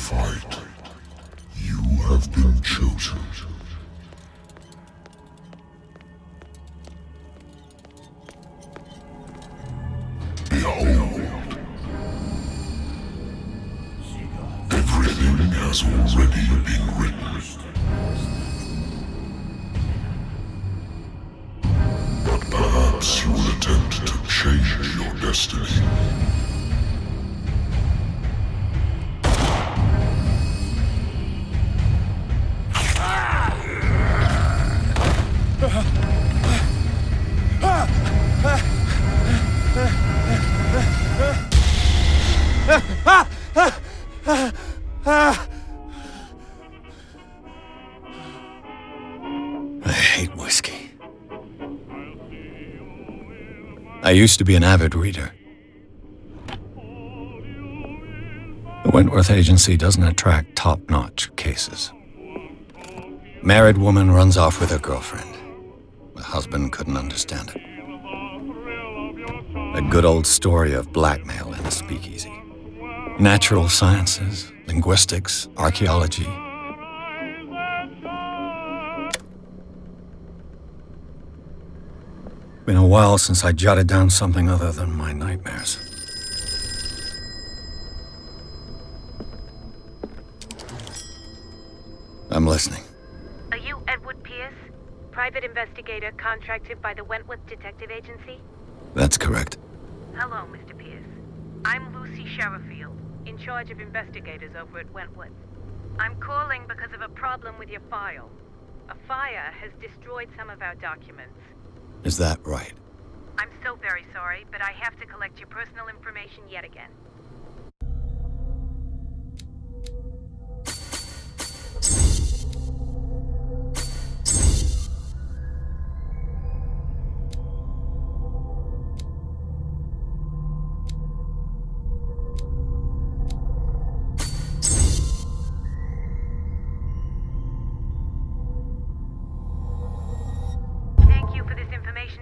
fight. You have been chosen. Behold. Everything has already been written. But perhaps you will attempt to change your destiny. I hate whiskey. I used to be an avid reader. The Wentworth Agency doesn't attract top-notch cases. Married woman runs off with her girlfriend. The husband couldn't understand it. A good old story of blackmail in a speakeasy. Natural sciences, linguistics, archaeology. Been a while since I jotted down something other than my nightmares. I'm listening. Are you Edward Pирс, private investigator contracted by the Wentworth Detective Agency? That's correct. Hello, Mr. Pирс. I'm Lucy Sherrifield, in charge of investigators over at Wentworth. I'm calling because of a problem with your file. A fire has destroyed some of our documents. Is that right? I'm so very sorry, but I have to collect your personal information yet again.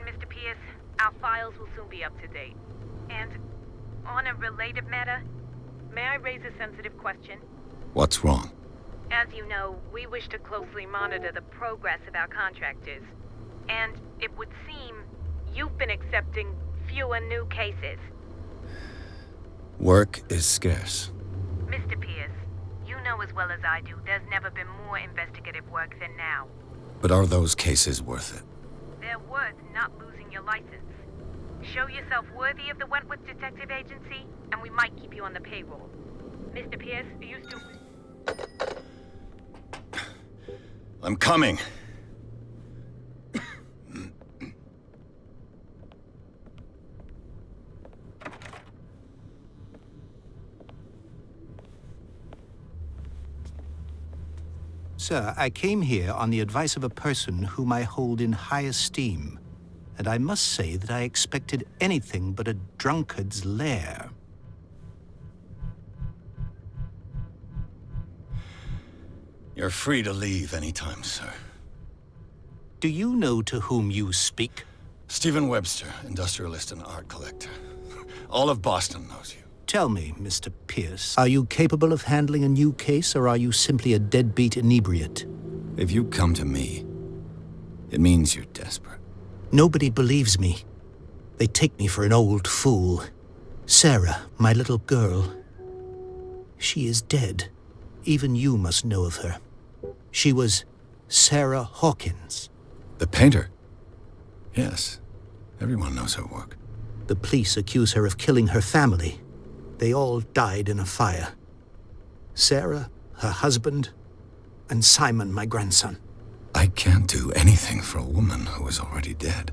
Mr. Pирс, our files will soon be up to date. And on a related matter, may I raise a sensitive question? What's wrong? As you know, we wish to closely monitor the progress of our contractors. And it would seem you've been accepting fewer new cases. Work is scarce. Mr. Pирс, you know as well as I do, there's never been more investigative work than now. But are those cases worth it? They're worth not losing your license. Show yourself worthy of the Wentworth Detective Agency, and we might keep you on the payroll. Mr. Pирс, are you still... I'm coming. Sir, I came here on the advice of a person whom I hold in high esteem, and I must say that I expected anything but a drunkard's lair. You're free to leave anytime, sir. Do you know to whom you speak? Stephen Webster, industrialist and art collector. All of Boston knows you. Tell me, Mr. Pирс, are you capable of handling a new case, or are you simply a deadbeat inebriate? If you come to me, it means you're desperate. Nobody believes me. They take me for an old fool. Sarah, my little girl, she is dead. Even you must know of her. She was Sары Hokins. The painter? Yes, everyone knows her work. The police accuse her of killing her family. They all died in a fire. Sarah, her husband, and Simon, my grandson. I can't do anything for a woman who is already dead.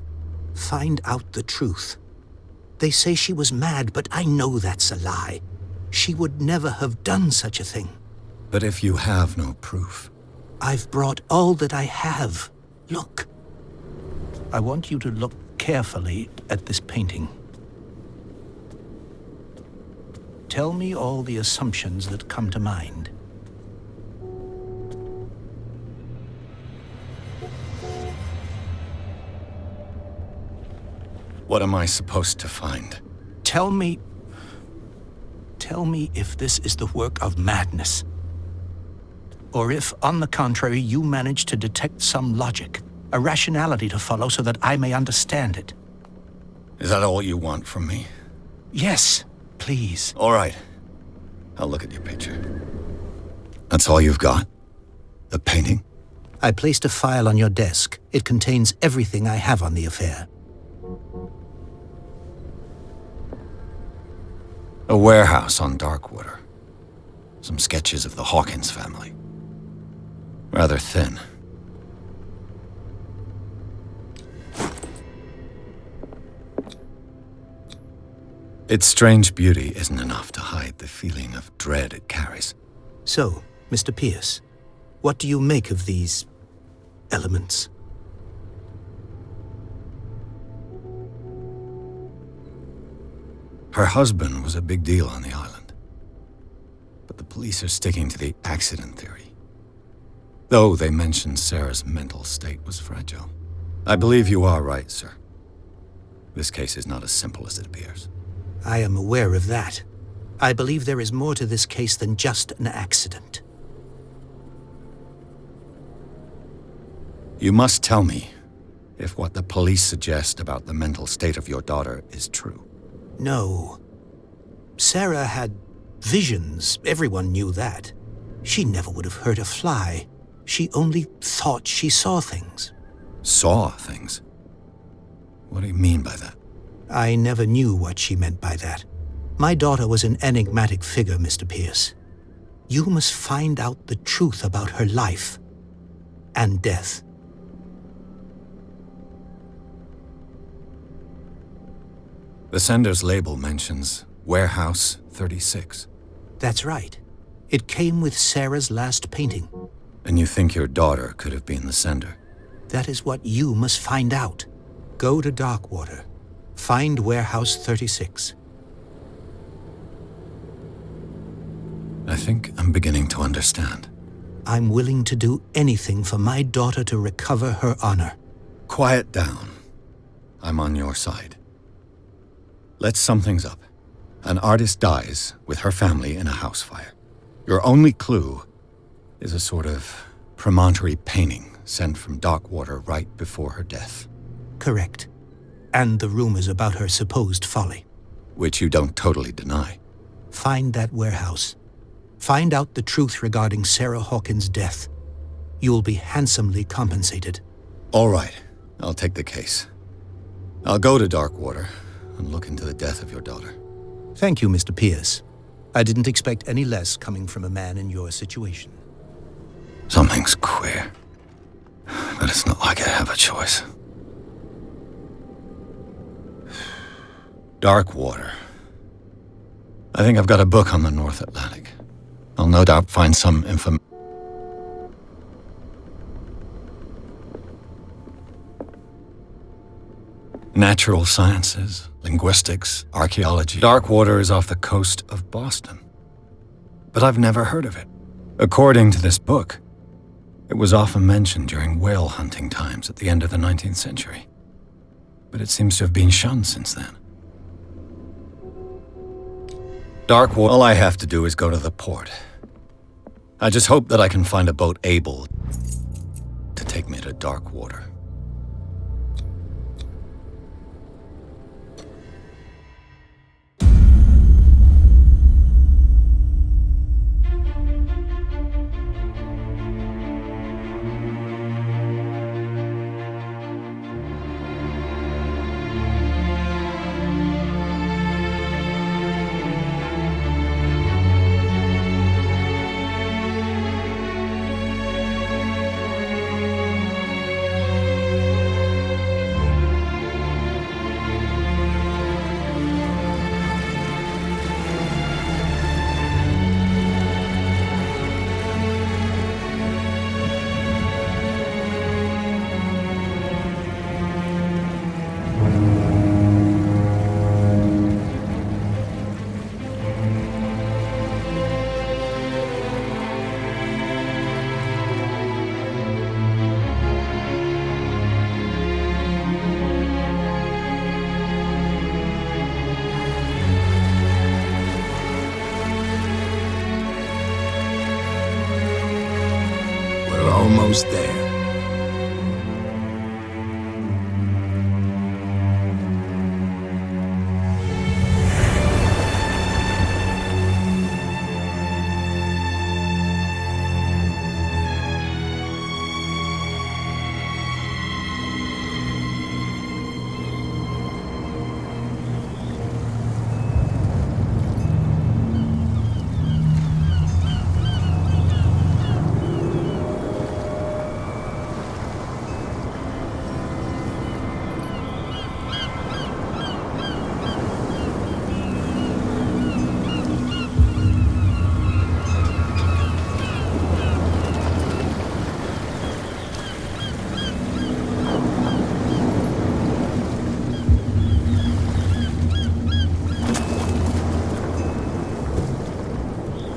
Find out the truth. They say she was mad, but I know that's a lie. She would never have done such a thing. But if you have no proof... I've brought all that I have. Look. I want you to look carefully at this painting. Tell me all the assumptions that come to mind. What am I supposed to find? Tell me if this is the work of madness. or if, on the contrary, you manage to detect some logic, a rationality to follow so that I may understand it. Is that all you want from me? Yes, please. All right. I'll look at your picture. That's all you've got? The painting? I placed a file on your desk. It contains everything I have on the affair. A warehouse on Darkwater. Some sketches of the Hawkins family. Rather thin. Its strange beauty isn't enough to hide the feeling of dread it carries. So, Mr. Pierce, what do you make of these elements? Her husband was a big deal on the island. But the police are sticking to the accident theory. Though they mentioned Sarah's mental state was fragile. I believe you are right, sir. This case is not as simple as it appears. I am aware of that. I believe there is more to this case than just an accident. You must tell me if what the police suggest about the mental state of your daughter is true. No. Sarah had visions. Everyone knew that. She never would have hurt a fly. She only thought she saw things. Saw things? What do you mean by that? I never knew what she meant by that. My daughter was an enigmatic figure, Mr. Pierce. You must find out the truth about her life and death. The sender's label mentions Warehouse 36. That's right. It came with Sarah's last painting. And you think your daughter could have been the sender? That is what you must find out. Go to Darkwater. Find Warehouse 36. I think I'm beginning to understand. I'm willing to do anything for my daughter to recover her honor. Quiet down. I'm on your side. Let's sum things up. An artist dies with her family in a house fire. Your only clue is a sort of promontory painting sent from Darkwater right before her death. Correct. And the rumors about her supposed folly. Which you don't totally deny. Find that warehouse. Find out the truth regarding Sarah Hawkins' death. You'll be handsomely compensated. All right. I'll take the case. I'll go to Darkwater and look into the death of your daughter. Thank you, Mr. Pierce. I didn't expect any less coming from a man in your situation. Something's queer. But it's not like I have a choice. Darkwater. I think I've got a book on the North Atlantic. I'll no doubt find some information. Natural sciences, linguistics, archaeology. Darkwater is off the coast of Boston. But I've never heard of it. According to this book, it was often mentioned during whale hunting times at the end of the 19th century. But it seems to have been shunned since then. Darkwater, all I have to do is go to the port. I just hope that I can find a boat able to take me to Darkwater. almost there.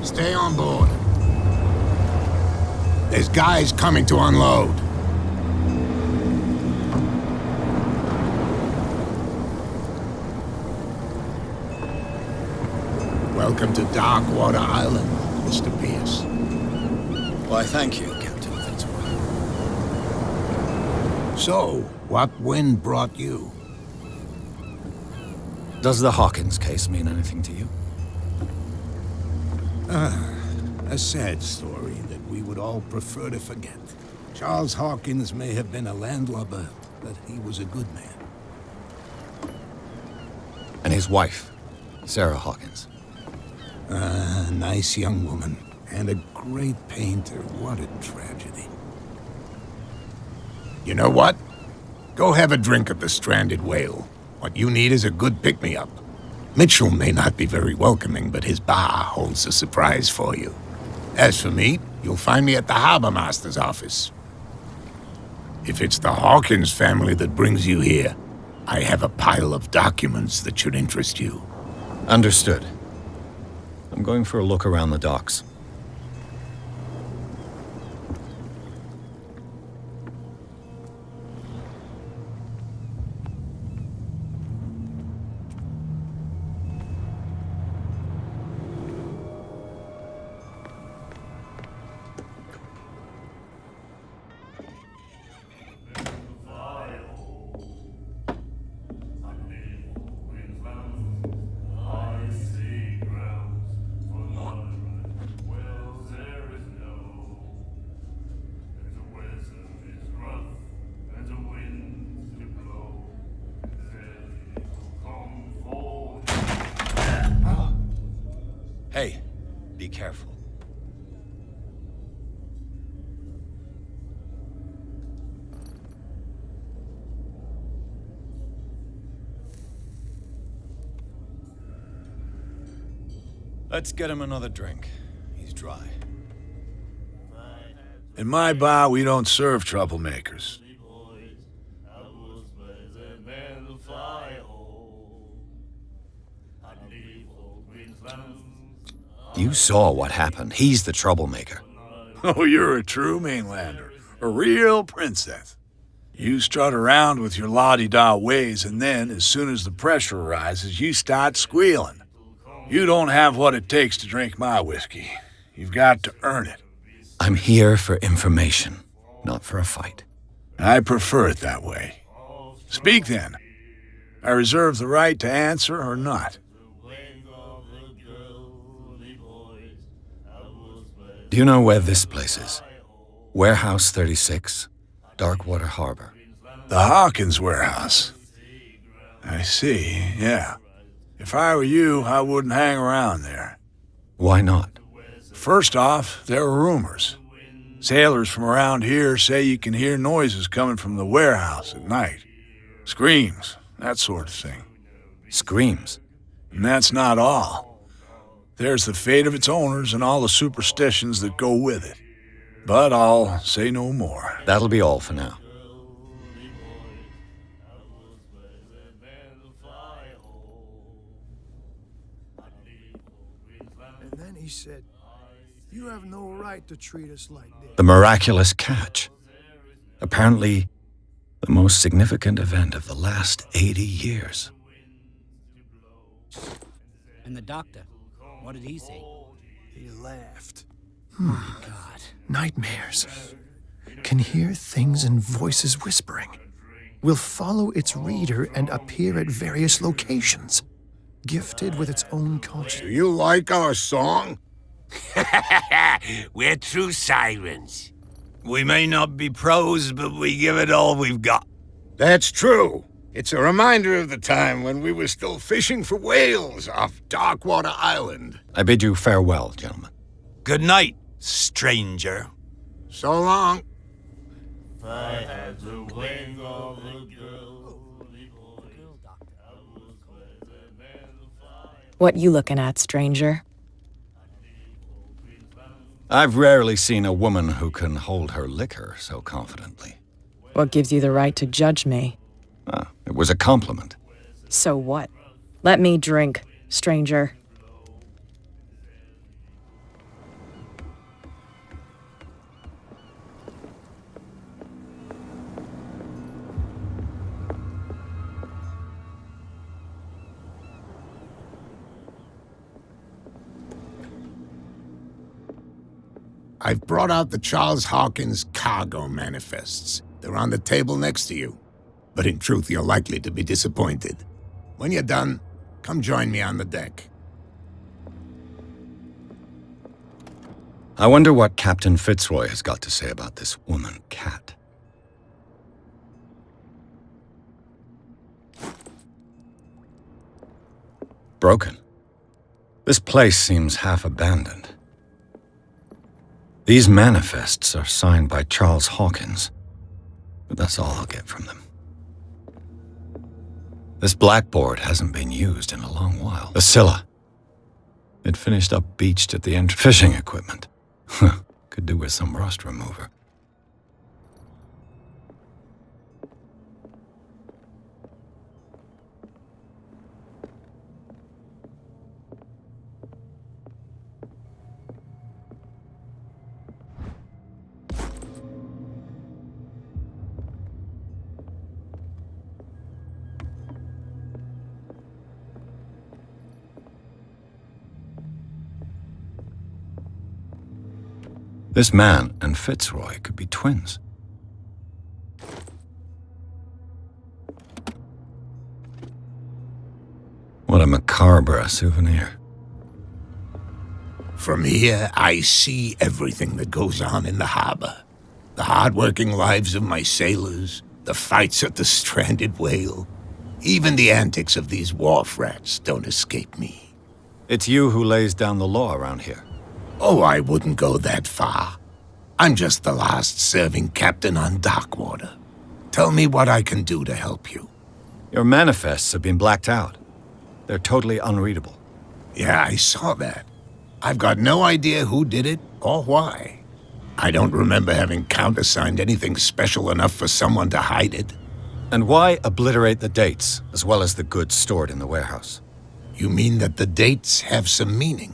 Stay on board. There's guys coming to unload. Welcome to Darkwater Island, Mr. Pierce. Why, thank you, Captain Fitzroy. So, what wind brought you? Does the Hawkins case mean anything to you? A sad story that we would all prefer to forget. Charles Hawkins may have been a landlubber, but he was a good man. And his wife, Sarah Hawkins. A nice young woman, and a great painter. What a tragedy. You know what? Go have a drink at the Stranded Whale. What you need is a good pick-me-up. Mitchell may not be very welcoming, but his bar holds a surprise for you. As for me, you'll find me at the Harbor Master's office. If it's the Hawkins family that brings you here, I have a pile of documents that should interest you. Understood. I'm going for a look around the docks. Hey, be careful. Let's get him another drink. He's dry. In my bar, we don't serve troublemakers. You saw what happened. He's the troublemaker. Oh, you're a true mainlander. A real princess. You strut around with your la-di-da ways, and then, as soon as the pressure arises, you start squealing. You don't have what it takes to drink my whiskey. You've got to earn it. I'm here for information, not for a fight. I prefer it that way. Speak then. I reserve the right to answer or not. Do you know where this place is? Warehouse 36, Darkwater Harbor. The Hawkins warehouse. I see, yeah. If I were you, I wouldn't hang around there. Why not? First off, there are rumors. Sailors from around here say you can hear noises coming from the warehouse at night. Screams, that sort of thing. Screams? And that's not all. There's the fate of its owners and all the superstitions that go with it. But I'll say no more. That'll be all for now. And then he said, "You have no right to treat us like this." The miraculous catch. Apparently, the most significant event of the last 80 years. And the doctor, what did he say? He laughed. God. Nightmares. can hear things and voices whispering. Will follow its reader and appear at various locations, gifted with its own culture. Do you like our song? We're true sirens. We may not be pros, but we give it all we've got. That's true. It's a reminder of the time when we were still fishing for whales off Darkwater Island. I bid you farewell, gentlemen. Good night, stranger. So long. What you looking at, stranger? I've rarely seen a woman who can hold her liquor so confidently. What gives you the right to judge me? It was a compliment. So what? Let me drink, stranger. I've brought out the Charles Hawkins cargo manifests. They're on the table next to you. But in truth, you're likely to be disappointed. When you're done, come join me on the deck. I wonder what Captain Fitzroy has got to say about this woman cat. Broken. This place seems half abandoned. These manifests are signed by Charles Hawkins, but that's all I'll get from them. This blackboard hasn't been used in a long while. The Scylla. It finished up beached at the end. Fishing equipment. Could do with some rust remover. This man and Fitzroy could be twins. What a macabre souvenir. From here, I see everything that goes on in the harbor. The hard-working lives of my sailors, the fights at the stranded whale. Even the antics of these wharf rats don't escape me. It's you who lays down the law around here. Oh, I wouldn't go that far. I'm just the last serving captain on Darkwater. Tell me what I can do to help you. Your manifests have been blacked out. They're totally unreadable. Yeah, I saw that. I've got no idea who did it or why. I don't remember having countersigned anything special enough for someone to hide it. And why obliterate the dates, as well as the goods stored in the warehouse? You mean that the dates have some meaning?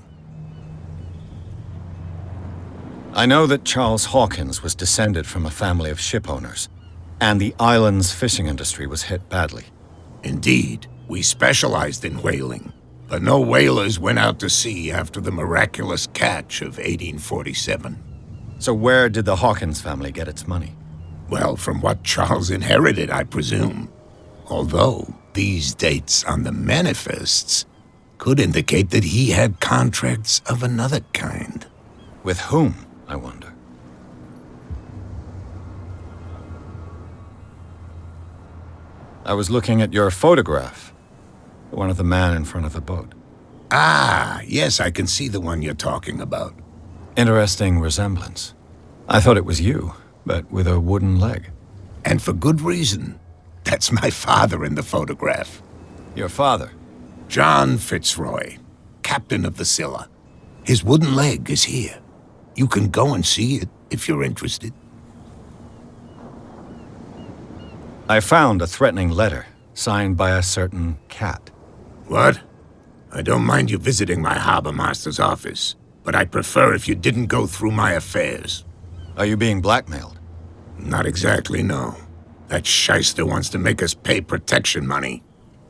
I know that Charles Hawkins was descended from a family of ship owners, and the island's fishing industry was hit badly. Indeed, we specialized in whaling, but no whalers went out to sea after the miraculous catch of 1847. So where did the Hawkins family get its money? Well, from what Charles inherited, I presume. Although, these dates on the manifests could indicate that he had contracts of another kind. With whom, I wonder? I was looking at your photograph. One of the man in front of the boat. Ah, yes, I can see the one you're talking about. Interesting resemblance. I thought it was you, but with a wooden leg. And for good reason. That's my father in the photograph. Your father? John Fitzroy, captain of the Scylla. His wooden leg is here. You can go and see it if you're interested. I found a threatening letter, signed by a certain cat. What? I don't mind you visiting my harbor master's office, but I'd prefer if you didn't go through my affairs. Are you being blackmailed? Not exactly, no. That shyster wants to make us pay protection money.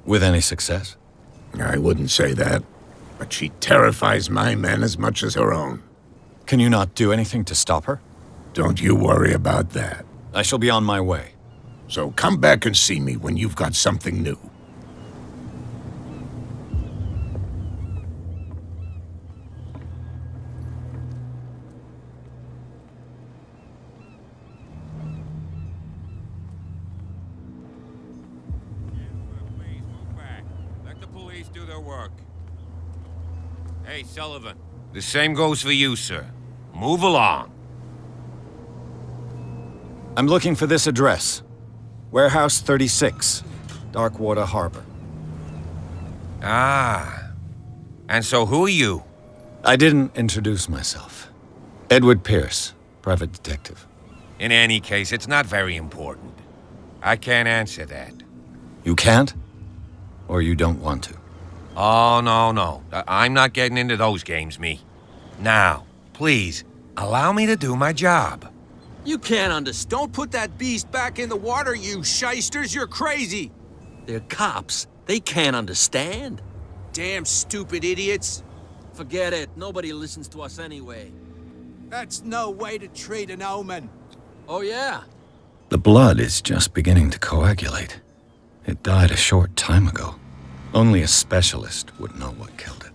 With any success? I wouldn't say that, but she terrifies my men as much as her own. Can you not do anything to stop her? Don't you worry about that. I shall be on my way. So come back and see me when you've got something new. Let the police do their work. Hey, Sullivan. The same goes for you, sir. Move along. I'm looking for this address. Warehouse 36, Darkwater Harbor. Ah. And so who are you? I didn't introduce myself. Edward Pирс, private detective. In any case, it's not very important. I can't answer that. You can't? Or you don't want to? Oh, no. I'm not getting into those games, me. Now, please, allow me to do my job. You can't understand. Don't put that beast back in the water, you shysters. You're crazy. They're cops. They can't understand. Damn stupid idiots. Forget it. Nobody listens to us anyway. That's no way to treat an omen. Oh, yeah? The blood is just beginning to coagulate. It died a short time ago. Only a specialist would know what killed it.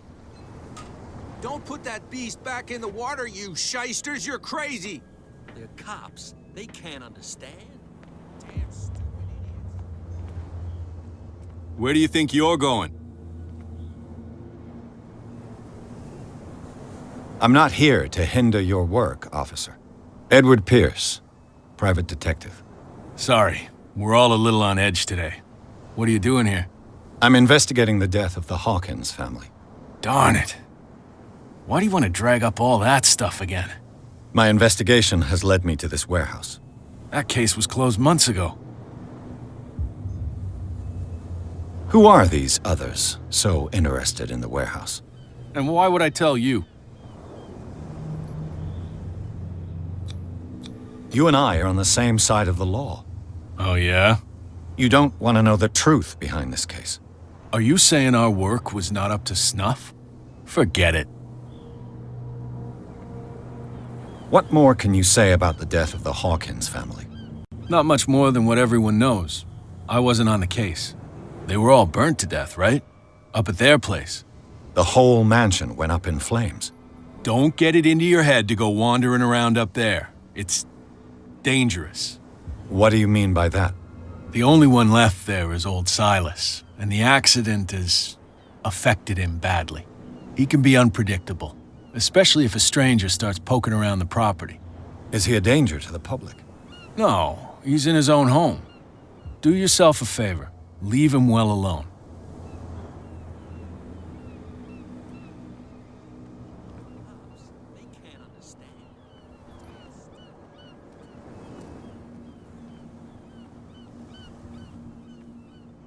Don't put that beast back in the water, you shysters. You're crazy. They're cops. They can't understand. Damn stupid idiots. Where do you think you're going? I'm not here to hinder your work, officer. Edward Pирс, private detective. Sorry, we're all a little on edge today. What are you doing here? I'm investigating the death of the Hokins family. Darn it. Why do you want to drag up all that stuff again? My investigation has led me to this warehouse. That case was closed months ago. Who are these others so interested in the warehouse? And why would I tell you? You and I are on the same side of the law. Oh, yeah? You don't want to know the truth behind this case. Are you saying our work was not up to snuff? Forget it. What more can you say about the death of the Hokins family? Not much more than what everyone knows. I wasn't on the case. They were all burnt to death, right? Up at their place. The whole mansion went up in flames. Don't get it into your head to go wandering around up there. It's dangerous. What do you mean by that? The only one left there is old Silas, and the accident has affected him badly. He can be unpredictable, especially if a stranger starts poking around the property. Is he a danger to the public? No, he's in his own home. Do yourself a favor. Leave him well alone.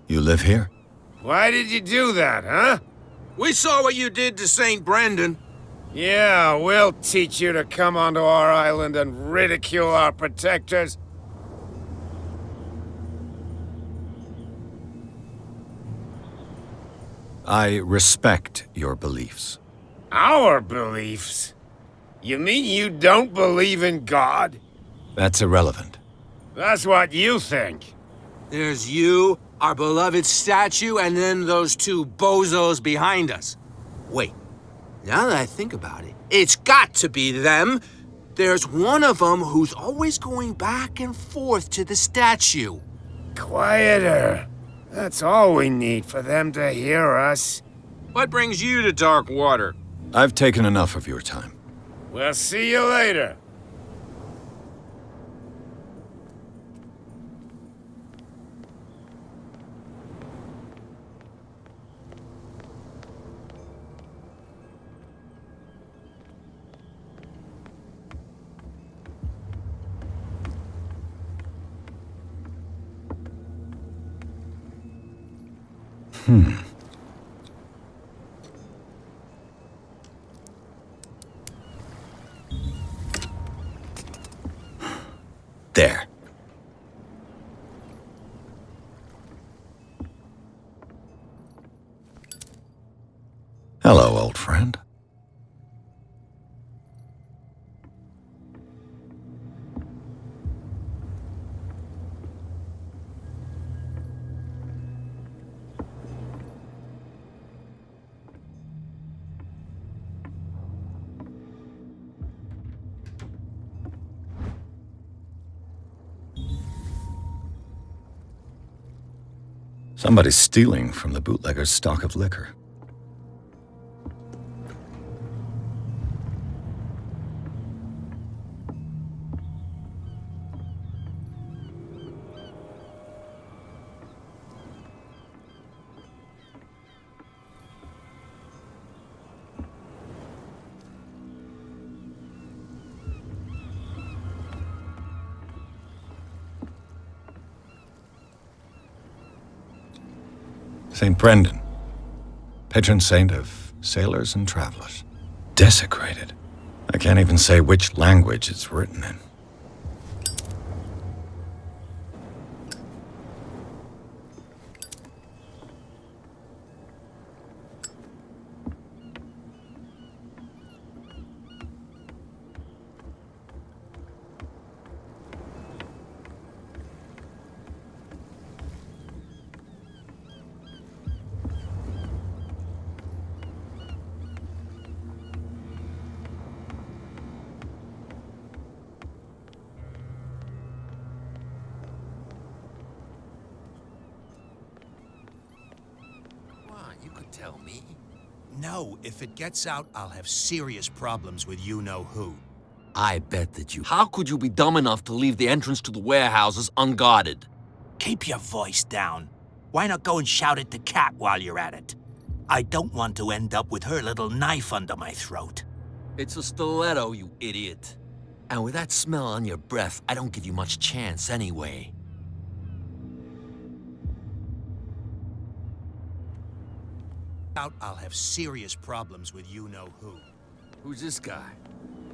You live here? Why did you do that, huh? We saw what you did to St. Brendan. Yeah, we'll teach you to come onto our island and ridicule our protectors. I respect your beliefs. Our beliefs? You mean you don't believe in God? That's irrelevant. That's what you think. There's you, our beloved statue, and then those two bozos behind us. Wait, now that I think about it, it's got to be them. There's one of them who's always going back and forth to the statue. Quieter. That's all we need for them to hear us. What brings you to Darkwater? I've taken enough of your time. We'll see you later. There. Hello, old friend. Somebody's stealing from the bootlegger's stock of liquor. St. Brendan, patron saint of sailors and travelers. Desecrated. I can't even say which language it's written in. Tell me? No, if it gets out, I'll have serious problems with you-know-who. I bet that you... How could you be dumb enough to leave the entrance to the warehouses unguarded? Keep your voice down. Why not go and shout at the cat while you're at it? I don't want to end up with her little knife under my throat. It's a stiletto, you idiot. And with that smell on your breath, I don't give you much chance anyway. I'll have serious problems with you-know-who. Who's this guy?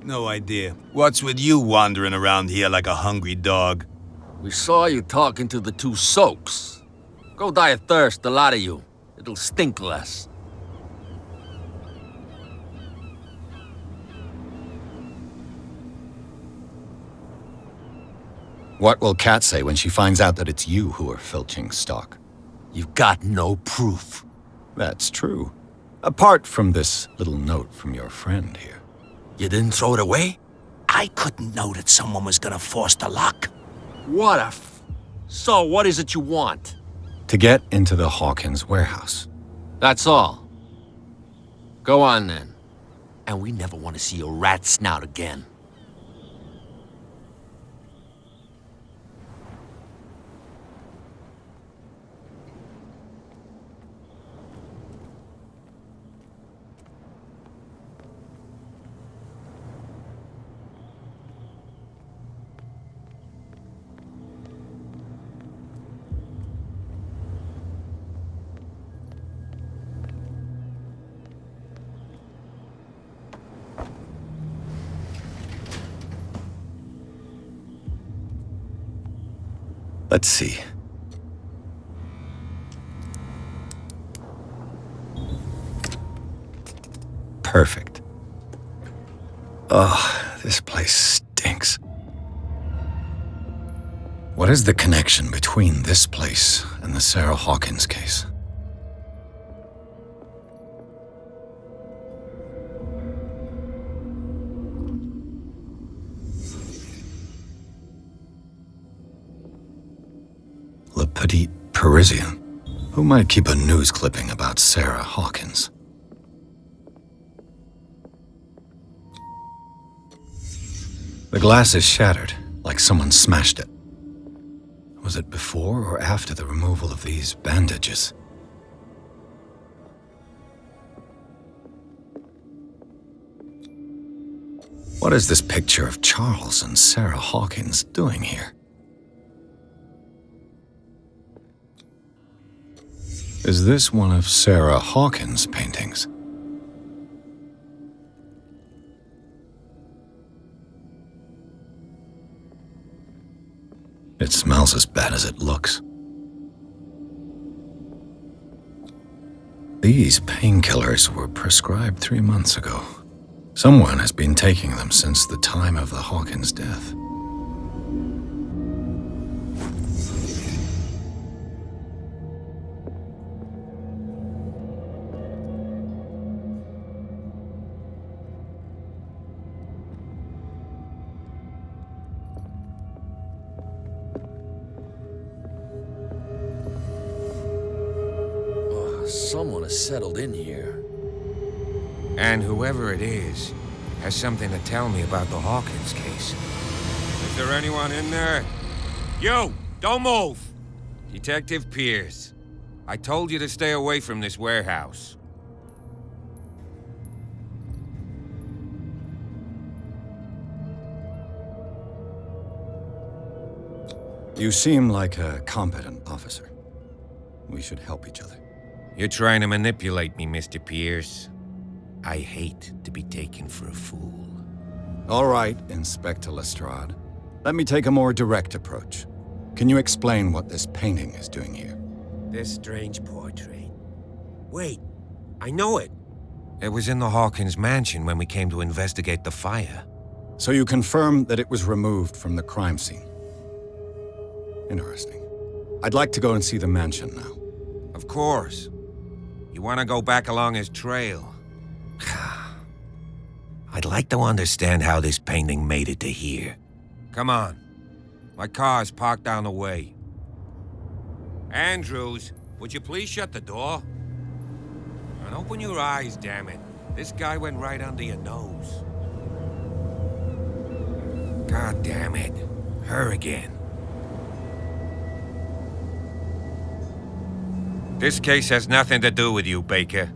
No idea. What's with you wandering around here like a hungry dog? We saw you talking to the two soaks. Go die of thirst, the lot of you. It'll stink less. What will Kat say when she finds out that it's you who are filching stock? You've got no proof. That's true. Apart from this little note from your friend here. You didn't throw it away? I couldn't know that someone was gonna force the lock. What a So, what is it you want? To get into the Hawkins warehouse. That's all. Go on, then. And we never want to see your rat snout again. Let's see. Perfect. Oh, this place stinks. What is the connection between this place and the Sары Hokins case? Le Petit Parisien. Who might keep a news clipping about Sары Hokins? The glass is shattered, like someone smashed it. Was it before or after the removal of these bandages? What is this picture of Charles and Sары Hokins doing here? Is this one of Sары Hokins' paintings? It smells as bad as it looks. These painkillers were prescribed 3 months ago. Someone has been taking them since the time of the Hawkins' death. Someone has settled in here. And whoever it is has something to tell me about the Hawkins case. Is there anyone in there? You! Don't move! Detective Pierce. I told you to stay away from this warehouse. You seem like a competent officer. We should help each other. You're trying to manipulate me, Mr. Pierce. I hate to be taken for a fool. All right, Inspector Lestrade. Let me take a more direct approach. Can you explain what this painting is doing here? This strange portrait. Wait, I know it. It was in the Hawkins mansion when we came to investigate the fire. So you confirm that it was removed from the crime scene? Interesting. I'd like to go and see the mansion now. Of course. You want to go back along his trail? I'd like to understand how this painting made it to here. Come on. My car's parked down the way. Andrews, would you please shut the door? And open your eyes, damn it. This guy went right under your nose. God damn it. Her again. This case has nothing to do with you, Baker.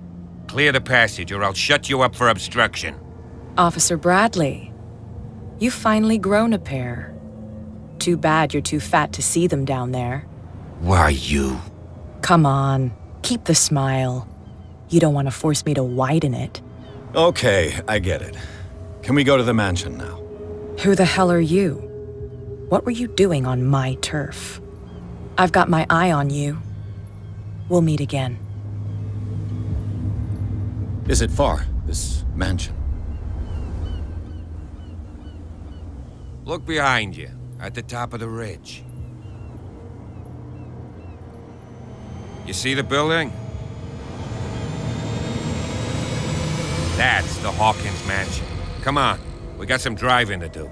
Clear the passage or I'll shut you up for obstruction. Officer Bradley, you've finally grown a pair. Too bad you're too fat to see them down there. Why you? Come on, keep the smile. You don't want to force me to widen it. Okay, I get it. Can we go to the mansion now? Who the hell are you? What were you doing on my turf? I've got my eye on you. We'll meet again. Is it far, this mansion? Look behind you, at the top of the ridge. You see the building? That's the Hawkins mansion. Come on, we got some driving to do.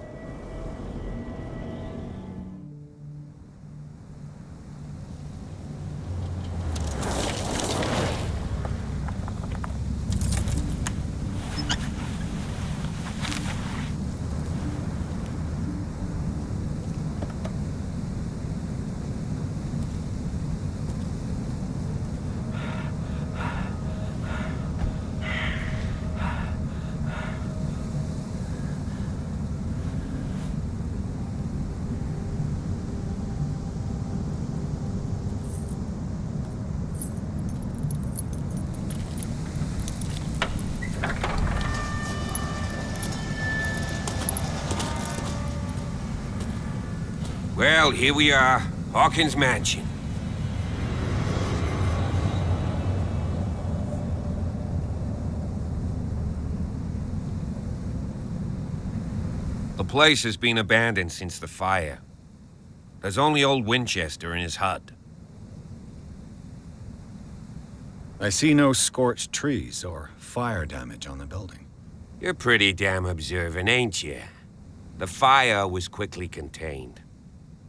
Well, here we are, Hawkins Mansion. The place has been abandoned since the fire. There's only old Winchester in his hut. I see no scorched trees or fire damage on the building. You're pretty damn observant, ain't you? The fire was quickly contained.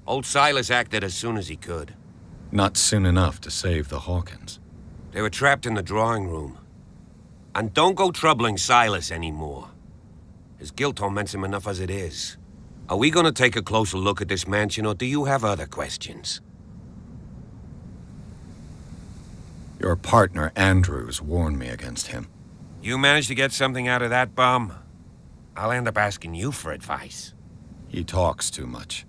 Old Silas acted as soon as he could. Not soon enough to save the Hawkins. They were trapped in the drawing room. And don't go troubling Silas anymore. His guilt torments him enough as it is. Are we gonna take a closer look at this mansion, or do you have other questions? Your partner, Andrews, warned me against him. You managed to get something out of that bum? I'll end up asking you for advice. He talks too much.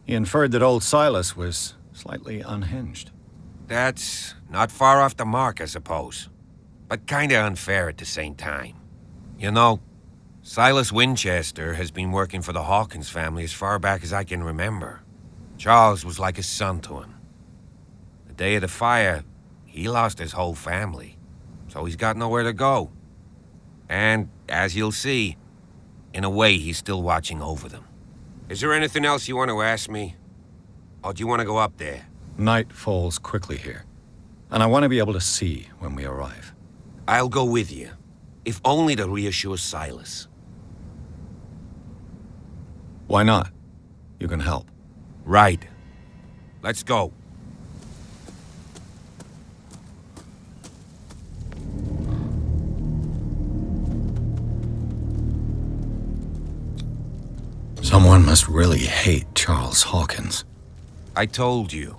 He inferred that old Silas was slightly unhinged. That's not far off the mark, I suppose. But kinda unfair at the same time. You know, Silas Winchester has been working for the Hawkins family as far back as I can remember. Charles was like a son to him. The day of the fire, he lost his whole family, so he's got nowhere to go. And, as you'll see, in a way, he's still watching over them. Is there anything else you want to ask me? Or do you want to go up there? Night falls quickly here, and I want to be able to see when we arrive. I'll go with you, if only to reassure Silas. Why not? You can help. Right. Let's go. Someone must really hate Charles Hawkins. I told you.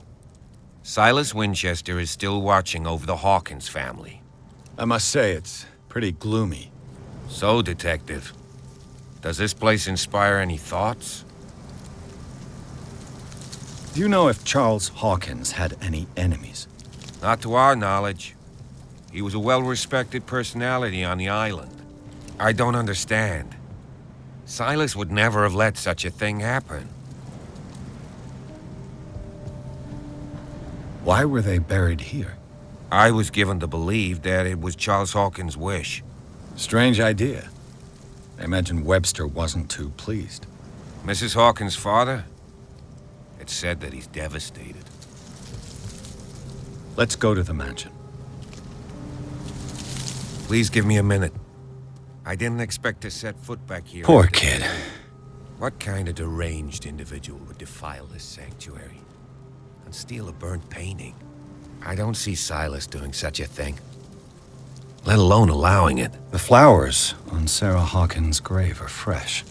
Silas Winchester is still watching over the Hawkins family. I must say, it's pretty gloomy. So, Detective, does this place inspire any thoughts? Do you know if Charles Hawkins had any enemies? Not to our knowledge. He was a well-respected personality on the island. I don't understand. Silas would never have let such a thing happen. Why were they buried here? I was given to believe that it was Charles Hawkins' wish. Strange idea. I imagine Webster wasn't too pleased. Mrs. Hawkins' father? It's said that he's devastated. Let's go to the mansion. Please give me a minute. I didn't expect to set foot back here. Poor kid. What kind of deranged individual would defile this sanctuary and steal a burnt painting? I don't see Silas doing such a thing, let alone allowing it. The flowers on Sarah Hawkins' grave are fresh.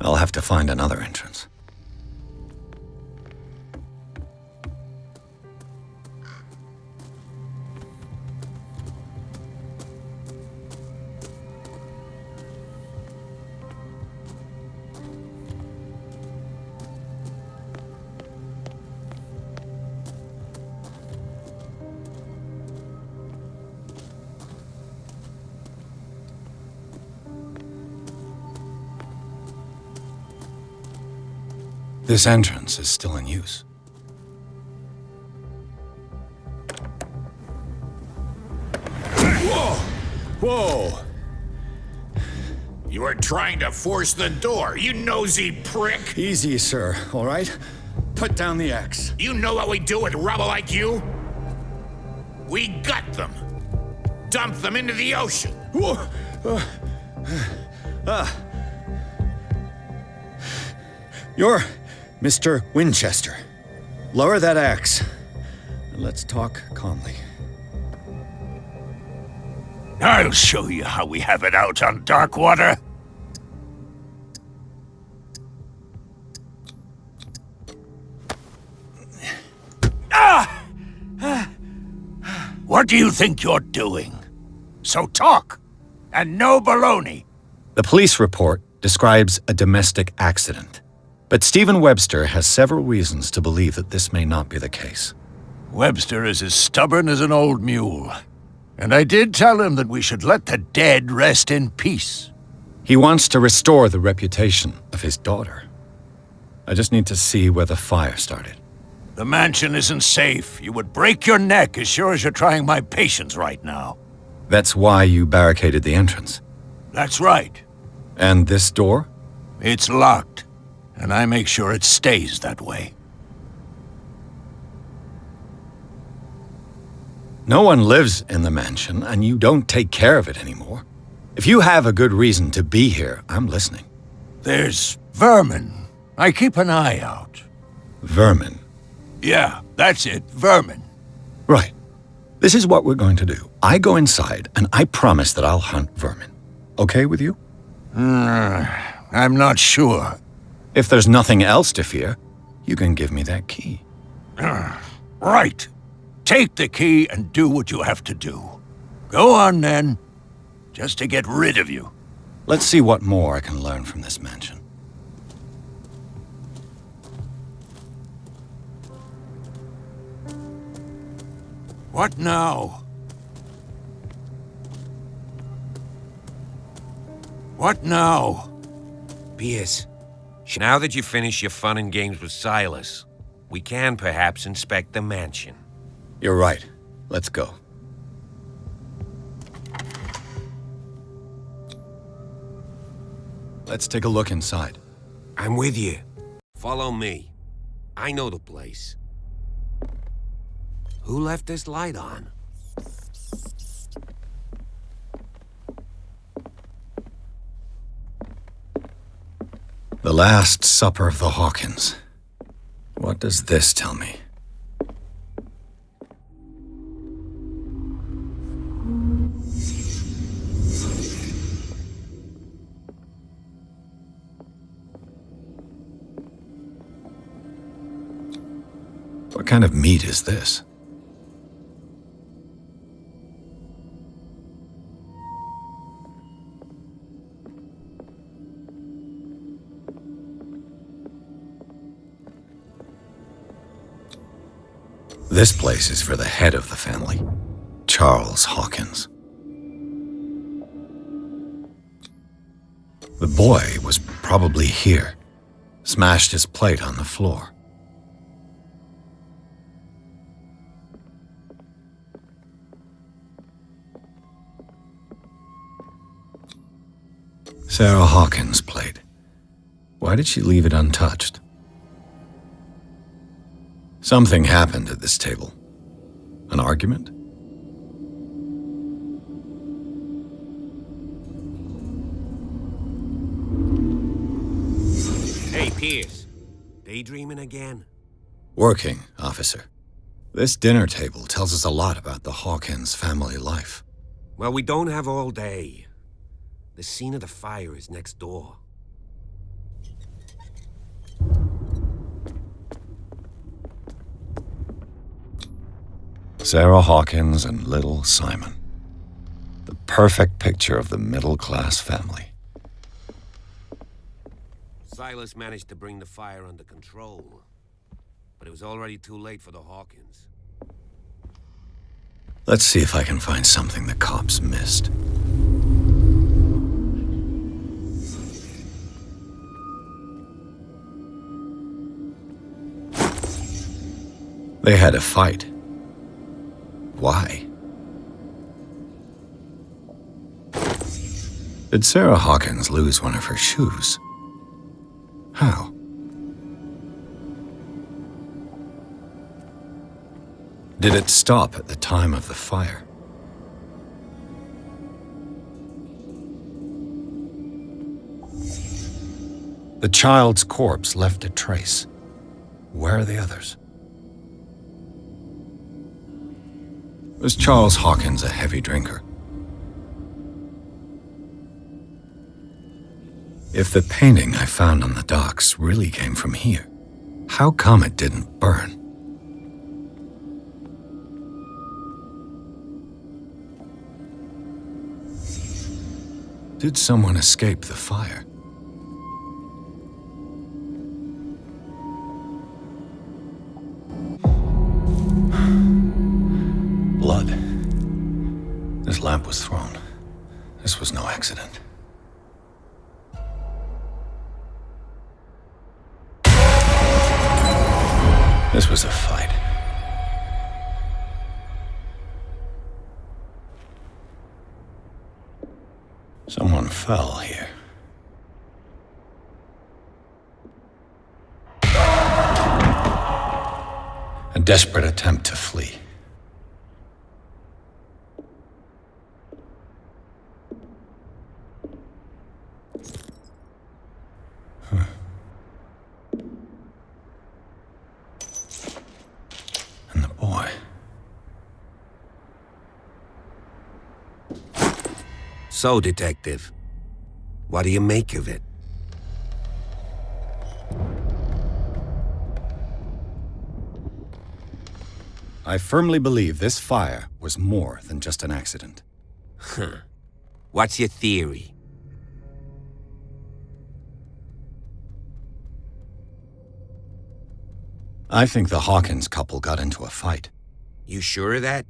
I'll have to find another entrance. This entrance is still in use. Whoa! Whoa! You are trying to force the door, you nosy prick! Easy, sir, all right? Put down the axe. You know what we do with rubble like you? We gut them. Dump them into the ocean. You're Mr. Winchester. Lower that axe. And let's talk calmly. I'll show you how we have it out on Darkwater. What do you think you're doing? So talk, and no baloney. The police report describes a domestic accident. But Stephen Webster has several reasons to believe that this may not be the case. Webster is as stubborn as an old mule. And I did tell him that we should let the dead rest in peace. He wants to restore the reputation of his daughter. I just need to see where the fire started. The mansion isn't safe. You would break your neck as sure as you're trying my patience right now. That's why you barricaded the entrance. That's right. And this door? It's locked. And I make sure it stays that way. No one lives in the mansion, and you don't take care of it anymore. If you have a good reason to be here, I'm listening. There's vermin. I keep an eye out. Vermin? Yeah, that's it, vermin. Right. This is what we're going to do. I go inside, and I promise that I'll hunt vermin. Okay with you? I'm not sure. If there's nothing else to fear, you can give me that key. Right. Take the key and do what you have to do. Go on, then. Just to get rid of you. Let's see what more I can learn from this mansion. What now? What now? Pierce, now that you've finished your fun and games with Silas, we can perhaps inspect the mansion. You're right. Let's go. Let's take a look inside. I'm with you. Follow me. I know the place. Who left this light on? The Last Supper of the Hawkins. What does this tell me? What kind of meat is this? This place is for the head of the family, Charles Hawkins. The boy was probably here, smashed his plate on the floor. Sarah Hawkins' plate. Why did she leave it untouched? Something happened at this table. An argument? Hey, Pierce. Daydreaming again? Working, officer. This dinner table tells us a lot about the Hawkins family life. Well, we don't have all day. The scene of the fire is next door. Sarah Hawkins and little Simon. The perfect picture of the middle-class family. Silas managed to bring the fire under control, but it was already too late for the Hawkins. Let's see if I can find something the cops missed. They had a fight. Why? Did Sarah Hawkins lose one of her shoes? How? Did it stop at the time of the fire? The child's corpse left a trace. Where are the others? Was Charles Hawkins a heavy drinker? If the painting I found on the docks really came from here, how come it didn't burn? Did someone escape the fire? Blood. This lamp was thrown. This was no accident. This was a fight. Someone fell here. A desperate attempt to flee. And the boy. So, Detective, what do you make of it? I firmly believe this fire was more than just an accident. Huh. What's your theory? I think the Hawkins couple got into a fight. You sure of that?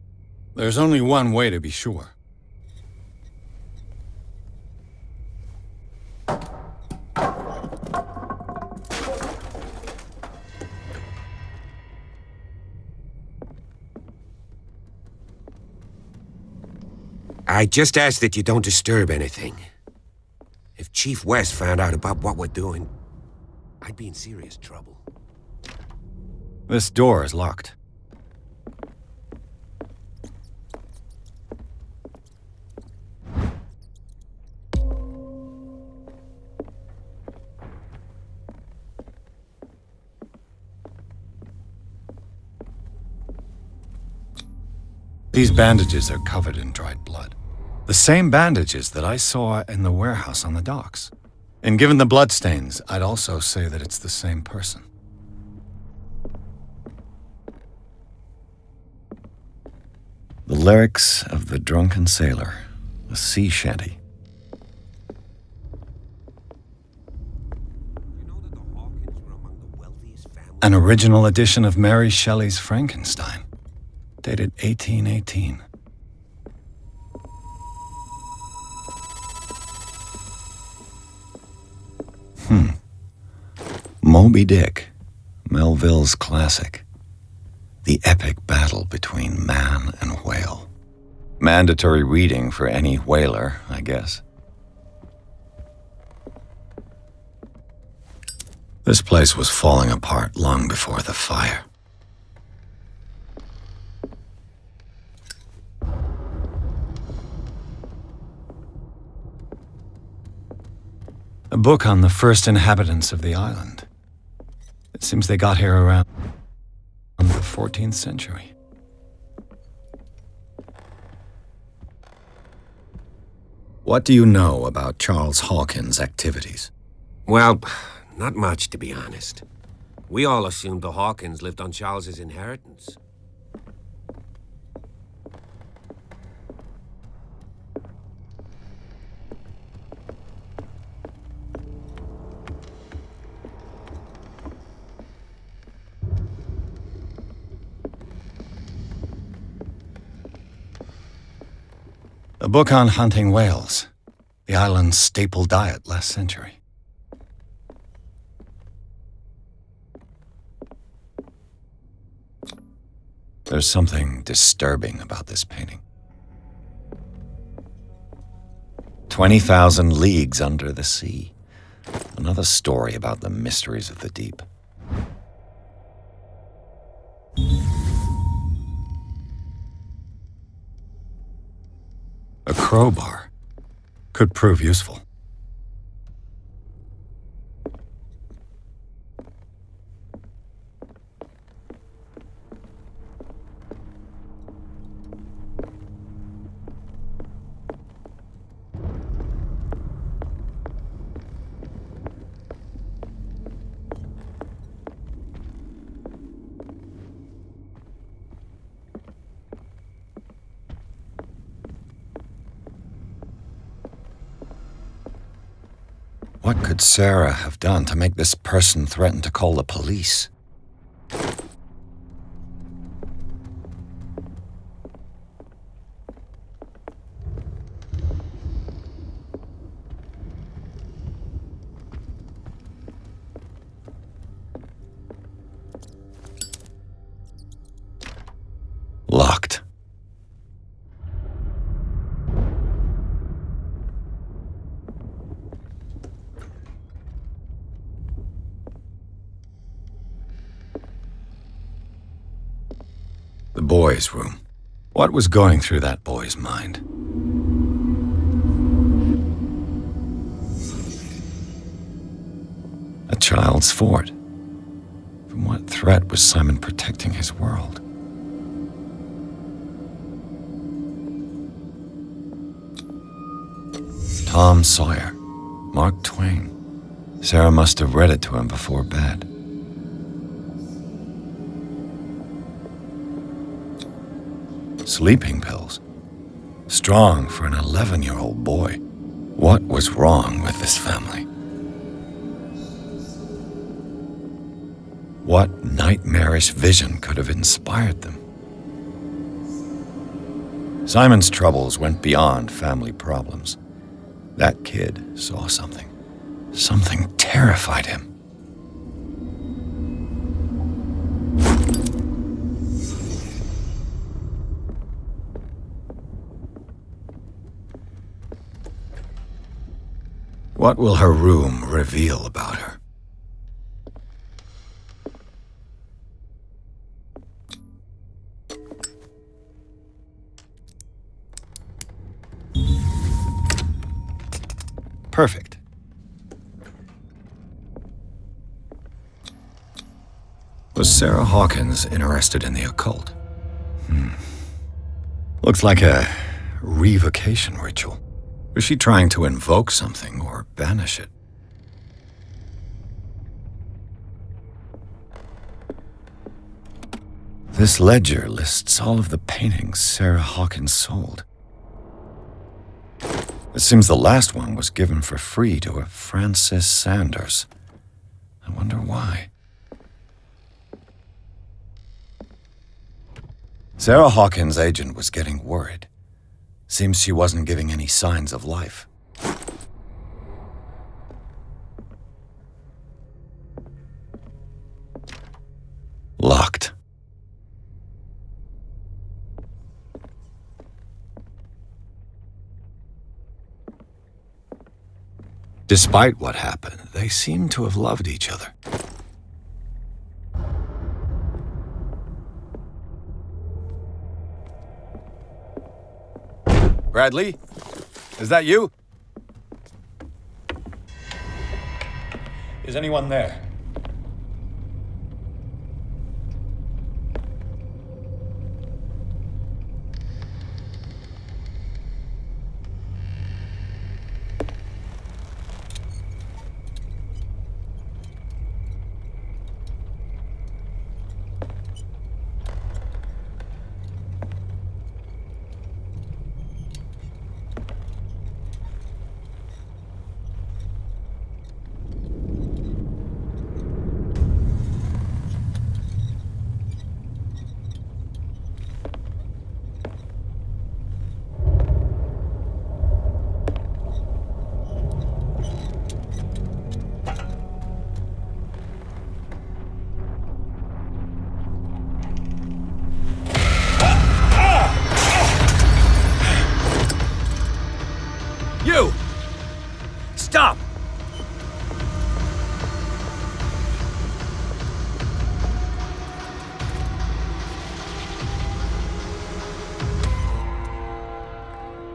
There's only one way to be sure. I just ask that you don't disturb anything. If Chief West found out about what we're doing, I'd be in serious trouble. This door is locked. These bandages are covered in dried blood. The same bandages that I saw in the warehouse on the docks. And given the bloodstains, I'd also say that it's the same person. The lyrics of The Drunken Sailor, a sea shanty. An original edition of Mary Shelley's Frankenstein, dated 1818. Moby Dick, Melville's classic. The epic battle between man and whale. Mandatory reading for any whaler, I guess. This place was falling apart long before the fire. A book on the first inhabitants of the island. It seems they got here around the 14th century. What do you know about Charles Hawkins' activities? Well, not much, to be honest. We all assumed the Hawkins lived on Charles's inheritance. A book on hunting whales, the island's staple diet last century. There's something disturbing about this painting. 20,000 leagues under the sea. Another story about the mysteries of the deep. A crowbar could prove useful. What could Sarah have done to make this person threaten to call the police? Locked. The boy's room. What was going through that boy's mind? A child's fort. From what threat was Simon protecting his world? Tom Sawyer, Mark Twain. Sarah must have read it to him before bed. Sleeping pills. Strong for an 11-year-old boy. What was wrong with this family? What nightmarish vision could have inspired them? Simon's troubles went beyond family problems. That kid saw something. Something terrified him. What will her room reveal about her? Perfect. Was Sarah Hawkins interested in the occult? Looks like a revocation ritual. Was she trying to invoke something or banish it? This ledger lists all of the paintings Sarah Hawkins sold. It seems the last one was given for free to a Francis Sanders. I wonder why. Sarah Hawkins' agent was getting worried. Seems she wasn't giving any signs of life. Locked. Despite what happened, they seem to have loved each other. Bradley? Is that you? Is anyone there? You! Stop!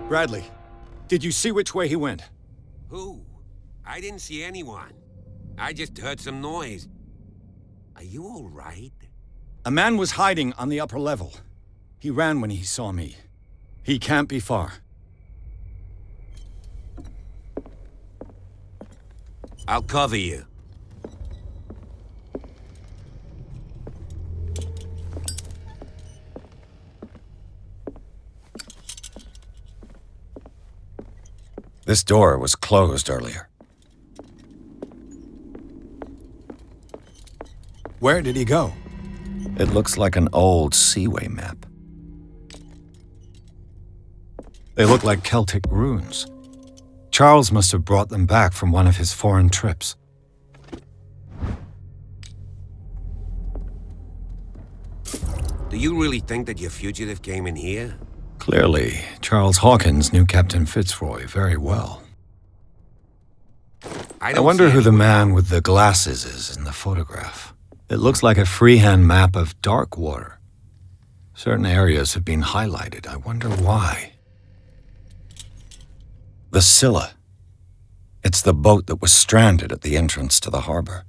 Bradley, did you see which way he went? Who? I didn't see anyone. I just heard some noise. Are you all right? A man was hiding on the upper level. He ran when he saw me. He can't be far. I'll cover you. This door was closed earlier. Where did he go? It looks like an old seaway map. They look like Celtic runes. Charles must have brought them back from one of his foreign trips. Do you really think that your fugitive came in here? Clearly, Charles Hawkins knew Captain Fitzroy very well. I wonder who the man with the glasses is in the photograph. It looks like a freehand map of dark water. Certain areas have been highlighted. I wonder why. The Scylla. It's the boat that was stranded at the entrance to the harbor.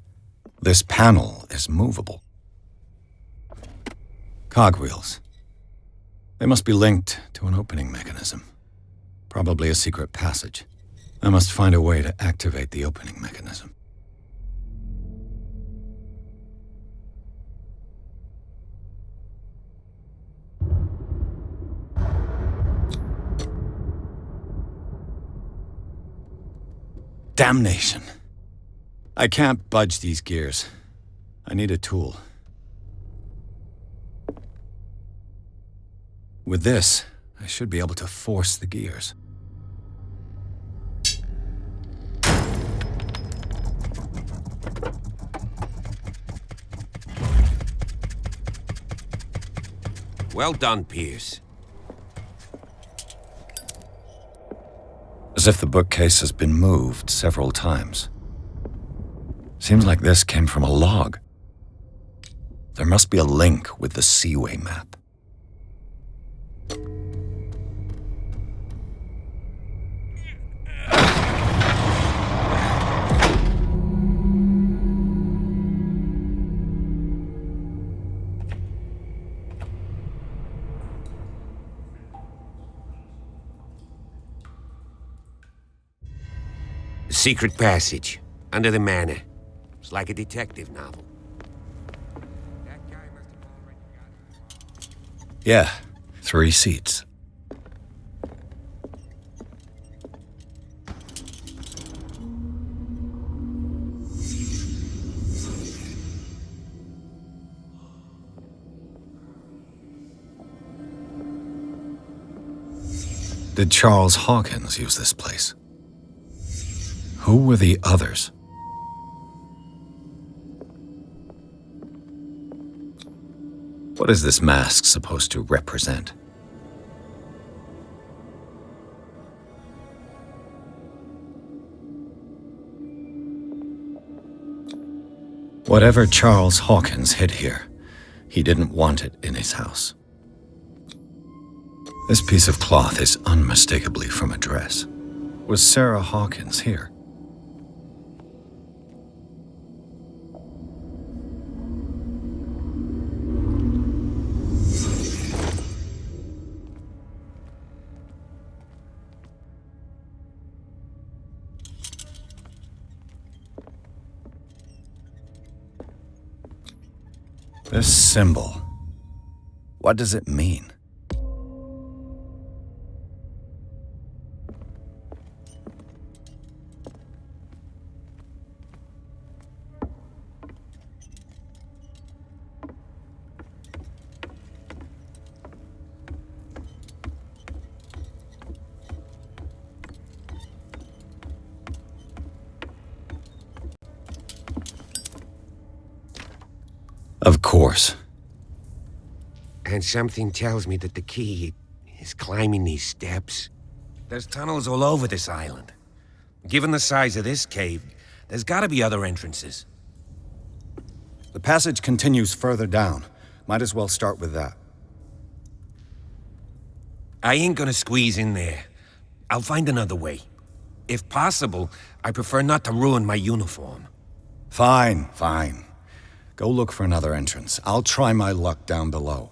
This panel is movable. Cogwheels. They must be linked to an opening mechanism. Probably a secret passage. I must find a way to activate the opening mechanism. Damnation. I can't budge these gears. I need a tool. With this, I should be able to force the gears. Well done, Pierce. As if the bookcase has been moved several times. Seems like this came from a log. There must be a link with the Seaway map. secret passage, under the manor. It's like a detective novel. Yeah, 3 seats. Did Charles Hawkins use this place? Who were the others? What is this mask supposed to represent? Whatever Charles Hawkins hid here, he didn't want it in his house. This piece of cloth is unmistakably from a dress. Was Sarah Hawkins here? This symbol, what does it mean? Of course. And something tells me that the key is climbing these steps. There's tunnels all over this island. Given the size of this cave, there's gotta be other entrances. The passage continues further down. Might as well start with that. I ain't gonna squeeze in there. I'll find another way. If possible, I prefer not to ruin my uniform. Fine, fine. Go look for another entrance. I'll try my luck down below.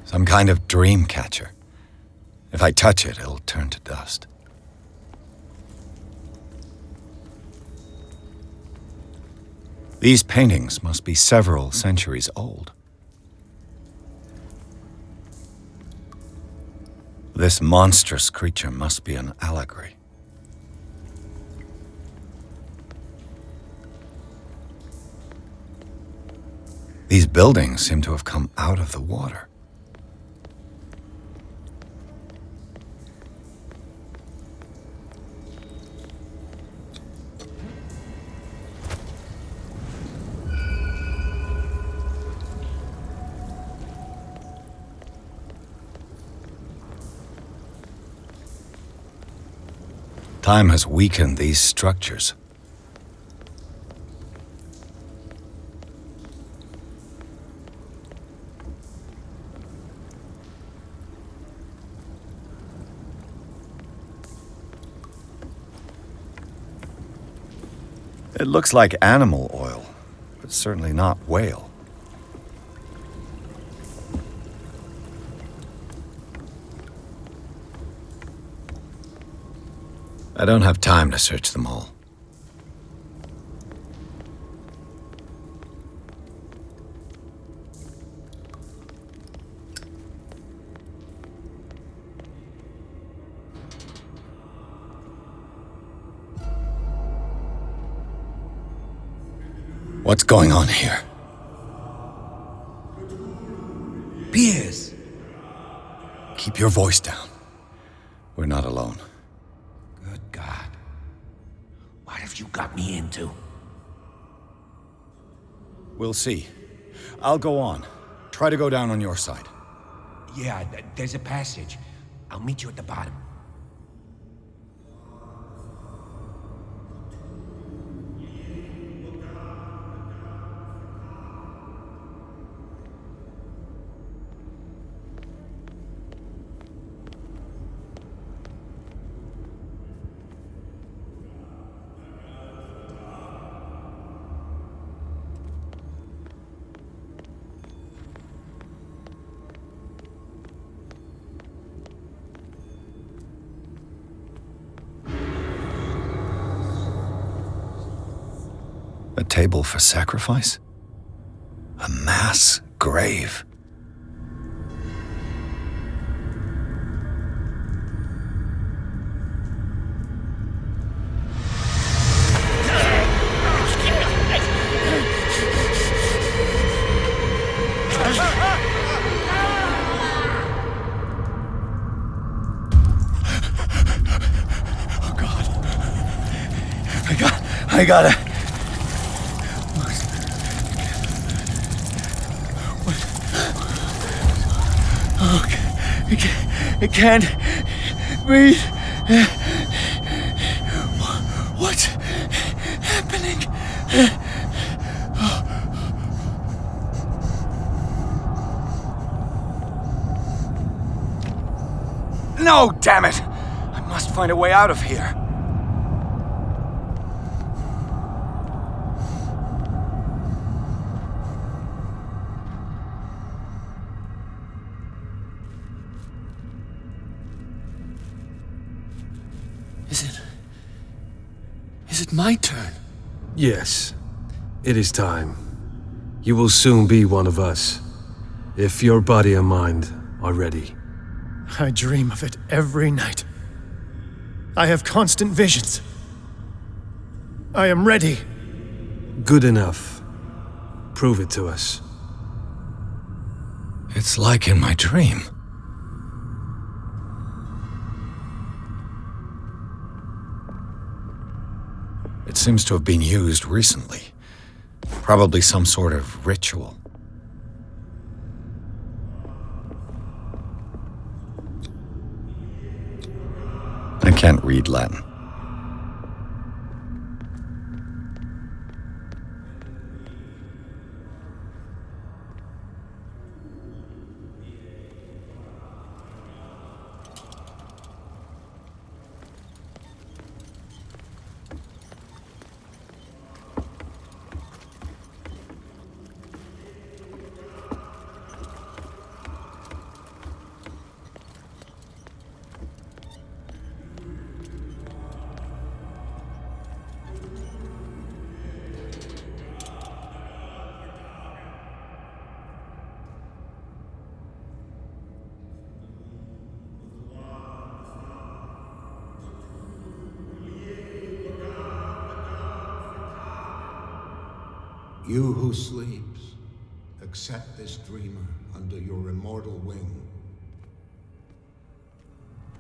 Some kind of dream catcher. If I touch it, it'll turn to dust. These paintings must be several centuries old. This monstrous creature must be an allegory. These buildings seem to have come out of the water. Time has weakened these structures. It looks like animal oil, but certainly not whale. I don't have time to search them all. What's going on here? Piers! Keep your voice down. We're not alone. Good God. What have you got me into? We'll see. I'll go on. Try to go down on your side. Yeah, there's a passage. I'll meet you at the bottom. A table for sacrifice? A mass grave? Oh God. I gotta... I can't breathe. What's happening? No, damn it! I must find a way out of here. Is it my turn? Yes. It is time. You will soon be one of us, if your body and mind are ready. I dream of it every night. I have constant visions. I am ready. Good enough. Prove it to us. It's like in my dream. It seems to have been used recently. Probably some sort of ritual. I can't read Latin. You who sleeps, accept this dreamer under your immortal wing.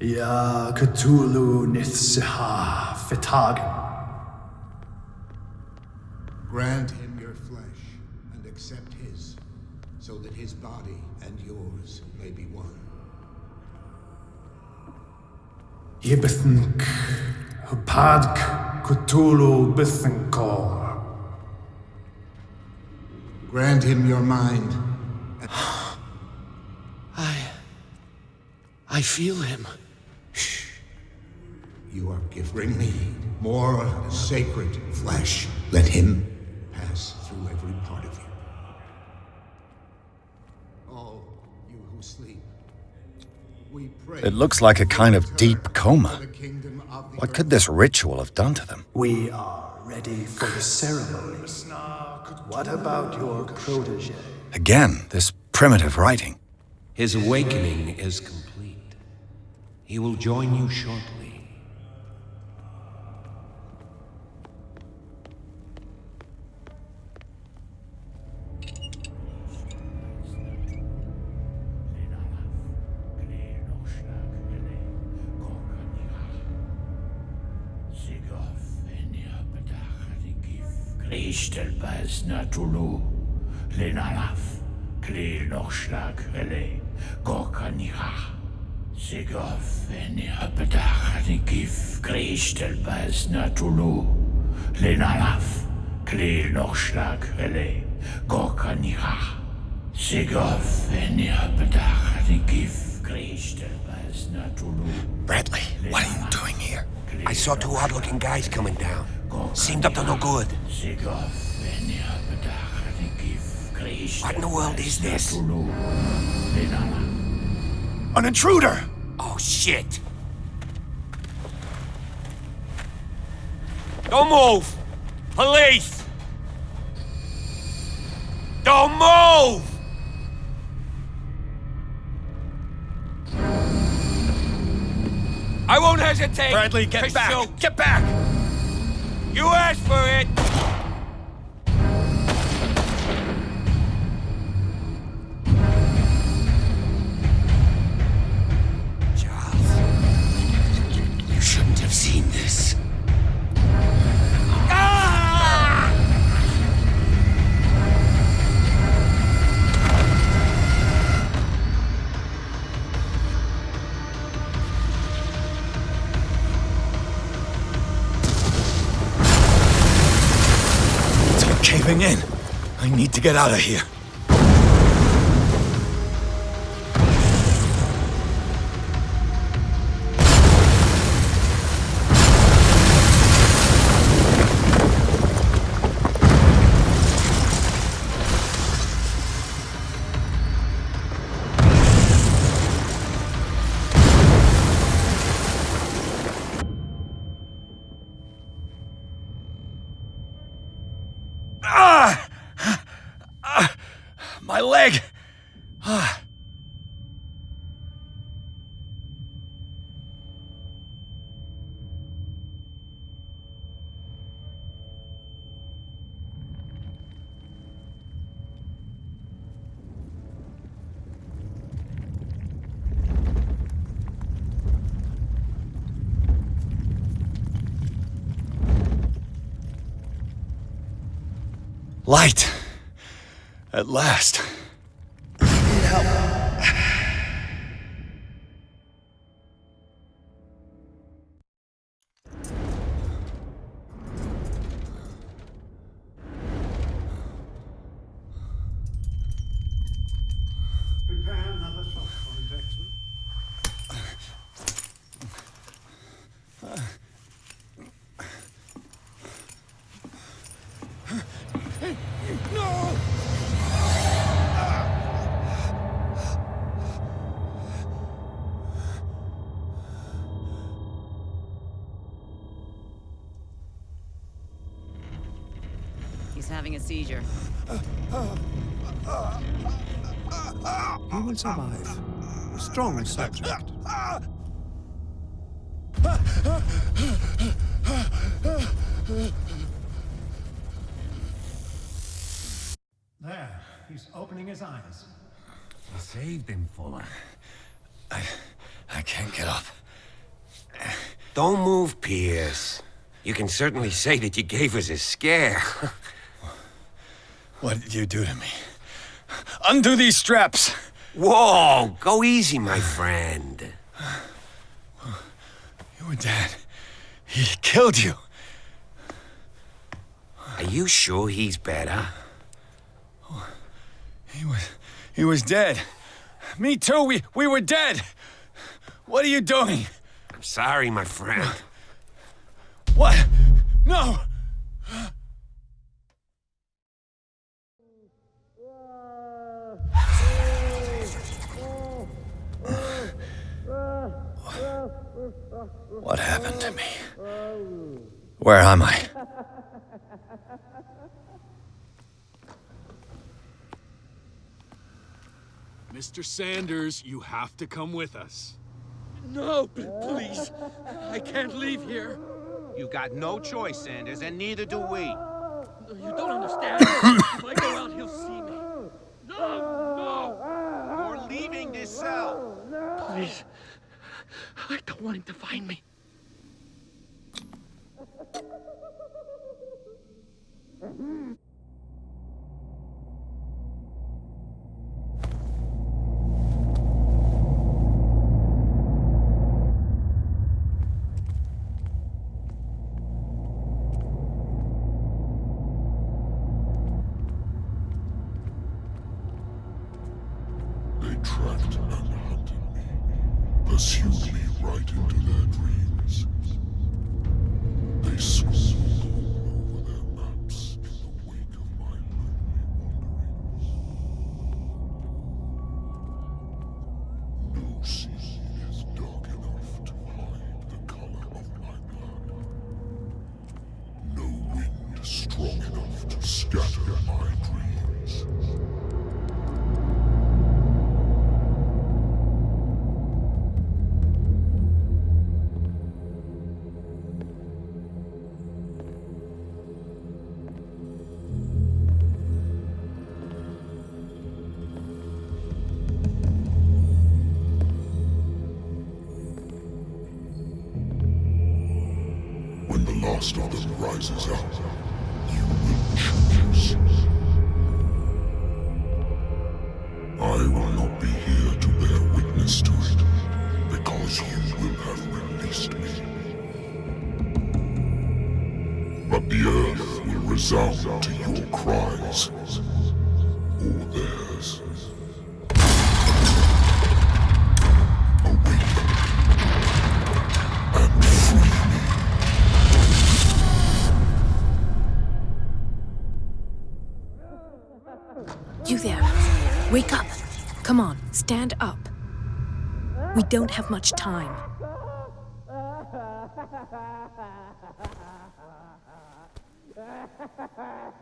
Ya Cthulhu nithsiha fetagen. Grant him your flesh and accept his, so that his body and yours may be one. Yibithink hupadk Cthulhu bithinkor. Grant him your mind. I feel him. Shh. You are giving me more sacred flesh. Let him pass through every part of you. All you who sleep, we pray. It looks like a kind of deep coma. What could this ritual have done to them? We are ready for the ceremony. What about your protege? Again, this primitive writing. His awakening is complete. He will join you shortly. Natulu. Lenalaf, Kleel Nochschlag Relais, Gorkanira, Sigof, Enirapedach, Nikif, Griechtelbas, Natulu, Lenalaf, Kleel Nochschlag Relais, Gorkanira, Sigof, Enirapedach, Nikif, Griechtelbas, Natulu. Bradley, what are you doing here? I saw two odd-looking guys coming down. Seemed up to no good. What in the world is this? An intruder! Oh, shit! Don't move! Police! Don't move! I won't hesitate! Bradley, get back! Shoot. Get back! You asked for it! Charles, you shouldn't have seen this. Caving in. I need to get out of here. My leg! Light! At last. I need help. Prepare another shot for injection. No! He's having a seizure. He will survive. Strong subject. There, he's opening his eyes. You saved him, Fuller. I can't get up. Don't move, Pierce. You can certainly say that you gave us a scare. What did you do to me? Undo these straps! Whoa! Go easy, my friend. You were dead. He killed you. Are you sure he's better? He was dead. Me too, we were dead. What are you doing? I'm sorry, my friend. What? No! What happened to me? Where am I? Mr. Sanders, you have to come with us. No, please. I can't leave here. You got no choice, Sanders, and neither do we. You don't understand. If I go out, he'll see me. No! You're leaving this cell. Please. I don't want him to find me. pursued me right into their dreams. They swooned all over their maps in the wake of my lonely wanderings. No sea is dark enough to hide the color of my blood. No wind strong enough to scatter my dreams. When the last of them rises up, you will choose. I will not be here to bear witness to it, because you will have released me. But the earth will resound to your cries, or theirs. Awaken and free me. You there. Wake up. Come on, stand up. We don't have much time.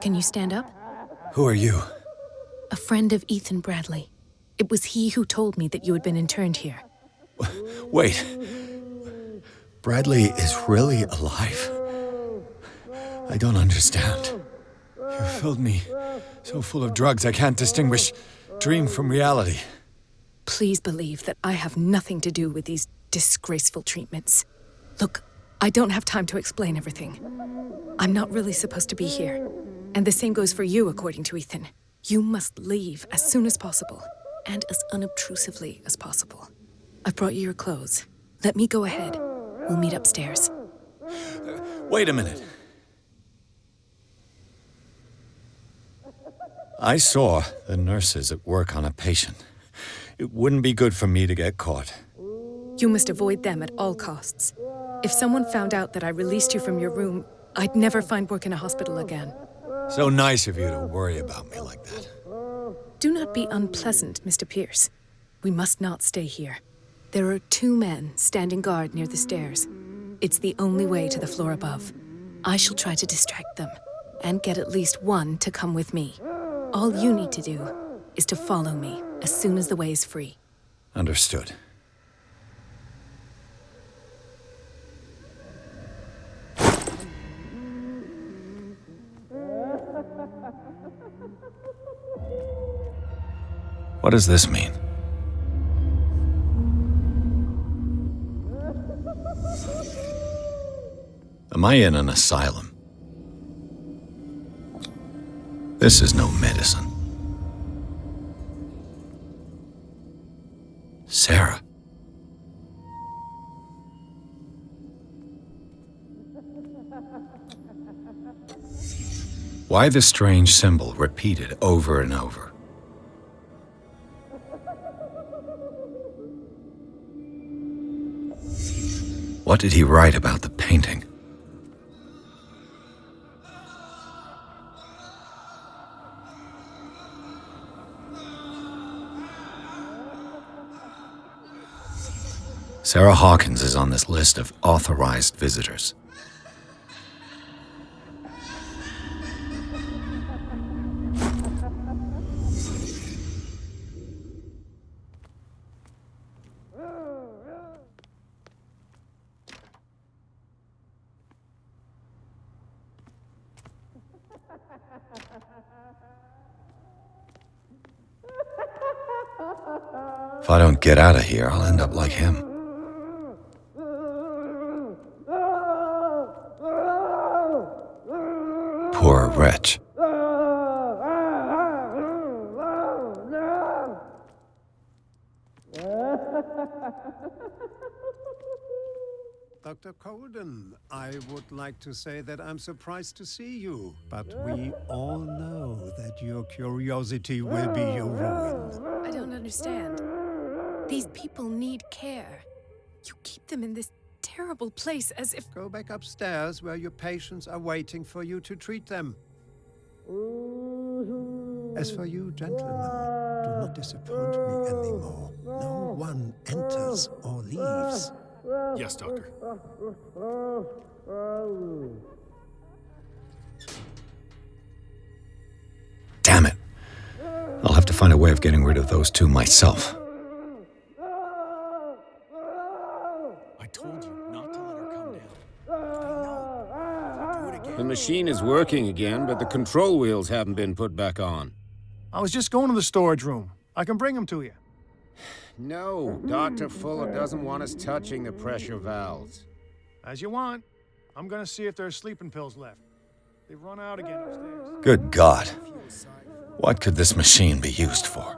Can you stand up? Who are you? A friend of Ethan Bradley. It was he who told me that you had been interned here. Wait. Bradley is really alive? I don't understand. You filled me so full of drugs I can't distinguish dream from reality. Please believe that I have nothing to do with these disgraceful treatments. Look, I don't have time to explain everything. I'm not really supposed to be here. And the same goes for you, according to Ethan. You must leave as soon as possible, and as unobtrusively as possible. I've brought you your clothes. Let me go ahead. We'll meet upstairs. Wait a minute. I saw the nurses at work on a patient. It wouldn't be good for me to get caught. You must avoid them at all costs. If someone found out that I released you from your room, I'd never find work in a hospital again. So nice of you to worry about me like that. Do not be unpleasant, Mr. Pierce. We must not stay here. There are 2 men standing guard near the stairs. It's the only way to the floor above. I shall try to distract them, and get at least one to come with me. All you need to do is to follow me as soon as the way is free. Understood. What does this mean? Am I in an asylum? This is no medicine. Sarah. Why the strange symbol repeated over and over? What did he write about the painting? Sara Hawkins is on this list of authorized visitors. If I don't get out of here, I'll end up like him. Poor wretch. Dr. Colden, I would like to say that I'm surprised to see you, but we all know that your curiosity will be your ruin. I don't understand. These people need care. You keep them in this terrible place as if... Go back upstairs where your patients are waiting for you to treat them. As for you, gentlemen, do not disappoint me anymore. No one enters or leaves. Yes, Doctor. Damn it. I'll have to find a way of getting rid of those two myself. I told you not to let her come down. The machine is working again, but the control wheels haven't been put back on. I was just going to the storage room. I can bring them to you. No, Dr. Fuller doesn't want us touching the pressure valves. As you want. I'm gonna see if there's sleeping pills left. They've run out again upstairs. Good God. What could this machine be used for?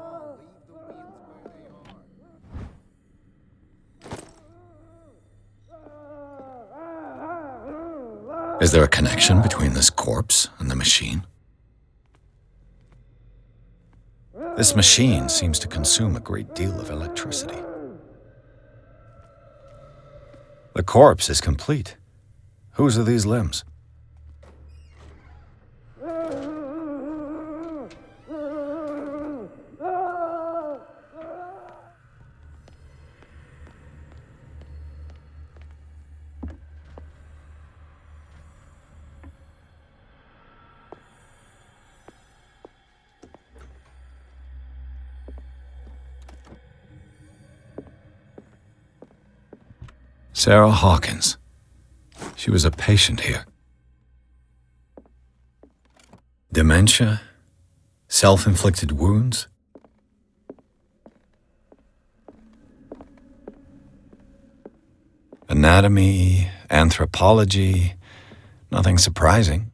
Is there a connection between this corpse and the machine? This machine seems to consume a great deal of electricity. The corpse is complete. Whose are these limbs? Sары Hokins. She was a patient here. Dementia? Self-inflicted wounds? Anatomy, anthropology, nothing surprising.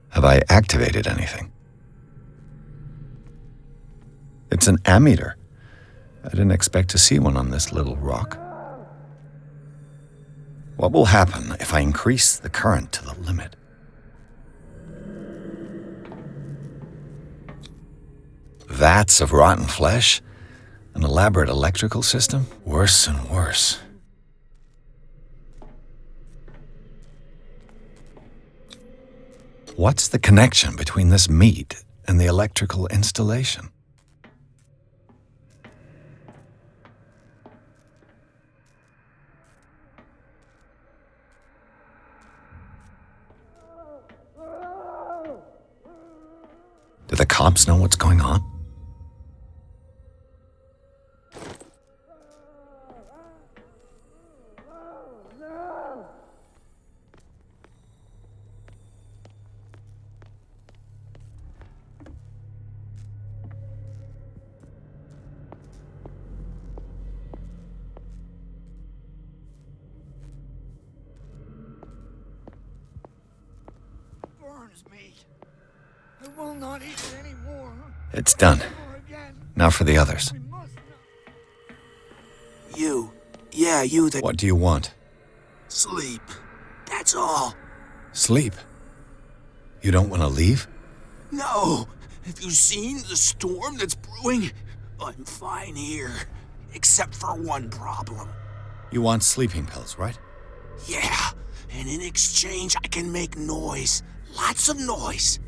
Have I activated anything? It's an ammeter. I didn't expect to see one on this little rock. What will happen if I increase the current to the limit? Vats of rotten flesh? An elaborate electrical system? Worse and worse. What's the connection between this meat and the electrical installation? Do the cops know what's going on? Burns me. I will not eat it anymore. It's done. Now for the others. You. Yeah, you that... What do you want? Sleep. That's all. Sleep? You don't want to leave? No. Have you seen the storm that's brewing? I'm fine here. Except for one problem. You want sleeping pills, right? Yeah. And in exchange, I can make noise. Lots of noise.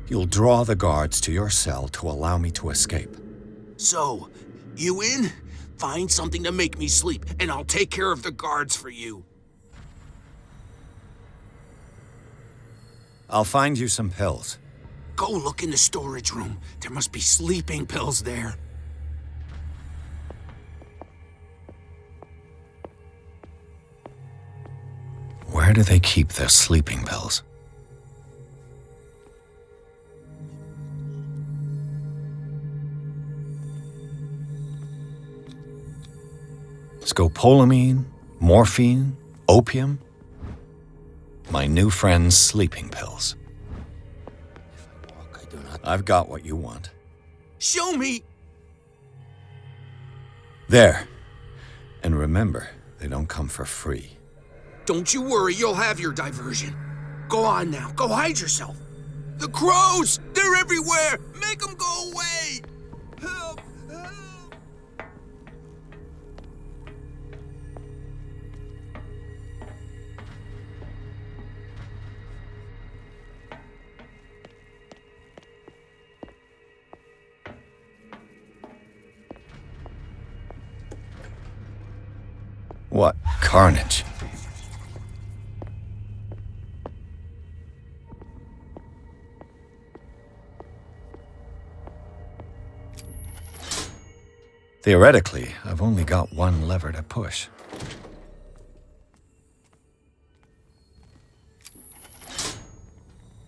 You'll draw the guards to your cell to allow me to escape. So, you in? Find something to make me sleep, and I'll take care of the guards for you. I'll find you some pills. Go look in the storage room. There must be sleeping pills there. Where do they keep their sleeping pills? Scopolamine, morphine, opium. My new friend's sleeping pills. I've got what you want. Show me! There. And remember, they don't come for free. Don't you worry, you'll have your diversion. Go on now, go hide yourself. The crows! They're everywhere! Make them go away! Help! Help! What carnage. Theoretically, I've only got one lever to push.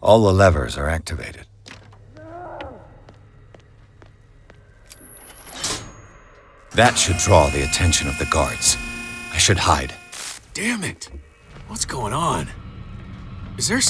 All the levers are activated. That should draw the attention of the guards. I should hide. Damn it! What's going on? Is there...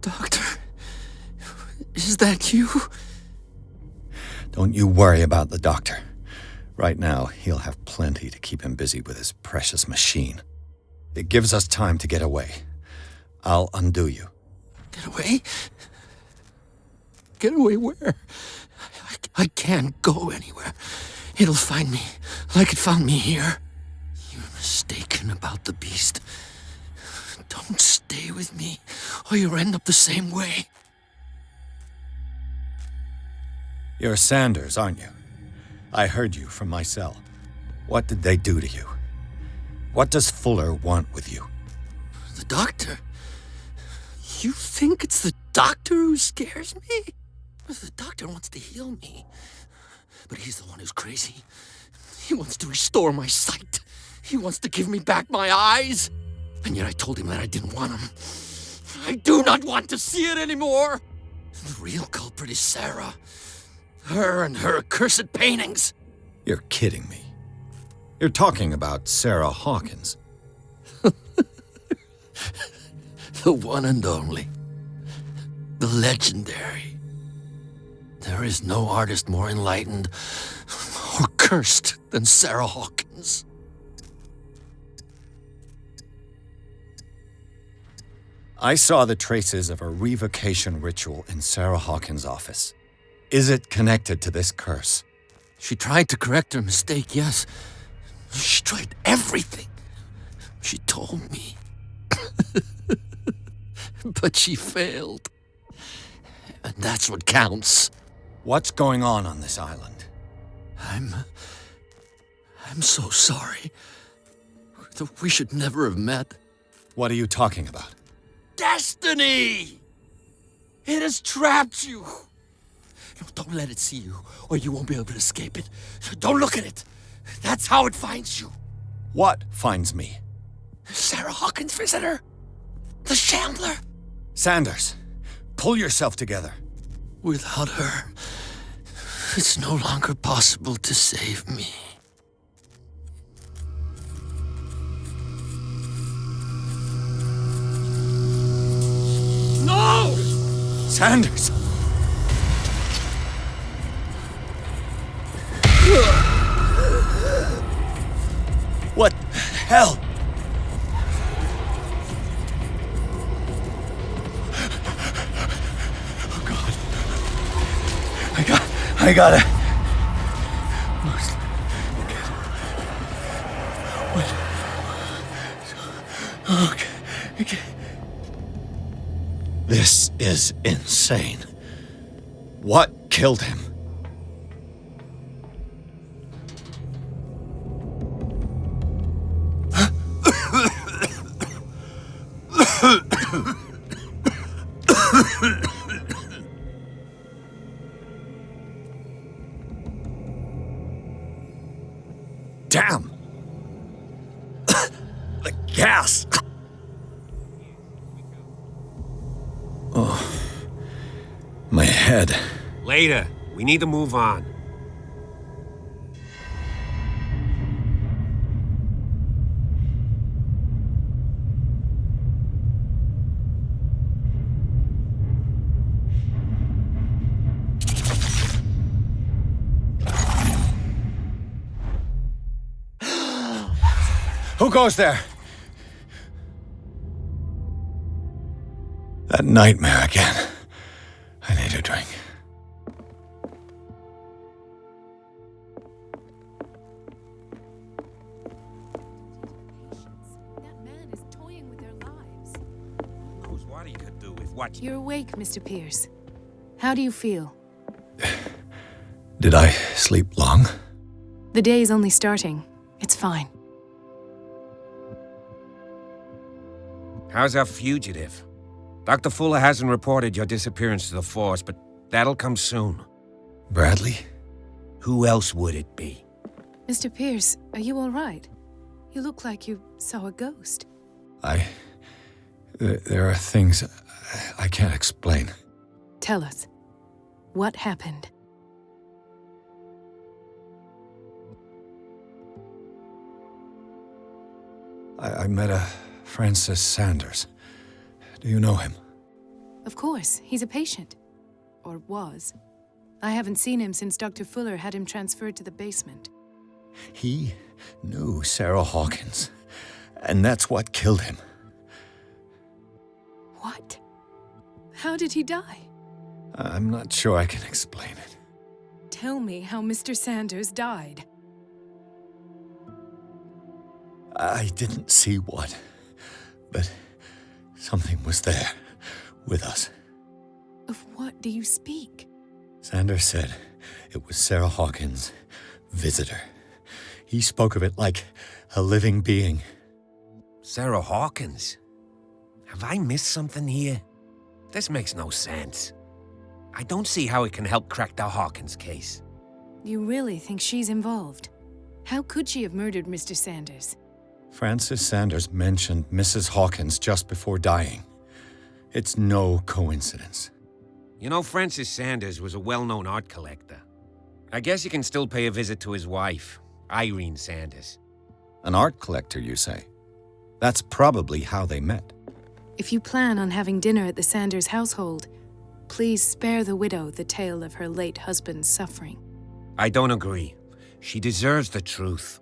Doctor, is that you? Don't you worry about the doctor. Right now, he'll have plenty to keep him busy with his precious machine. It gives us time to get away. I'll undo you. Get away? Get away where? I can't go anywhere. It'll find me, like it found me here. You're mistaken about the beast. Don't stay with me, or you'll end up the same way. You're Sanders, aren't you? I heard you from my cell. What did they do to you? What does Fuller want with you? The doctor? You think it's the doctor who scares me? The doctor wants to heal me. But he's the one who's crazy. He wants to restore my sight. He wants to give me back my eyes. And yet I told him that I didn't want him. I do not want to see it anymore. The real culprit is Sarah. Her and her accursed paintings. You're kidding me. You're talking about Sары Hokins. The one and only. The legendary. There is no artist more enlightened or cursed than Sары Hokins. I saw the traces of a revocation ritual in Sары Hokins' office. Is it connected to this curse? She tried to correct her mistake, yes. She tried everything. She told me. But she failed. And that's what counts. What's going on this island? I'm so sorry. We should never have met. What are you talking about? Destiny! It has trapped you. No, don't let it see you, or you won't be able to escape it. Don't look at it. That's how it finds you. What finds me? Sары Hokins' visitor. The Shambler. Sanders, pull yourself together. Without her, it's no longer possible to save me. No! Sanders! What the hell? Oh God. I gotta. What? Okay. This is insane. What killed him? Damn! The gas! Oh, my head. Later. We need to move on. Who goes there? That nightmare again. I need a drink. What he could do with what? You're awake, Mr. Pierce. How do you feel? Did I sleep long? The day is only starting. It's fine. How's our fugitive? Dr. Fuller hasn't reported your disappearance to the force, but that'll come soon. Bradley? Who else would it be? Mr. Pierce, are you all right? You look like you saw a ghost. There are things I can't explain. Tell us. What happened? I met a Francis Sanders. Do you know him? Of course, he's a patient. Or was. I haven't seen him since Dr. Fuller had him transferred to the basement. He knew Sarah Hawkins, and that's what killed him. What? How did he die? I'm not sure I can explain it. Tell me how Mr. Sanders died. I didn't see what, but something was there, with us. Of what do you speak? Sanders said it was Sarah Hawkins' visitor. He spoke of it like a living being. Sarah Hawkins? Have I missed something here? This makes no sense. I don't see how it can help crack the Hawkins case. You really think she's involved? How could she have murdered Mr. Sanders? Francis Sanders mentioned Mrs. Hawkins just before dying. It's no coincidence. You know, Francis Sanders was a well-known art collector. I guess you can still pay a visit to his wife, Irene Sanders. An art collector, you say? That's probably how they met. If you plan on having dinner at the Sanders household, please spare the widow the tale of her late husband's suffering. I don't agree. She deserves the truth.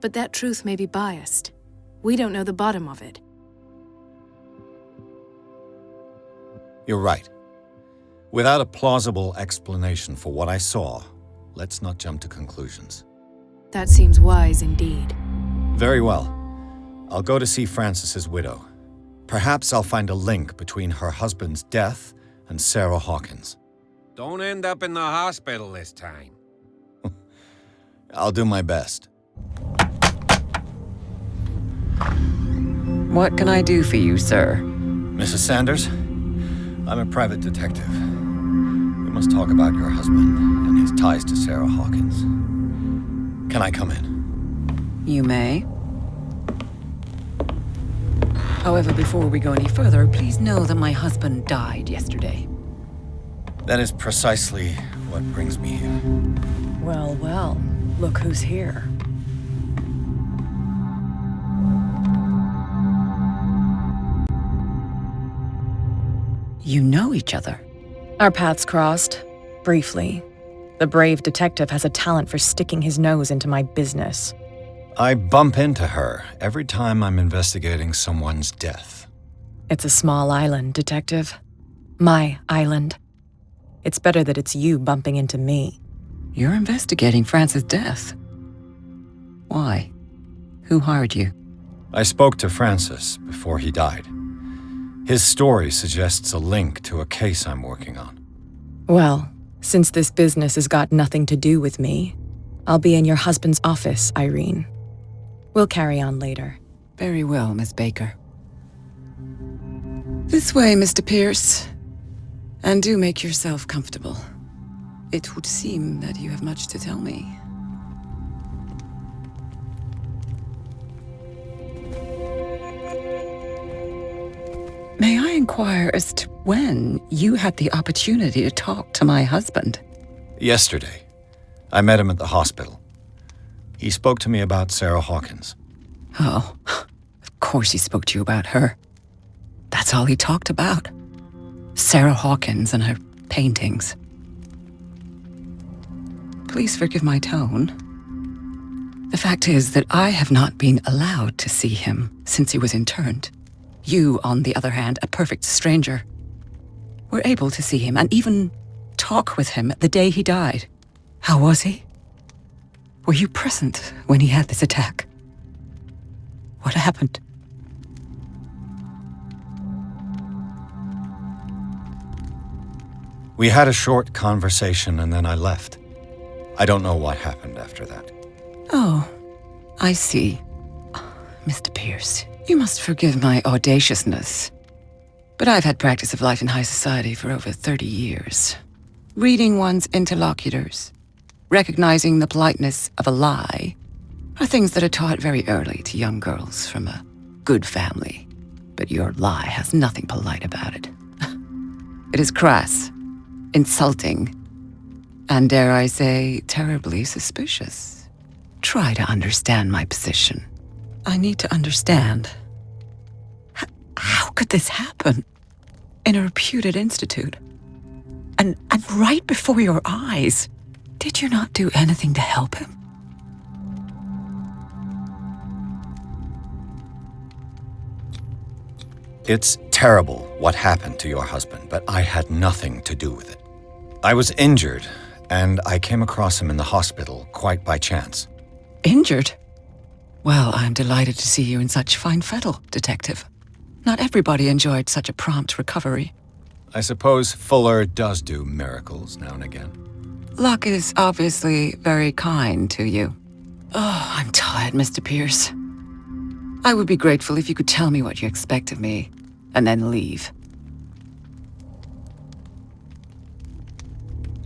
But that truth may be biased. We don't know the bottom of it. You're right. Without a plausible explanation for what I saw, let's not jump to conclusions. That seems wise indeed. Very well. I'll go to see Francis's widow. Perhaps I'll find a link between her husband's death and Sarah Hawkins. Don't end up in the hospital this time. I'll do my best. What can I do for you, sir? Mrs. Sanders? I'm a private detective. We must talk about your husband and his ties to Sarah Hawkins. Can I come in? You may. However, before we go any further, please know that my husband died yesterday. That is precisely what brings me here. Well, well, look who's here. You know each other. Our paths crossed, briefly. The brave detective has a talent for sticking his nose into my business. I bump into her every time I'm investigating someone's death. It's a small island, detective. My island. It's better that it's you bumping into me. You're investigating Francis' death. Why? Who hired you? I spoke to Francis before he died. His story suggests a link to a case I'm working on. Well, since this business has got nothing to do with me, I'll be in your husband's office, Irene. We'll carry on later. Very well, Miss Baker. This way, Mr. Pierce. And do make yourself comfortable. It would seem that you have much to tell me. May I inquire as to when you had the opportunity to talk to my husband? Yesterday. I met him at the hospital. He spoke to me about Sara Hokins. Oh, of course he spoke to you about her. That's all he talked about. Sara Hokins and her paintings. Please forgive my tone. The fact is that I have not been allowed to see him since he was interned. You, on the other hand, a perfect stranger, were able to see him and even talk with him the day he died. How was he? Were you present when he had this attack? What happened? We had a short conversation and then I left. I don't know what happened after that. Oh, I see. Mr. Pierce, you must forgive my audaciousness, but I've had practice of life in high society for over 30 years. Reading one's interlocutors, recognizing the politeness of a lie, are things that are taught very early to young girls from a good family. But your lie has nothing polite about it. It is crass, insulting, and dare I say, terribly suspicious. Try to understand my position. I need to understand. How could this happen? In a reputed institute? And right before your eyes? Did you not do anything to help him? It's terrible what happened to your husband, but I had nothing to do with it. I was injured, and I came across him in the hospital quite by chance. Injured? Well, I'm delighted to see you in such fine fettle, Detective. Not everybody enjoyed such a prompt recovery. I suppose Fuller does do miracles now and again. Luck is obviously very kind to you. Oh, I'm tired, Mr. Pierce. I would be grateful if you could tell me what you expect of me, and then leave.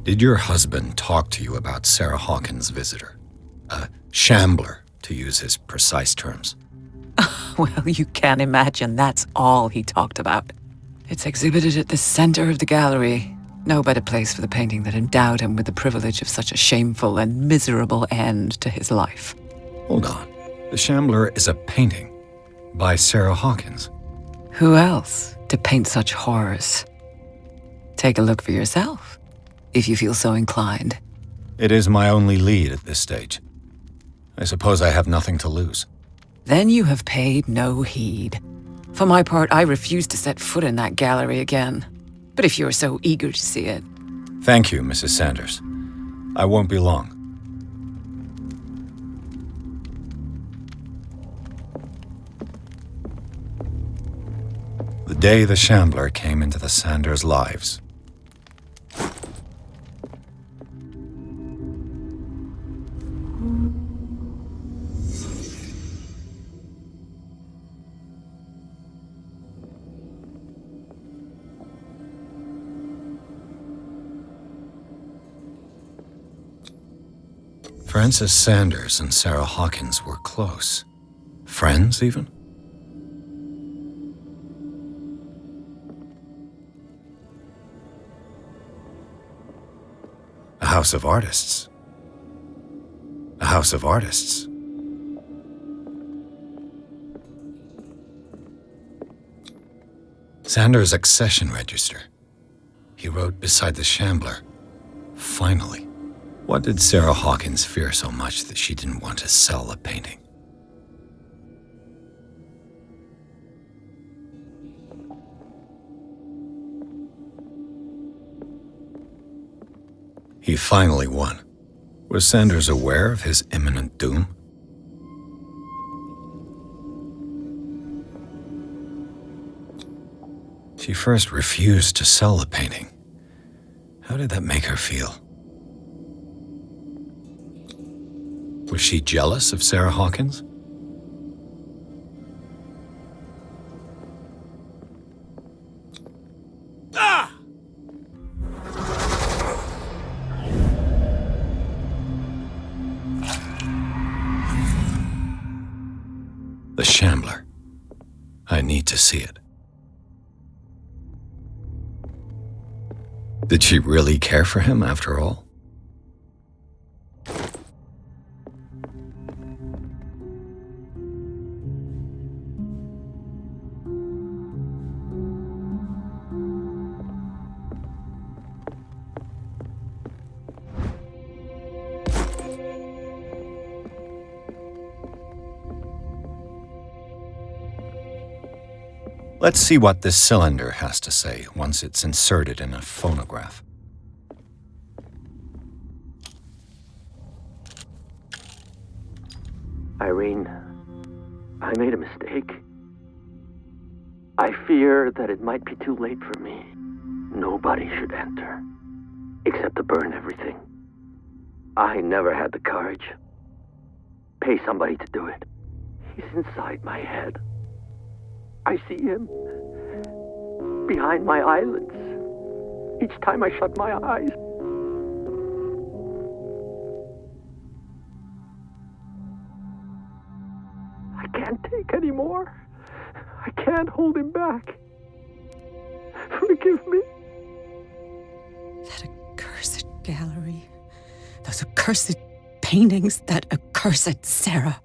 Did your husband talk to you about Sara Hokins' visitor? A shambler, to use his precise terms. Well, you can imagine that's all he talked about. It's exhibited at the center of the gallery. No better place for the painting that endowed him with the privilege of such a shameful and miserable end to his life. Hold on. The Shambler is a painting by Sara Hokins. Who else to paint such horrors? Take a look for yourself, if you feel so inclined. It is my only lead at this stage. I suppose I have nothing to lose. Then you have paid no heed. For my part, I refuse to set foot in that gallery again. But if you're so eager to see it... Thank you, Mrs. Sanders. I won't be long. The day the Shambler came into the Sanders' lives. Frances Sanders and Sara Hokins were close. Friends, even? A house of artists. A house of artists. Sanders' accession register. He wrote beside the Shambler, "Finally." What did Sara Hokins fear so much that she didn't want to sell the painting? He finally won. Was Sanders aware of his imminent doom? She first refused to sell the painting. How did that make her feel? Was she jealous of Sara Hokins? Ah! The Shambler. I need to see it. Did she really care for him after all? Let's see what this cylinder has to say once it's inserted in a phonograph. Irene, I made a mistake. I fear that it might be too late for me. Nobody should enter, except to burn everything. I never had the courage. Pay somebody to do it. He's inside my head. I see him behind my eyelids each time I shut my eyes. I can't take any more. I can't hold him back. Forgive me. That accursed gallery. Those accursed paintings. That accursed Sarah.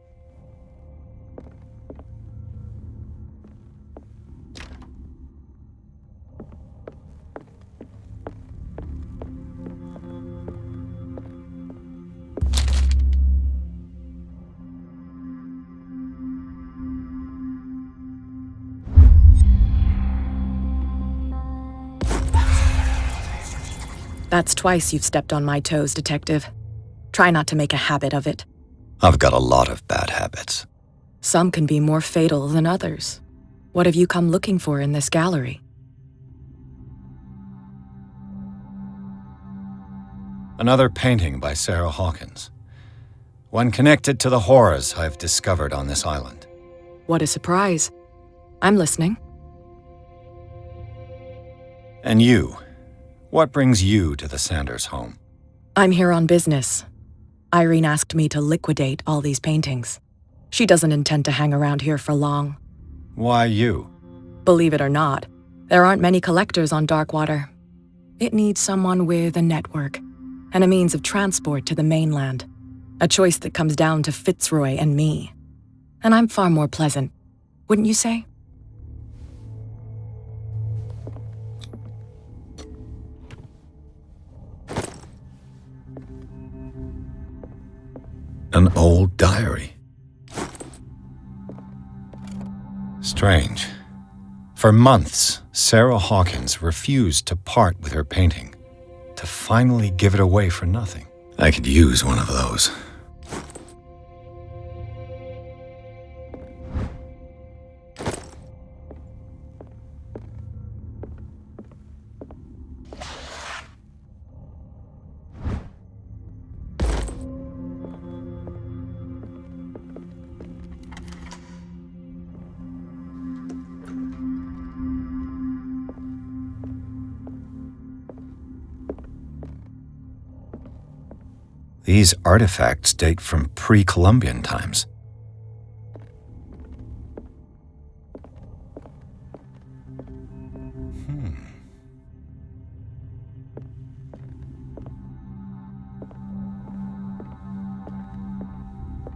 That's twice you've stepped on my toes, Detective. Try not to make a habit of it. I've got a lot of bad habits. Some can be more fatal than others. What have you come looking for in this gallery? Another painting by Sары Hokins. One connected to the horrors I've discovered on this island. What a surprise. I'm listening. And you? What brings you to the Sanders home? I'm here on business. Irene asked me to liquidate all these paintings. She doesn't intend to hang around here for long. Why you? Believe it or not, there aren't many collectors on Darkwater. It needs someone with a network and a means of transport to the mainland. A choice that comes down to Fitzroy and me. And I'm far more pleasant, wouldn't you say? An old diary. Strange. For months, Sары Hokins refused to part with her painting, to finally give it away for nothing. I could use one of those. These artifacts date from pre-Columbian times.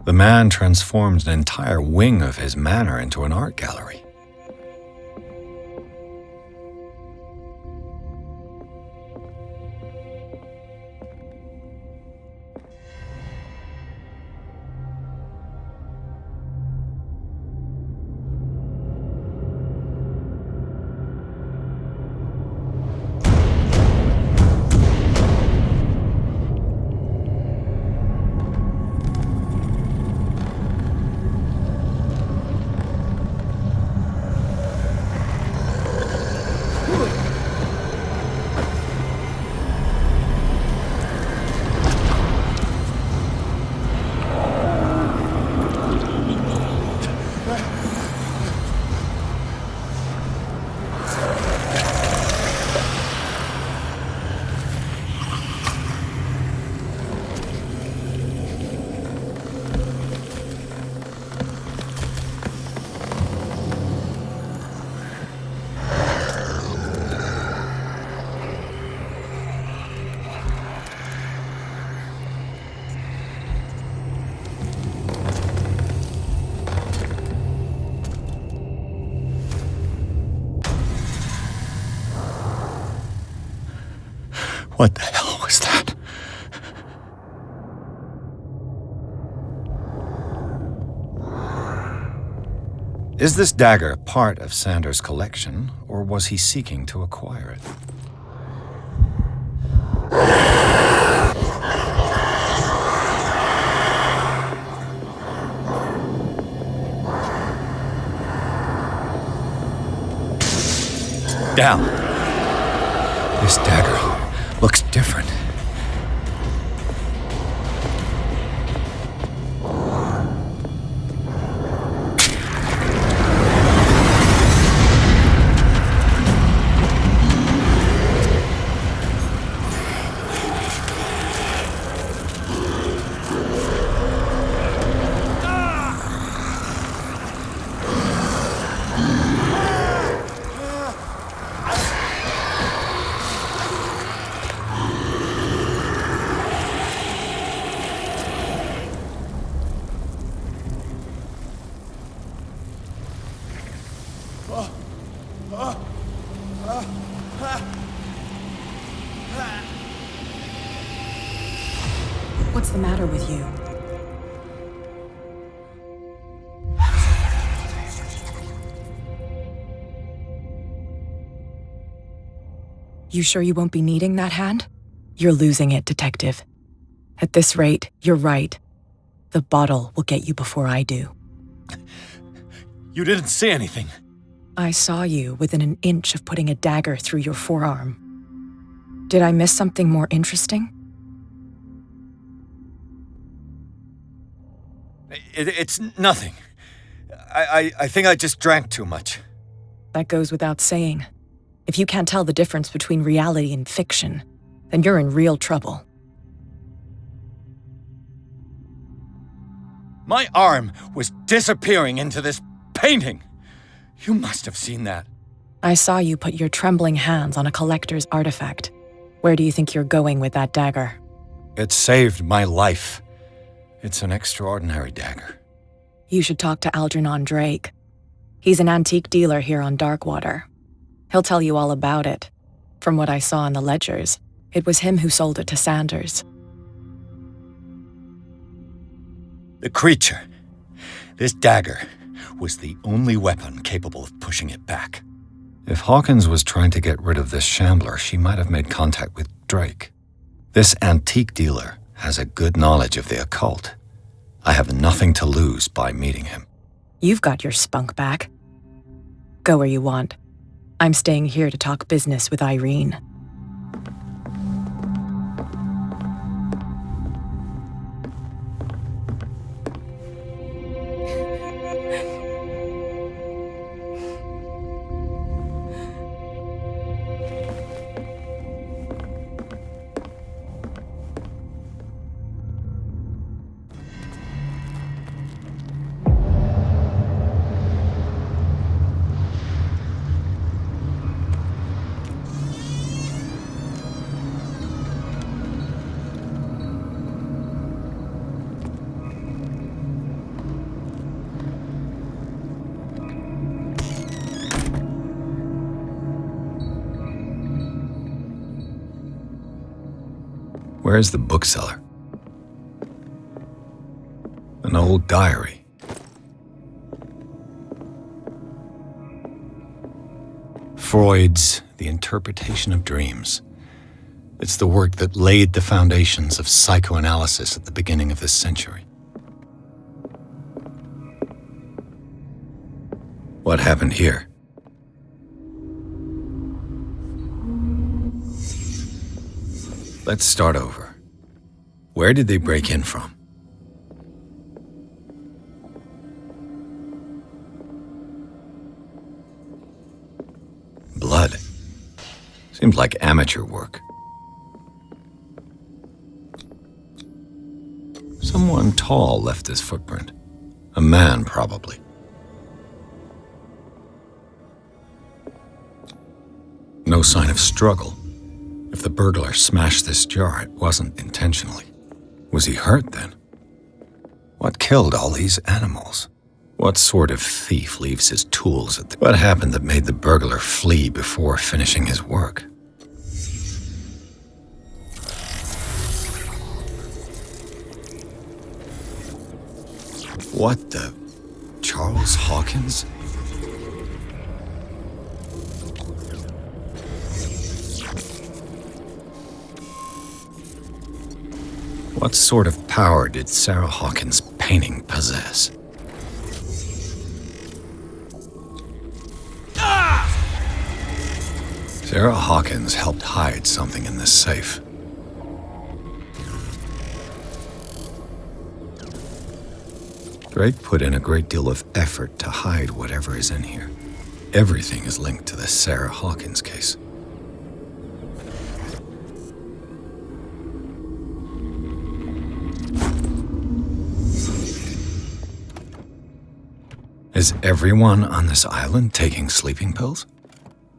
The man transformed an entire wing of his manor into an art gallery. What the hell was that? Is this dagger part of Sanders' collection, or was he seeking to acquire it? Down. This dagger looks different. What's the matter with you? You sure you won't be needing that hand? You're losing it, Detective. At this rate, you're right. The bottle will get you before I do. You didn't see anything. I saw you within an inch of putting a dagger through your forearm. Did I miss something more interesting? It's nothing. I think I just drank too much. That goes without saying. If you can't tell the difference between reality and fiction, then you're in real trouble. My arm was disappearing into this painting. You must have seen that. I saw you put your trembling hands on a collector's artifact. Where do you think you're going with that dagger? It saved my life. It's an extraordinary dagger. You should talk to Algernon Drake. He's an antique dealer here on Darkwater. He'll tell you all about it. From what I saw in the ledgers, it was him who sold it to Sanders. The creature, this dagger, was the only weapon capable of pushing it back. If Hawkins was trying to get rid of this shambler, she might have made contact with Drake. This antique dealer has a good knowledge of the occult. I have nothing to lose by meeting him. You've got your spunk back. Go where you want. I'm staying here to talk business with Irene. Where's the bookseller? An old diary. Freud's The Interpretation of Dreams. It's the work that laid the foundations of psychoanalysis at the beginning of this century. What happened here? Let's start over. Where did they break in from? Blood. Seems like amateur work. Someone tall left this footprint. A man, probably. No sign of struggle. If the burglar smashed this jar, it wasn't intentionally. Was he hurt then? What killed all these animals? What sort of thief leaves his tools at the... What happened that made the burglar flee before finishing his work? What the... Charles Hawkins? What sort of power did Sarah Hawkins' painting possess? Sarah Hawkins helped hide something in this safe. Drake put in a great deal of effort to hide whatever is in here. Everything is linked to the Sarah Hawkins case. Is everyone on this island taking sleeping pills?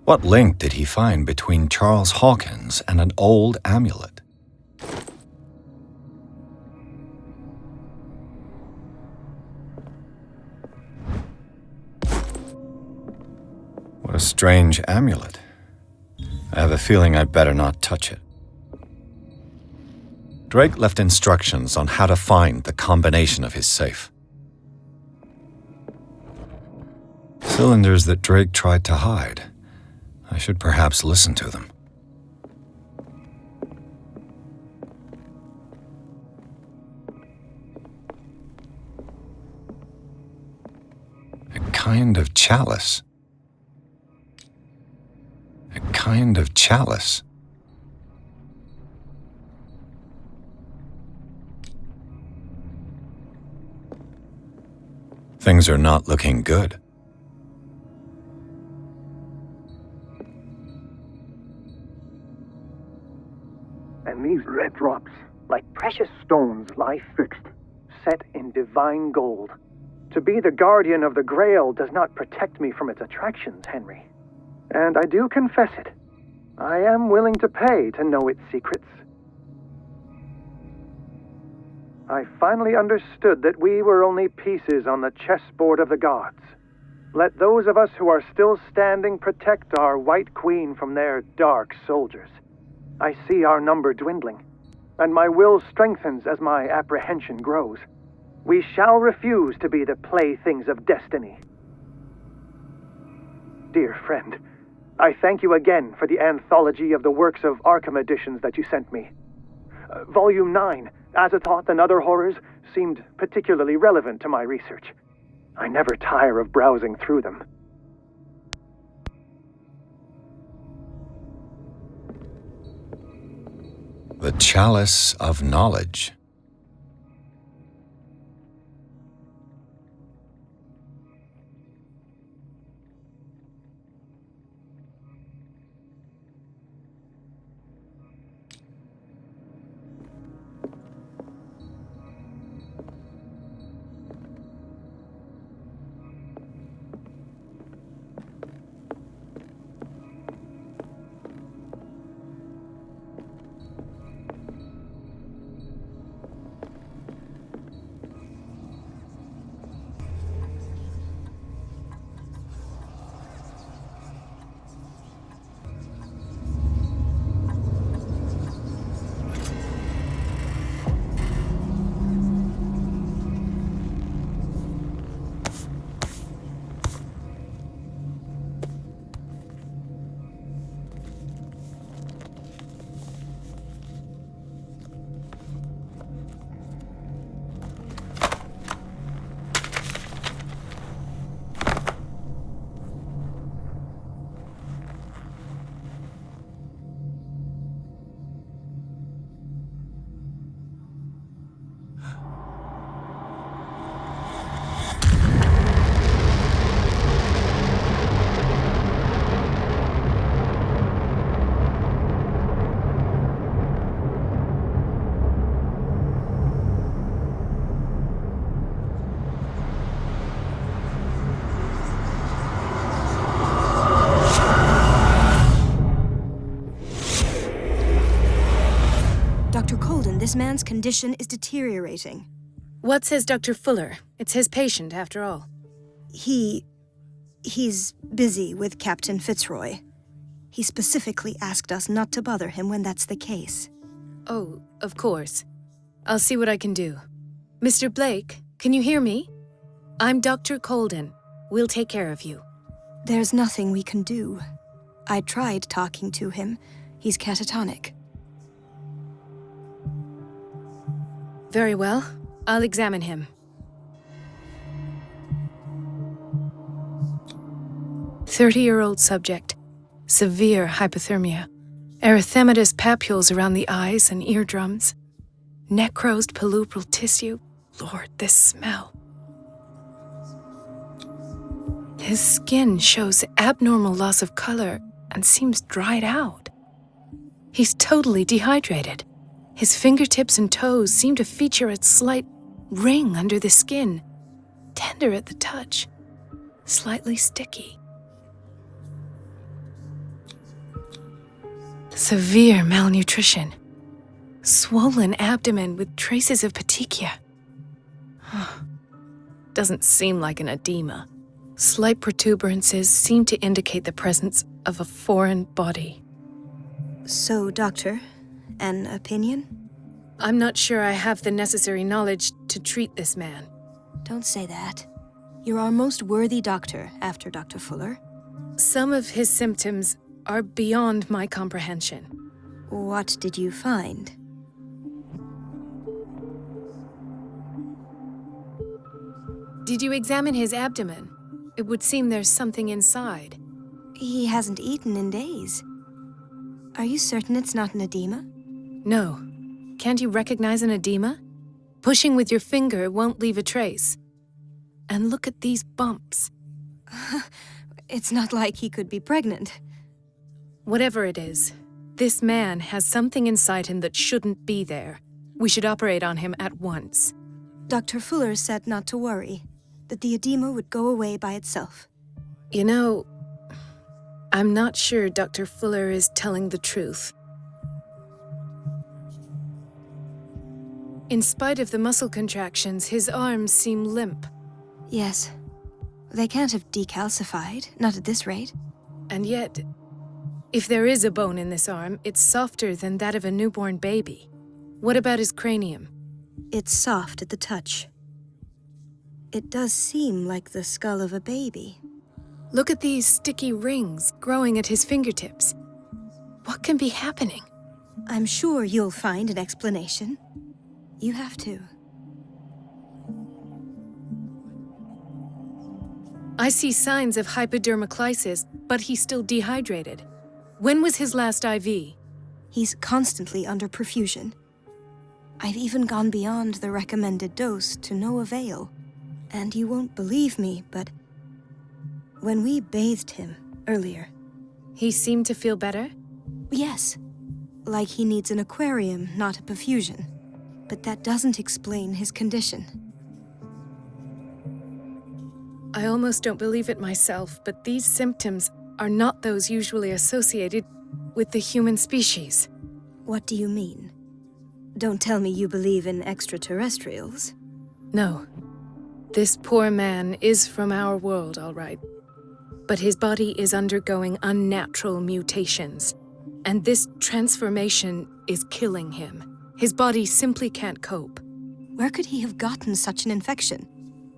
What link did he find between Charles Hawkins and an old amulet? What a strange amulet. I have a feeling I'd better not touch it. Drake left instructions on how to find the combination of his safe. Cylinders that Drake tried to hide. I should perhaps listen to them. A kind of chalice. A kind of chalice. Things are not looking good. And these red drops, like precious stones, lie fixed, set in divine gold. To be the guardian of the Grail does not protect me from its attractions, Henry. And I do confess it. I am willing to pay to know its secrets. I finally understood that we were only pieces on the chessboard of the gods. Let those of us who are still standing protect our White Queen from their dark soldiers. I see our number dwindling, and my will strengthens as my apprehension grows. We shall refuse to be the playthings of destiny. Dear friend, I thank you again for the anthology of the works of Arkham editions that you sent me. Volume 9, Azathoth and Other Horrors, seemed particularly relevant to my research. I never tire of browsing through them. The Chalice of Knowledge. This man's condition is deteriorating. What says Dr. Fuller? It's his patient, after all. He's busy with Captain Fitzroy. He specifically asked us not to bother him when that's the case. Oh, of course. I'll see what I can do. Mr. Blake, can you hear me? I'm Dr. Colden. We'll take care of you. There's nothing we can do. I tried talking to him. He's catatonic. Very well. I'll examine him. 30-year-old subject. Severe hypothermia. Erythematous papules around the eyes and eardrums. Necrosed palpebral tissue. Lord, this smell. His skin shows abnormal loss of color and seems dried out. He's totally dehydrated. His fingertips and toes seem to feature a slight ring under the skin, tender at the touch, slightly sticky. Severe malnutrition. Swollen abdomen with traces of petechia. Doesn't seem like an edema. Slight protuberances seem to indicate the presence of a foreign body. So, Doctor, an opinion? I'm not sure I have the necessary knowledge to treat this man. Don't say that. You're our most worthy doctor after Dr. Fuller. Some of his symptoms are beyond my comprehension. What did you find? Did you examine his abdomen? It would seem there's something inside. He hasn't eaten in days. Are you certain it's not an edema? No. Can't you recognize an edema? Pushing with your finger won't leave a trace. And look at these bumps. It's not like he could be pregnant. Whatever it is, this man has something inside him that shouldn't be there. We should operate on him at once. Dr. Fuller said not to worry, that the edema would go away by itself. You know, I'm not sure Dr. Fuller is telling the truth. In spite of the muscle contractions, his arms seem limp. Yes. They can't have decalcified, not at this rate. And yet, if there is a bone in this arm, it's softer than that of a newborn baby. What about his cranium? It's soft at the touch. It does seem like the skull of a baby. Look at these sticky rings growing at his fingertips. What can be happening? I'm sure you'll find an explanation. You have to. I see signs of hypodermoclysis, but he's still dehydrated. When was his last IV? He's constantly under perfusion. I've even gone beyond the recommended dose to no avail. And you won't believe me, but when we bathed him earlier... He seemed to feel better? Yes. Like he needs an aquarium, not a perfusion. But that doesn't explain his condition. I almost don't believe it myself, but these symptoms are not those usually associated with the human species. What do you mean? Don't tell me you believe in extraterrestrials. No. This poor man is from our world, all right. But his body is undergoing unnatural mutations. And this transformation is killing him. His body simply can't cope. Where could he have gotten such an infection?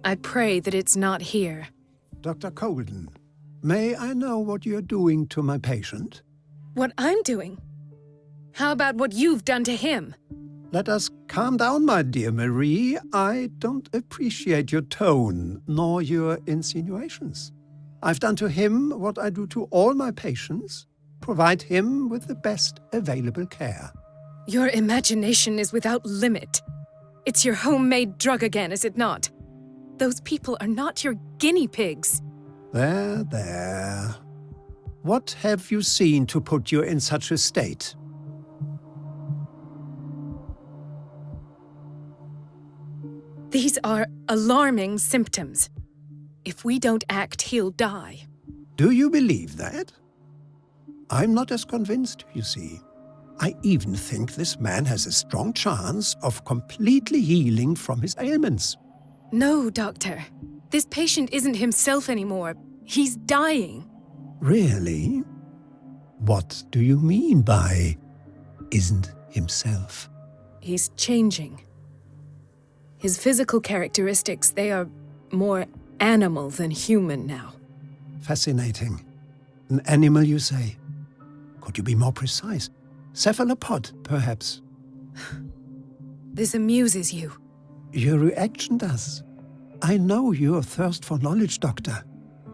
I pray that it's not here. Dr. Colden, may I know what you're doing to my patient? What I'm doing? How about what you've done to him? Let us calm down, my dear Marie. I don't appreciate your tone, nor your insinuations. I've done to him what I do to all my patients. Provide him with the best available care. Your imagination is without limit. It's your homemade drug again, is it not? Those people are not your guinea pigs. There, there. What have you seen to put you in such a state? These are alarming symptoms. If we don't act, he'll die. Do you believe that? I'm not as convinced, you see. I even think this man has a strong chance of completely healing from his ailments. No, Doctor. This patient isn't himself anymore. He's dying. Really? What do you mean by isn't himself? He's changing. His physical characteristics, they are more animal than human now. Fascinating. An animal, you say? Could you be more precise? Cephalopod, perhaps? This amuses you. Your reaction does. I know your thirst for knowledge, Doctor.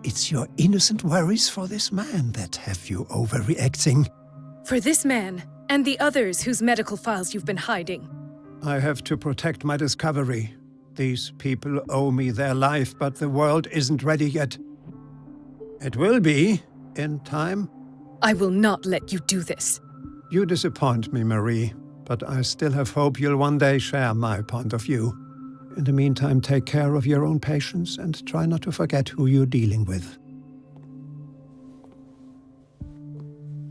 It's your innocent worries for this man that have you overreacting. For this man, and the others whose medical files you've been hiding. I have to protect my discovery. These people owe me their life, but the world isn't ready yet. It will be, in time. I will not let you do this. You disappoint me, Marie, but I still have hope you'll one day share my point of view. In the meantime, take care of your own patients and try not to forget who you're dealing with.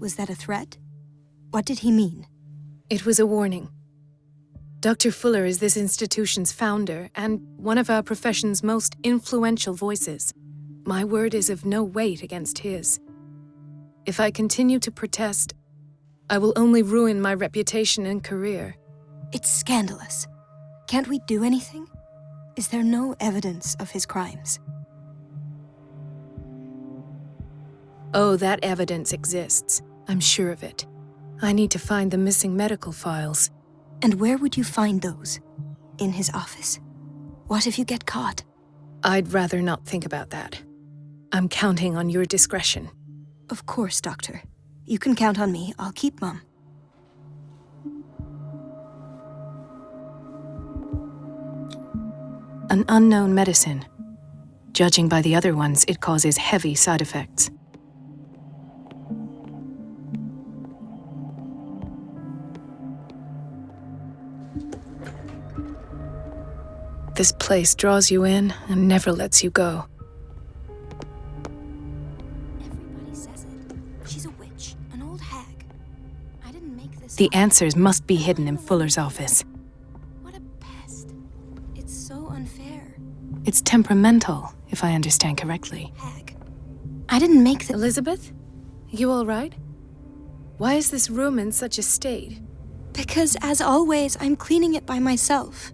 Was that a threat? What did he mean? It was a warning. Dr. Fuller is this institution's founder and one of our profession's most influential voices. My word is of no weight against his. If I continue to protest, I will only ruin my reputation and career. It's scandalous. Can't we do anything? Is there no evidence of his crimes? Oh, that evidence exists. I'm sure of it. I need to find the missing medical files. And where would you find those? In his office? What if you get caught? I'd rather not think about that. I'm counting on your discretion. Of course, Doctor. You can count on me. I'll keep mum. An unknown medicine. Judging by the other ones, it causes heavy side effects. This place draws you in and never lets you go. Everybody says it. She's a witch, an old hag. I didn't make this The up. answers must be hidden in Fuller's office. What a pest. It's so unfair. It's temperamental, if I understand correctly. Hag. I didn't make the— Elizabeth? You all right? Why is this room in such a state? Because, as always, I'm cleaning it by myself.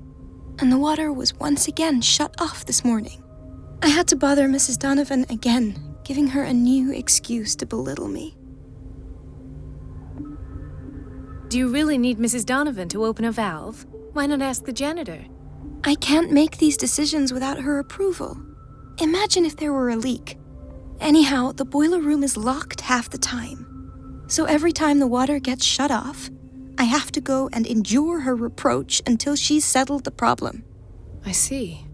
And the water was once again shut off this morning. I had to bother Mrs. Donovan again, giving her a new excuse to belittle me. Do you really need Mrs. Donovan to open a valve? Why not ask the janitor? I can't make these decisions without her approval. Imagine if there were a leak. Anyhow, the boiler room is locked half the time. So every time the water gets shut off, I have to go and endure her reproach until she's settled the problem. I see.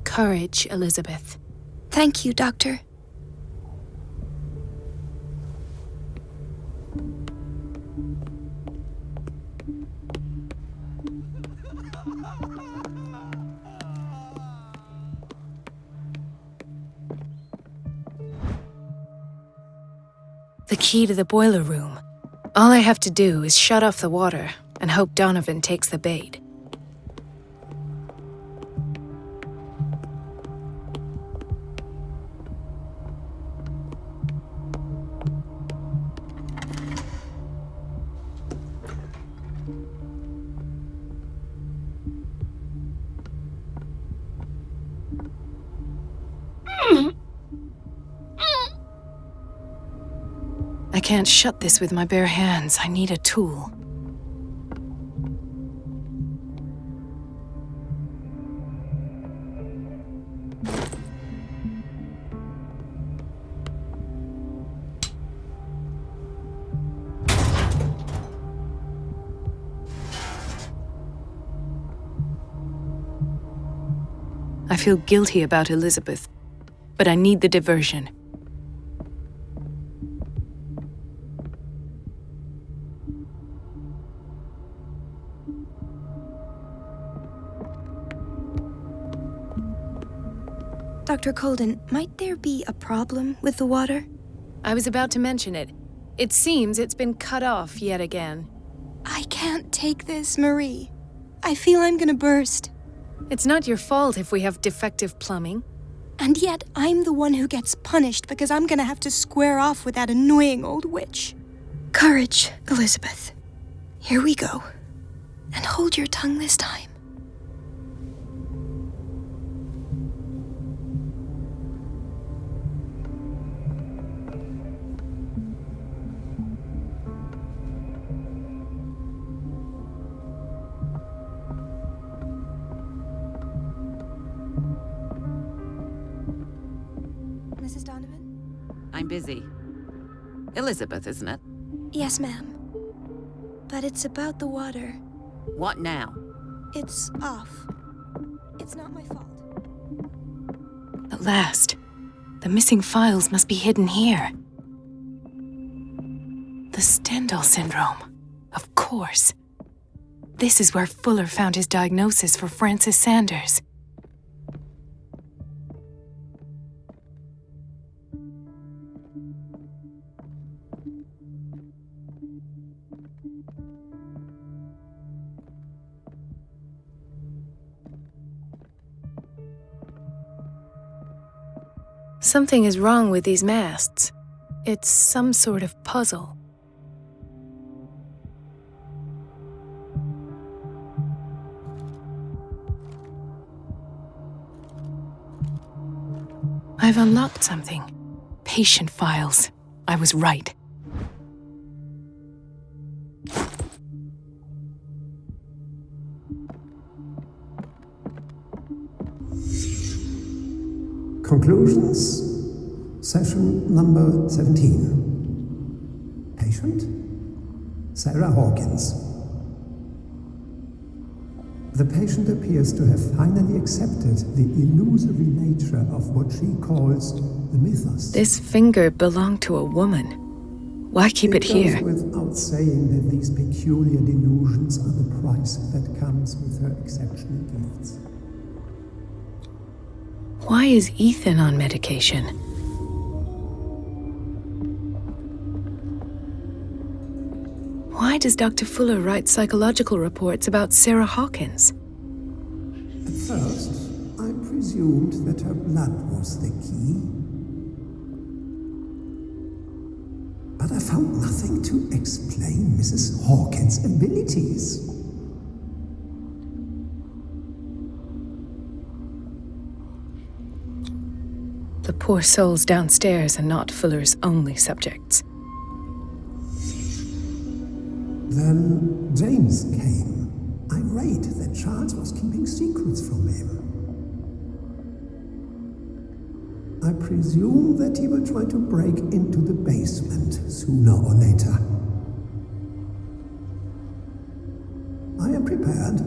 Courage, Elizabeth. Thank you, Doctor. The key to the boiler room. All I have to do is shut off the water and hope Donovan takes the bait. I can't shut this with my bare hands. I need a tool. I feel guilty about Elizabeth, but I need the diversion. Dr. Colden, might there be a problem with the water? I was about to mention it. It seems it's been cut off yet again. I can't take this, Marie. I feel I'm gonna burst. It's not your fault if we have defective plumbing. And yet, I'm the one who gets punished because I'm gonna have to square off with that annoying old witch. Courage, Elizabeth. Here we go. And hold your tongue this time. I'm busy. Elizabeth, isn't it? Yes, ma'am. But it's about the water. What now? It's off. It's not my fault. At last. The missing files must be hidden here. The Stendhal syndrome. Of course. This is where Fuller found his diagnosis for Francis Sanders. Something is wrong with these masts. It's some sort of puzzle. I've unlocked something. Patient files. I was right. Conclusions. Session number 17. Patient? Sары Hokins. The patient appears to have finally accepted the illusory nature of what she calls the mythos. This finger belonged to a woman. Why keep it here? It goes without saying that these peculiar delusions are the price that comes with her exceptional gifts. Why is Ethan on medication? Why does Dr. Fuller write psychological reports about Sары Hokins? At first, I presumed that her blood was the key. But I found nothing to explain Mrs. Hawkins' abilities. The poor souls downstairs are not Fuller's only subjects. Then James came, irate that Charles was keeping secrets from him. I presume that he will try to break into the basement sooner or later. I am prepared.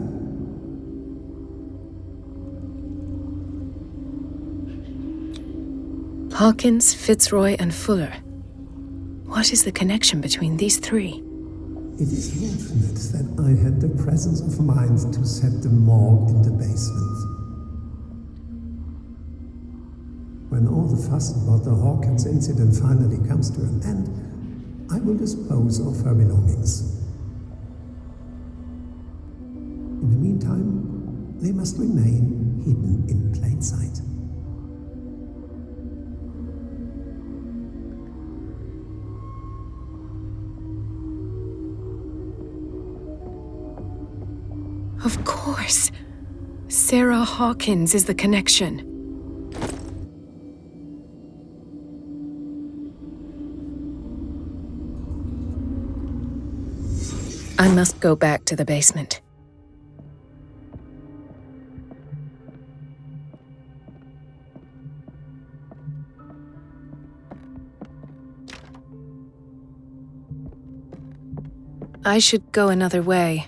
Hawkins, Fitzroy, and Fuller. What is the connection between these three? It is fortunate that I had the presence of mind to set the morgue in the basement. When all the fuss about the Hawkins incident finally comes to an end, I will dispose of her belongings. In the meantime, they must remain hidden in plain sight. Of course. Sары Hokins is the connection. I must go back to the basement. I should go another way.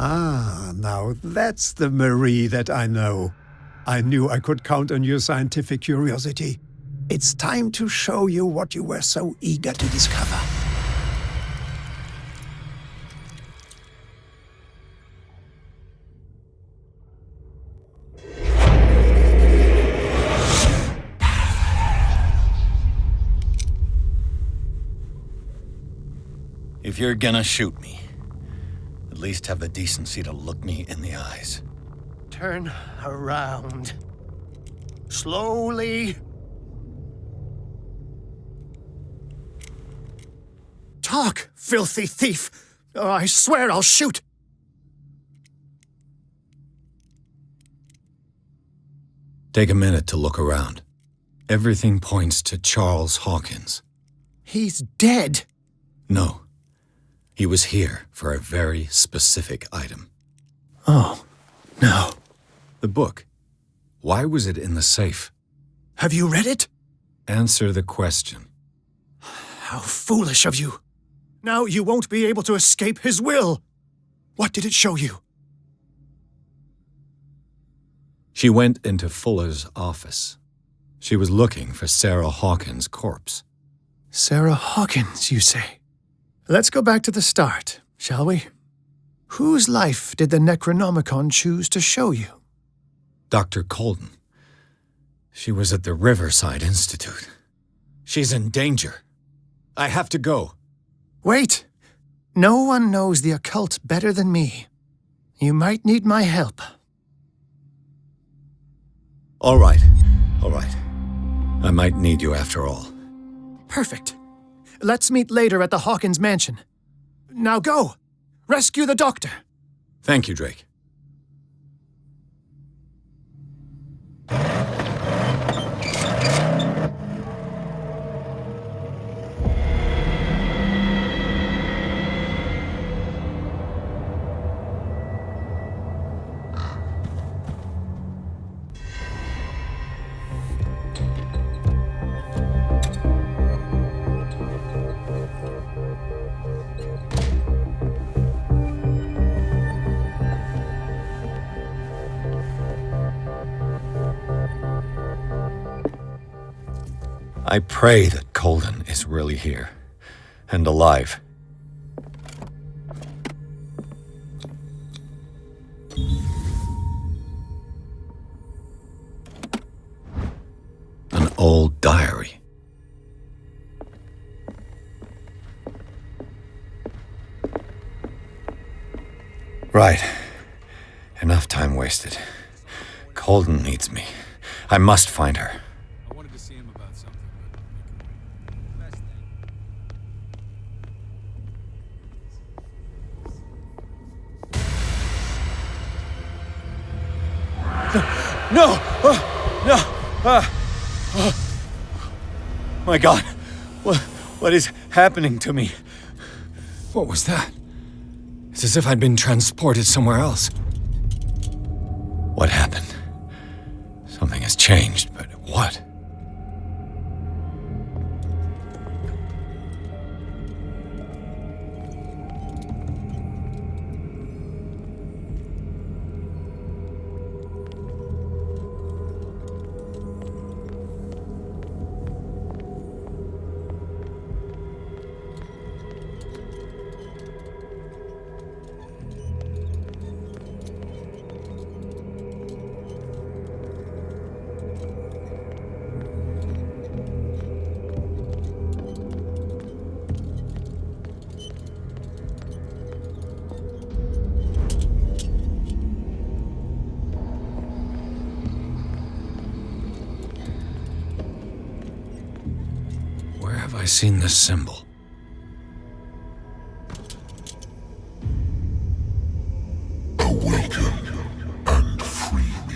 Ah, now that's the Marie that I know. I knew I could count on your scientific curiosity. It's time to show you what you were so eager to discover. you're gonna shoot me, at least have the decency to look me in the eyes. Turn around. Slowly. Talk, filthy thief! Or I swear I'll shoot! Take a minute to look around. Everything points to Charles Hawkins. He's dead! No. He was here for a very specific item. Oh, no. The book. Why was it in the safe? Have you read it? Answer the question. How foolish of you. Now you won't be able to escape his will. What did it show you? She went into Fuller's office. She was looking for Sarah Hawkins' corpse. Sarah Hawkins, you say? Let's go back to the start, shall we? Whose life did the Necronomicon choose to show you? Dr. Colden. She was at the Riverside Institute. She's in danger. I have to go. Wait. No one knows the occult better than me. You might need my help. All right. I might need you after all. Perfect. Let's meet later at the Hawkins mansion. Now go! Rescue the doctor! Thank you, Drake. I pray that Colden is really here, and alive. An old diary. Right. Enough time wasted. Colden needs me. I must find her. No! My God! What is happening to me? What was that? It's as if I'd been transported somewhere else. What happened? Something has changed, but what? I've seen this symbol. Awaken and free me.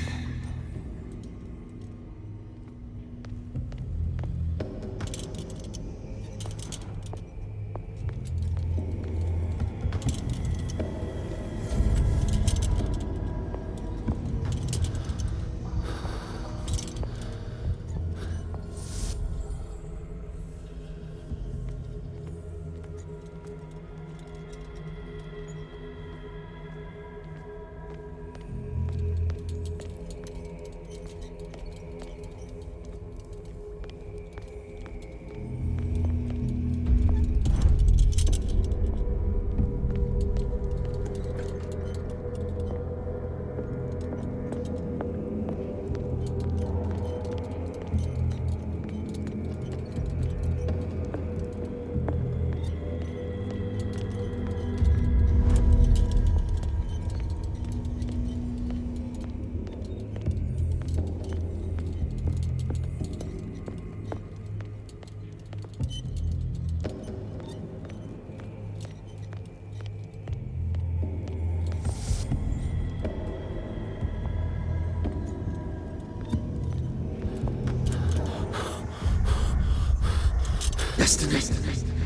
destiny.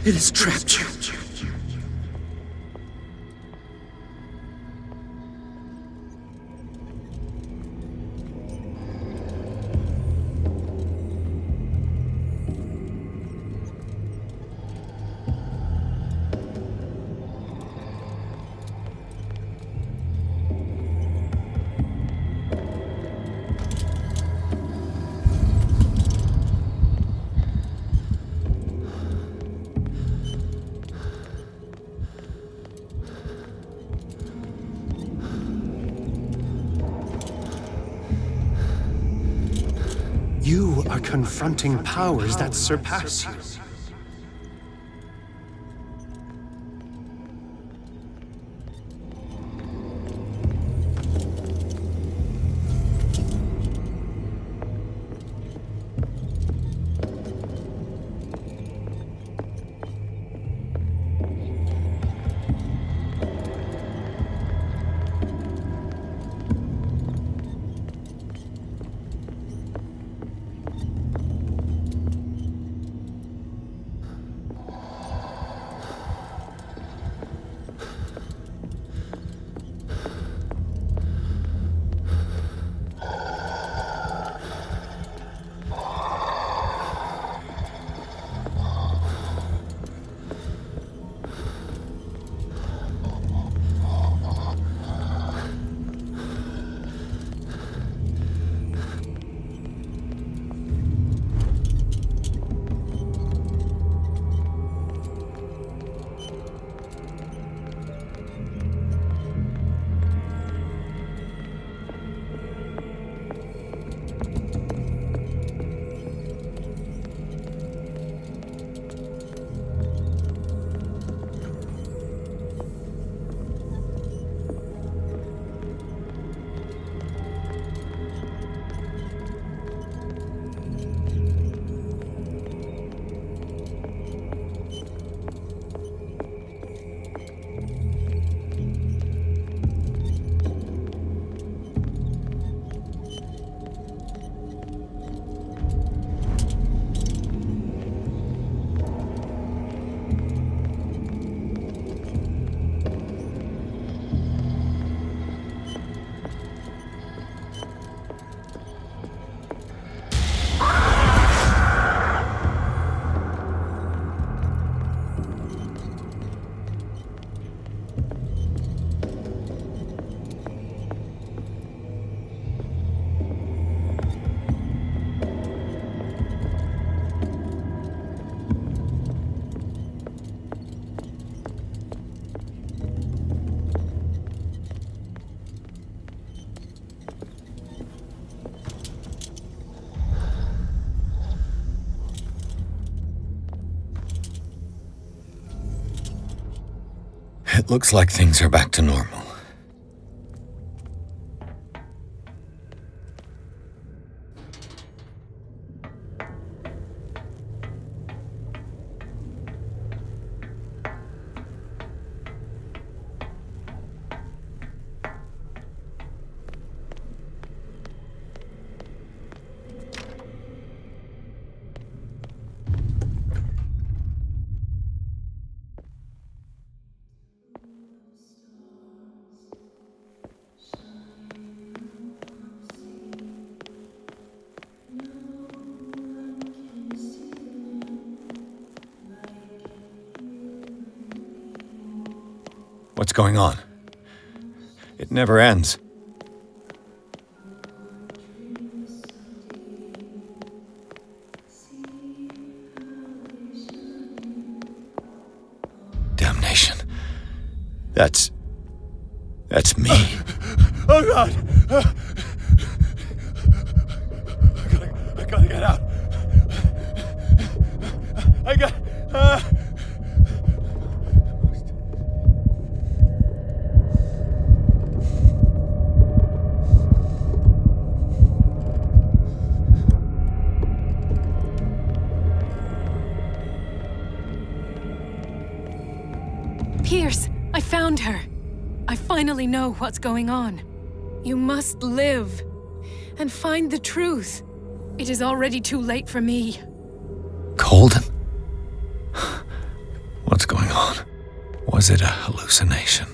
It has trapped you. You are confronting powers that surpass you. It looks like things are back to normal. What's going on? It never ends. Damnation. That's me. Oh God! I gotta get out. I got. Pierce, I found her. I finally know what's going on. You must live and find the truth. It is already too late for me. Colden? Was it a hallucination?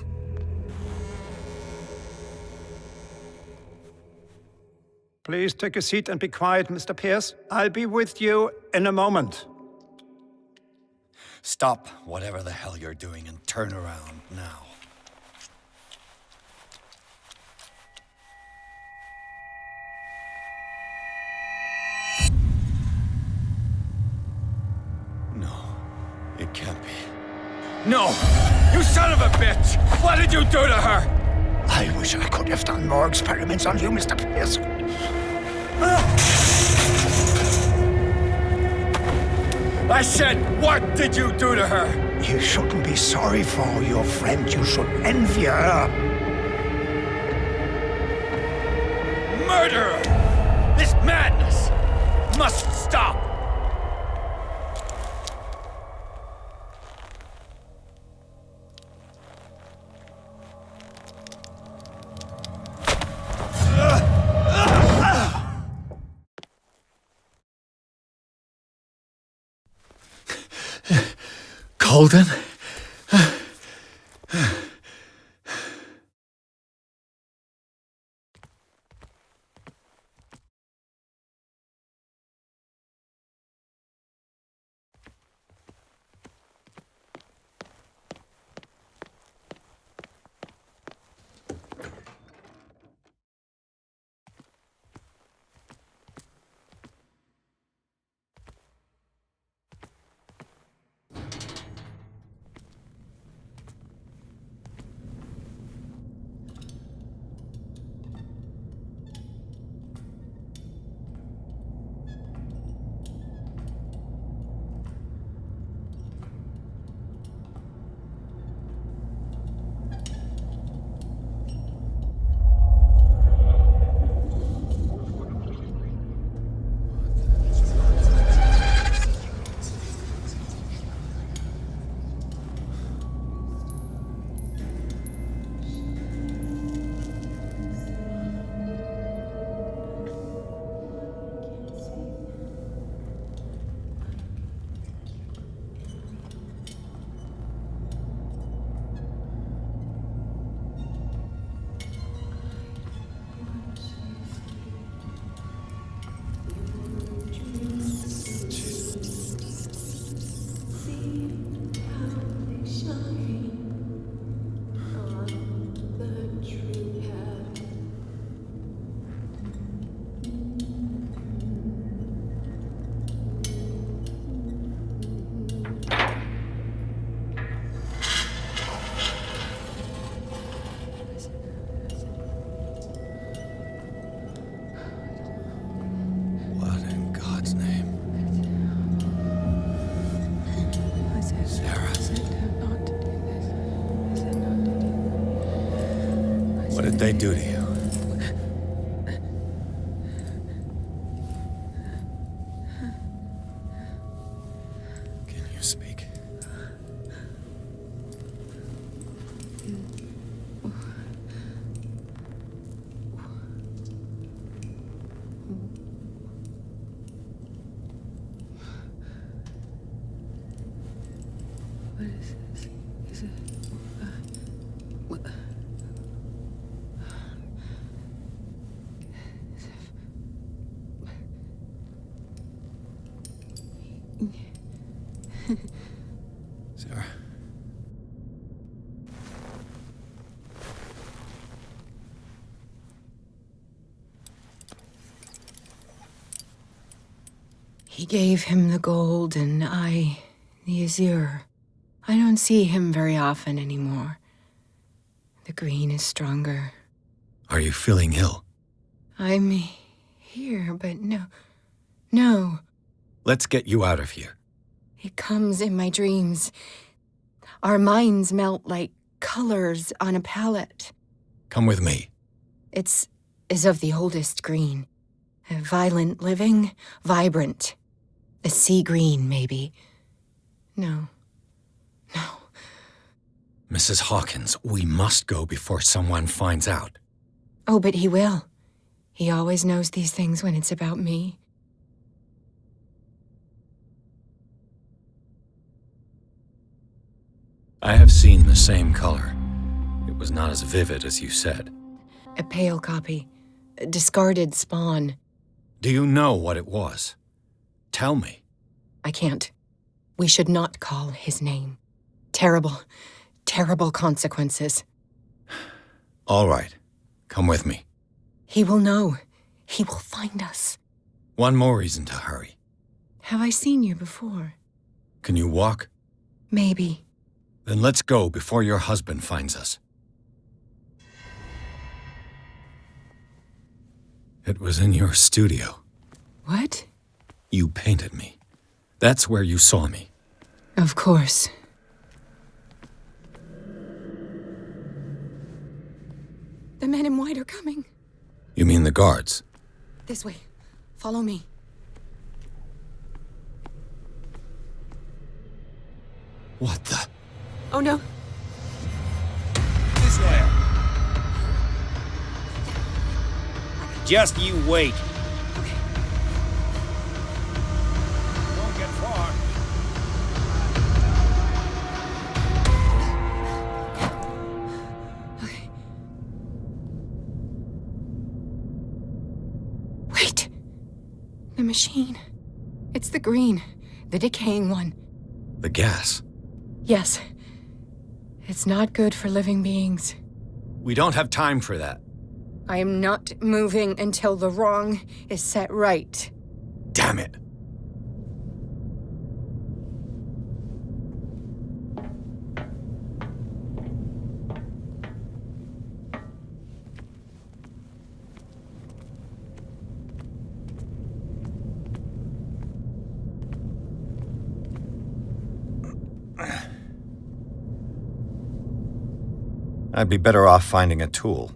Please take a seat and be quiet, Mr. Pierce. I'll be with you in a moment. Stop whatever the hell you're doing and turn around now. No, it can't be. No! You son of a bitch! What did you do to her? I wish I could have done more experiments on you, Mr. Pierce. I said, what did you do to her? You shouldn't be sorry for your friend. You should envy her. Murderer! This madness must stop! Holden? What did they do to you? Can you speak? What is this? Is it... what? Sarah. He gave him the gold and I the azure. I don't see him very often anymore. The green is stronger. Are you feeling ill? I'm here, but no. Let's get you out of here. It comes in my dreams. Our minds melt like colors on a palette. Come with me. It's of the oldest green. A violent living, vibrant. A sea green, maybe. No. Mrs. Hawkins, we must go before someone finds out. Oh, but he will. He always knows these things when it's about me. I have seen the same color. It was not as vivid as you said. A pale copy. A discarded spawn. Do you know what it was? Tell me. I can't. We should not call his name. Terrible, terrible consequences. All right. Come with me. He will know. He will find us. One more reason to hurry. Have I seen you before? Can you walk? Maybe. Then let's go before your husband finds us. It was in your studio. What? You painted me. That's where you saw me. Of course. The men in white are coming. You mean the guards? This way. Follow me. What the? Oh no. This way. Just you wait. Won't get far. Okay. Wait. The machine. It's the green. The decaying one. The gas. Yes. It's not good for living beings. We don't have time for that. I am not moving until the wrong is set right. Damn it. I'd be better off finding a tool.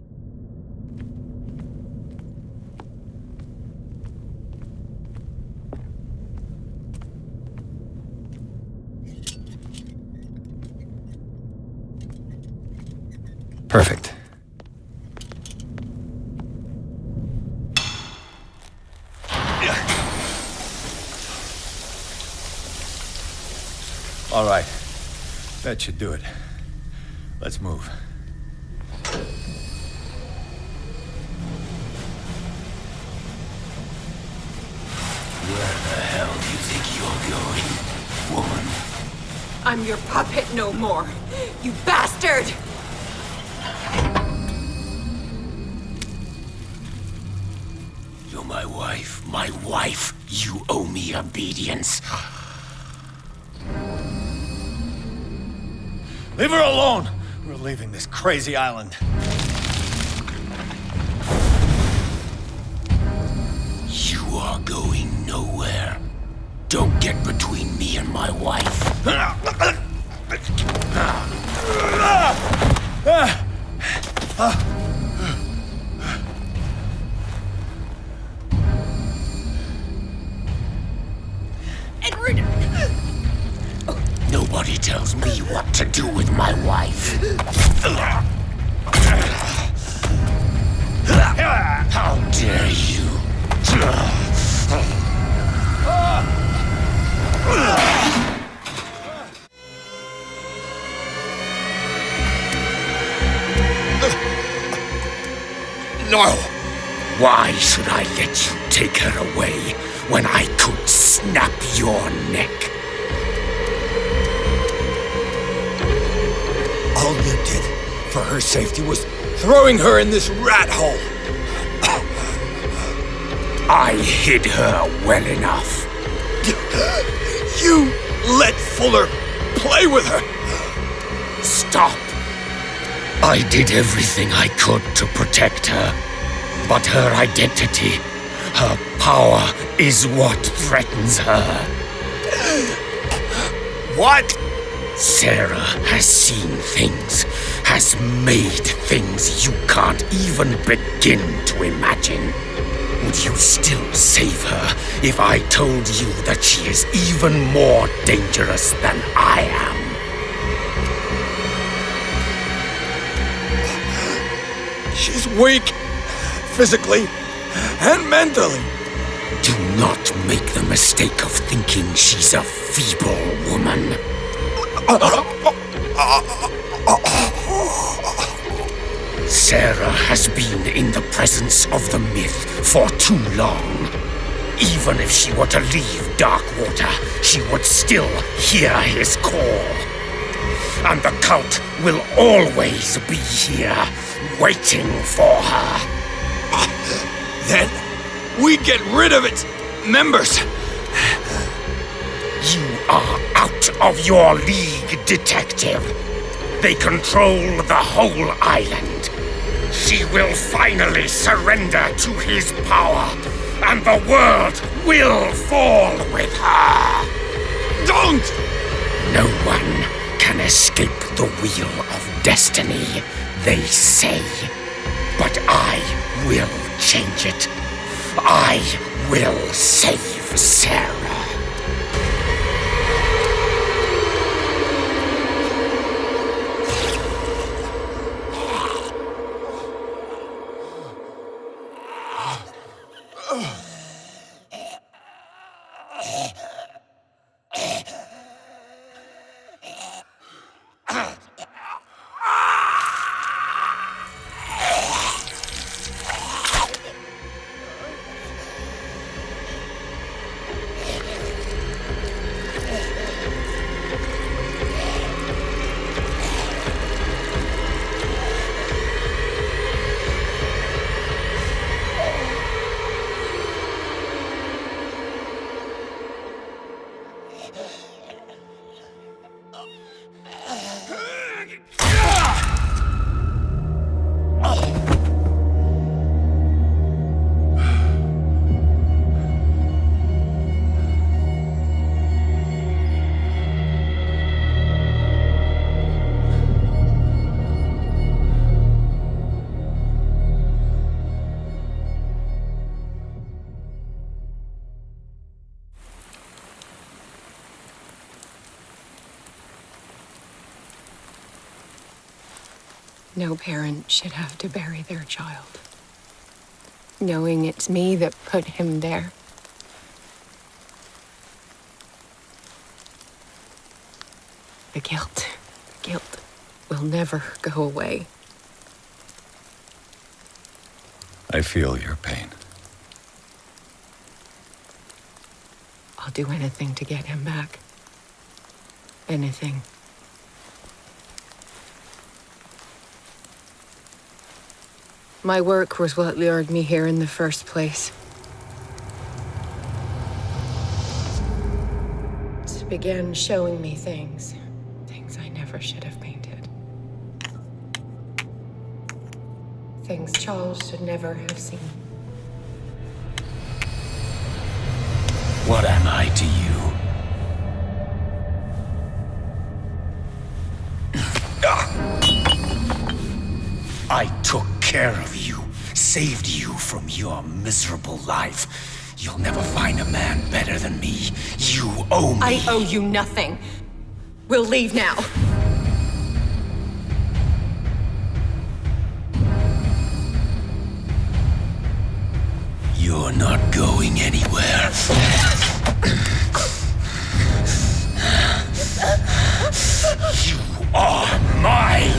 Perfect. All right. That should do it. Let's move. Where the hell do you think you're going, woman? I'm your puppet no more, you bastard! You're my wife. My wife. You owe me obedience. Leave her alone! We're leaving this crazy island. You are going nowhere. Don't get between me and my wife. Edward! Nobody tells me what to do with my wife. How dare you? No! Why should I let you take her away when I could snap your neck? All you did for her safety was throwing her in this rat hole. I hid her well enough. You let Fuller play with her. Stop. I did everything I could to protect her. But her identity, her power, is what threatens her. What? Sarah has seen things, has made things you can't even begin to imagine. Would you still save her if I told you that she is even more dangerous than I am? She's weak, physically and mentally. Do not make the mistake of thinking she's a feeble woman. Sarah has been in the presence of the myth for too long. Even if she were to leave Darkwater, she would still hear his call. And the cult will always be here, waiting for her. Then we get rid of its members. You are out of your league, detective. They control the whole island. She will finally surrender to his power, and the world will fall with her. Don't! No one can escape the wheel of destiny, they say. But I will change it. I will save Sarah. No parent should have to bury their child, knowing it's me that put him there. The guilt will never go away. I feel your pain. I'll do anything to get him back. Anything. My work was what lured me here in the first place. It began showing me things I never should have painted. Things Charles should never have seen. What am I to you? I took care of you, saved you from your miserable life. You'll never find a man better than me. You owe me. I owe you nothing. We'll leave now. You're not going anywhere. You are mine.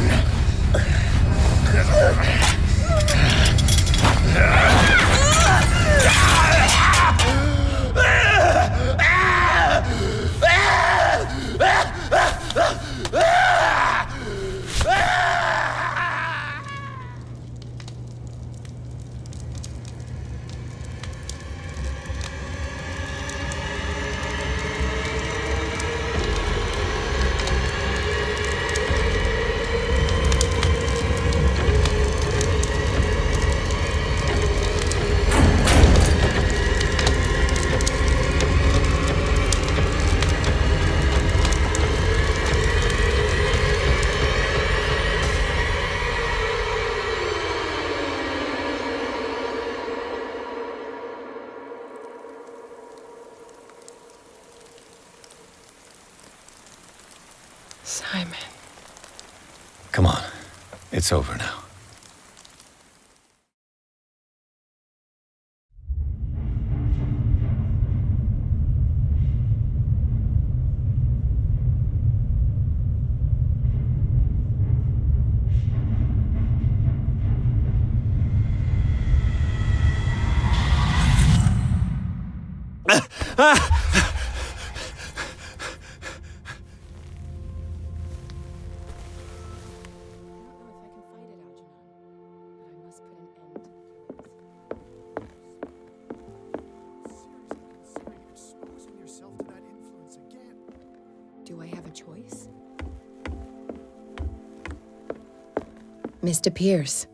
Simon. Come on. It's over now. Do I have a choice? Mr. Pierce,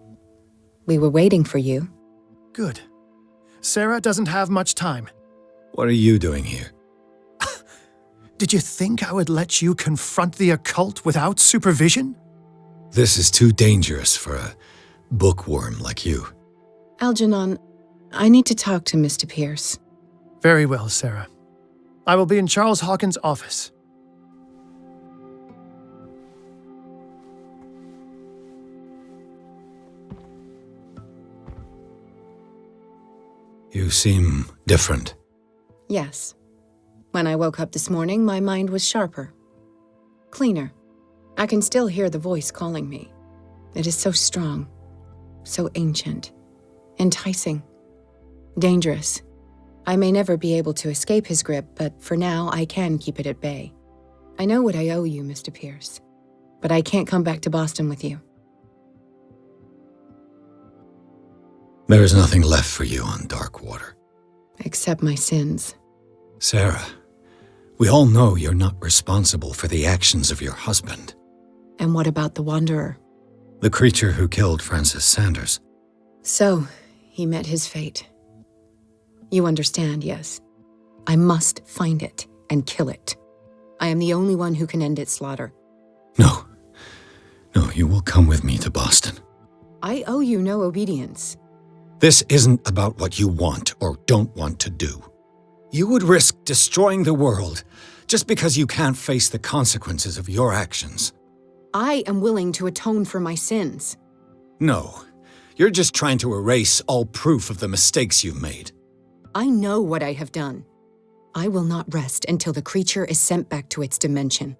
we were waiting for you. Good. Sarah doesn't have much time. What are you doing here? Did you think I would let you confront the occult without supervision? This is too dangerous for a bookworm like you. Algernon, I need to talk to Mr. Pierce. Very well, Sarah. I will be in Charles Hawkins' office. You seem different. Yes. When I woke up this morning, my mind was sharper. Cleaner. I can still hear the voice calling me. It is so strong, so ancient, enticing, dangerous. I may never be able to escape his grip, but for now I can keep it at bay. I know what I owe you, Mr. Pierce, but I can't come back to Boston with you. There is nothing left for you on Darkwater. Except my sins. Sarah, we all know you're not responsible for the actions of your husband. And what about the Wanderer? The creature who killed Francis Sanders. So, he met his fate. You understand, yes? I must find it and kill it. I am the only one who can end its slaughter. No, you will come with me to Boston. I owe you no obedience. This isn't about what you want or don't want to do. You would risk destroying the world just because you can't face the consequences of your actions. I am willing to atone for my sins. No, you're just trying to erase all proof of the mistakes you've made. I know what I have done. I will not rest until the creature is sent back to its dimension.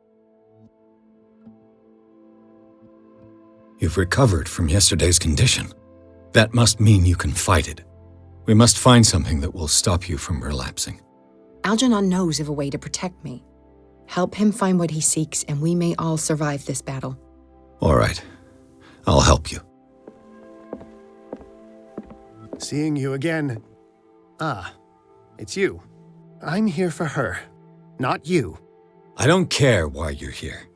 You've recovered from yesterday's condition. That must mean you can fight it. We must find something that will stop you from relapsing. Algernon knows of a way to protect me. Help him find what he seeks, and we may all survive this battle. All right. I'll help you. Seeing you again. Ah, it's you. I'm here for her, not you. I don't care why you're here.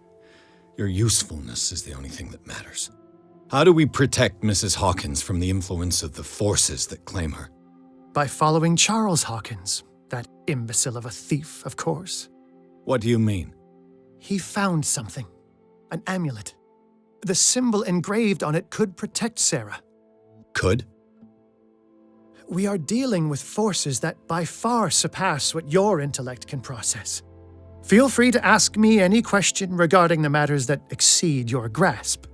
Your usefulness is the only thing that matters. How do we protect Mrs. Hawkins from the influence of the forces that claim her? By following Charles Hawkins, that imbecile of a thief, of course. What do you mean? He found something. An amulet. The symbol engraved on it could protect Sarah. Could? We are dealing with forces that by far surpass what your intellect can process. Feel free to ask me any question regarding the matters that exceed your grasp.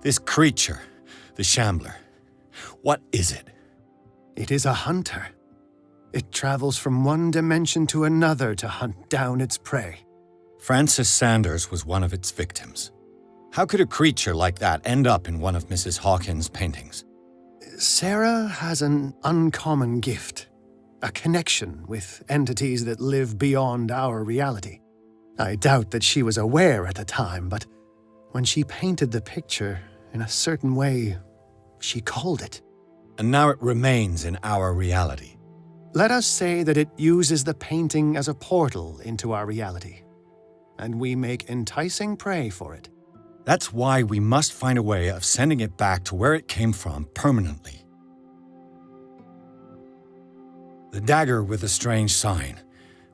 This creature, the Shambler, what is it? It is a hunter. It travels from one dimension to another to hunt down its prey. Francis Sanders was one of its victims. How could a creature like that end up in one of Mrs. Hawkins' paintings? Sarah has an uncommon gift. A connection with entities that live beyond our reality. I doubt that she was aware at the time, but when she painted the picture, in a certain way, she called it. And now it remains in our reality. Let us say that it uses the painting as a portal into our reality, and we make enticing prey for it. That's why we must find a way of sending it back to where it came from permanently. The dagger with the strange sign.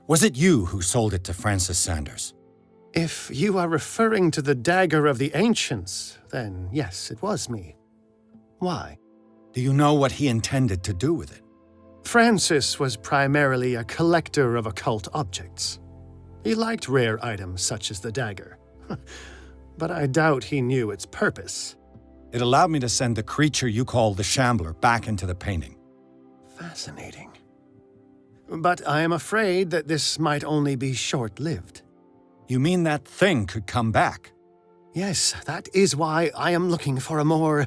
Was it you who sold it to Francis Sanders? If you are referring to the dagger of the ancients, then yes, it was me. Why? Do you know what he intended to do with it? Francis was primarily a collector of occult objects. He liked rare items such as the dagger. But I doubt he knew its purpose. It allowed me to send the creature you call the Shambler back into the painting. Fascinating. But I am afraid that this might only be short-lived. You mean that thing could come back? Yes, that is why I am looking for a more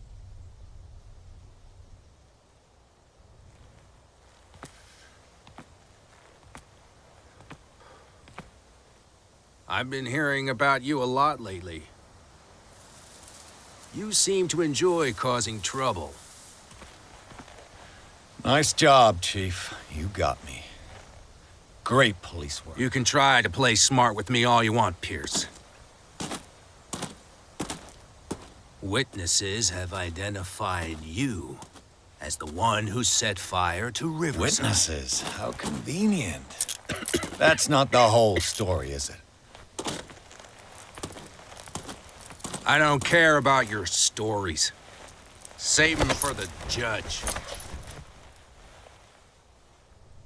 I've been hearing about you a lot lately. You seem to enjoy causing trouble. Nice job, Chief. You got me. Great police work. You can try to play smart with me all you want, Pierce. Witnesses have identified you as the one who set fire to Riverside. Witnesses? How convenient. That's not the whole story, is it? I don't care about your stories. Save them for the judge.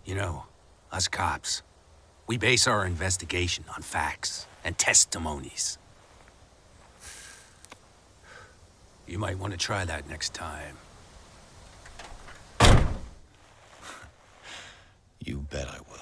You know, us cops, we base our investigation on facts and testimonies. You might want to try that next time. You bet I will.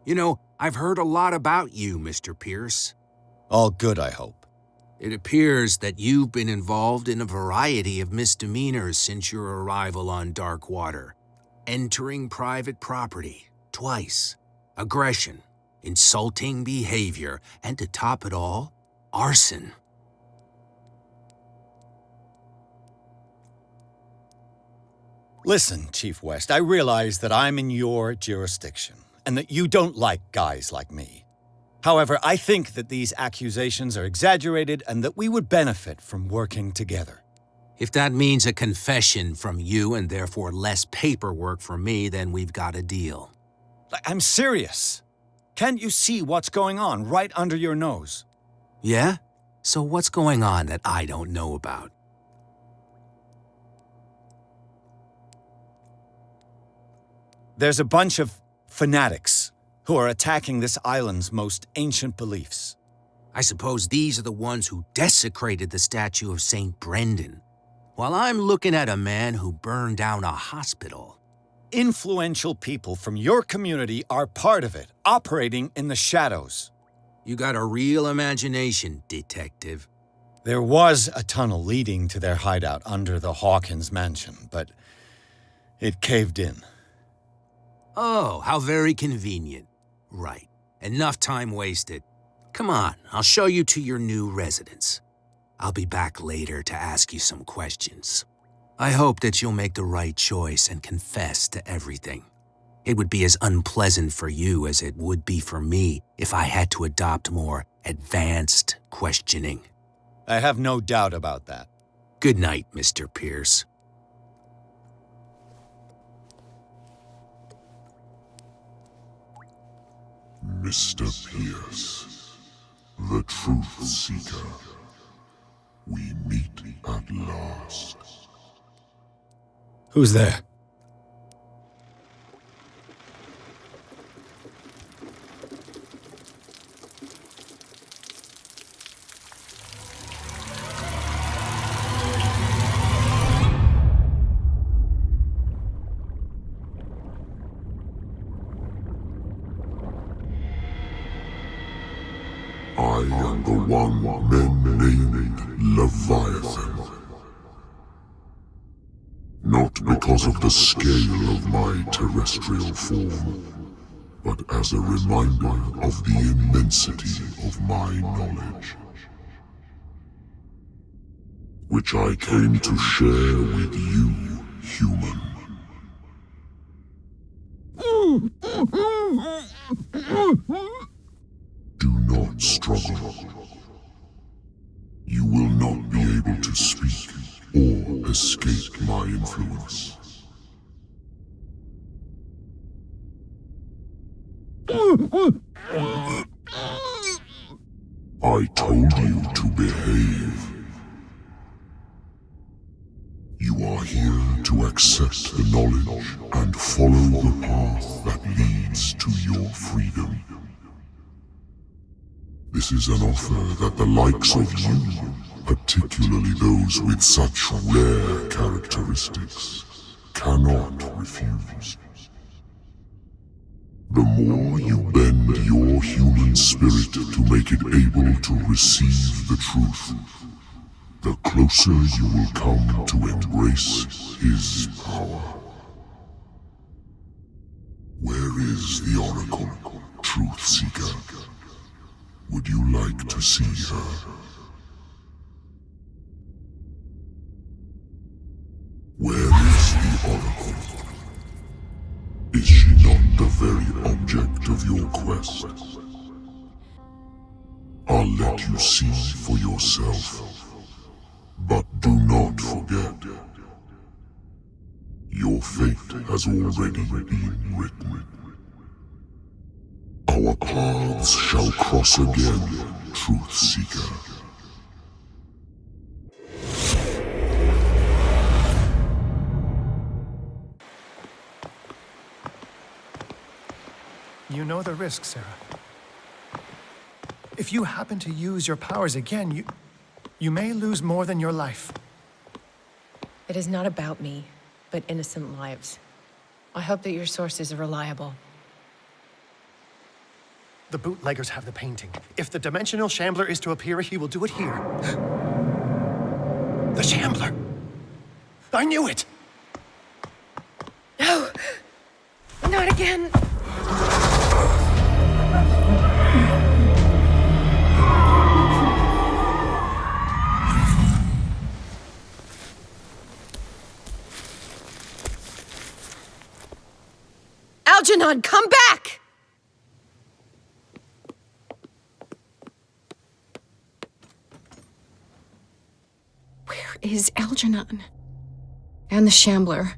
You know, I've heard a lot about you, Mr. Pierce. All good, I hope. It appears that you've been involved in a variety of misdemeanors since your arrival on Darkwater. Entering private property, twice. Aggression, insulting behavior, and to top it all, arson. Listen, Chief West, I realize that I'm in your jurisdiction, and that you don't like guys like me. However, I think that these accusations are exaggerated and that we would benefit from working together. If that means a confession from you and therefore less paperwork for me, then we've got a deal. I'm serious. Can't you see what's going on right under your nose? Yeah? So what's going on that I don't know about? There's a bunch of fanatics who are attacking this island's most ancient beliefs. I suppose these are the ones who desecrated the statue of St. Brendan, while I'm looking at a man who burned down a hospital. Influential people from your community are part of it, operating in the shadows. You got a real imagination, detective. There was a tunnel leading to their hideout under the Hawkins mansion, but it caved in. Oh, how very convenient. Right. Enough time wasted. Come on, I'll show you to your new residence. I'll be back later to ask you some questions. I hope that you'll make the right choice and confess to everything. It would be as unpleasant for you as it would be for me if I had to adopt more advanced questioning. I have no doubt about that. Good night, Mr. Pierce. Mr. Pierce, the truth seeker. We meet at last. Who's there? I am the one men named Leviathan. Not because of the scale of my terrestrial form, but as a reminder of the immensity of my knowledge, which I came to share with you, human. Do not struggle. You will not be able to speak or escape my influence. I told you to behave. You are here to accept the knowledge and follow the path that leads to your freedom. This is an offer that the likes of you particularly those with such rare characteristics, cannot refuse. The more you bend your human spirit to make it able to receive the truth, the closer you will come to embrace his power. Where is the Oracle, Truth Seeker? Would you like to see her? Where is the Oracle? Is she not the very object of your quest? I'll let you see for yourself, but do not forget, your fate has already been written. Our paths shall cross again, Truth Seeker. You know the risk, Sarah. If you happen to use your powers again, you may lose more than your life. It is not about me, but innocent lives. I hope that your sources are reliable. The bootleggers have the painting. If the dimensional shambler is to appear, he will do it here. The shambler! I knew it! No! Not again! Algernon, come back! Where is Algernon? And the Shambler?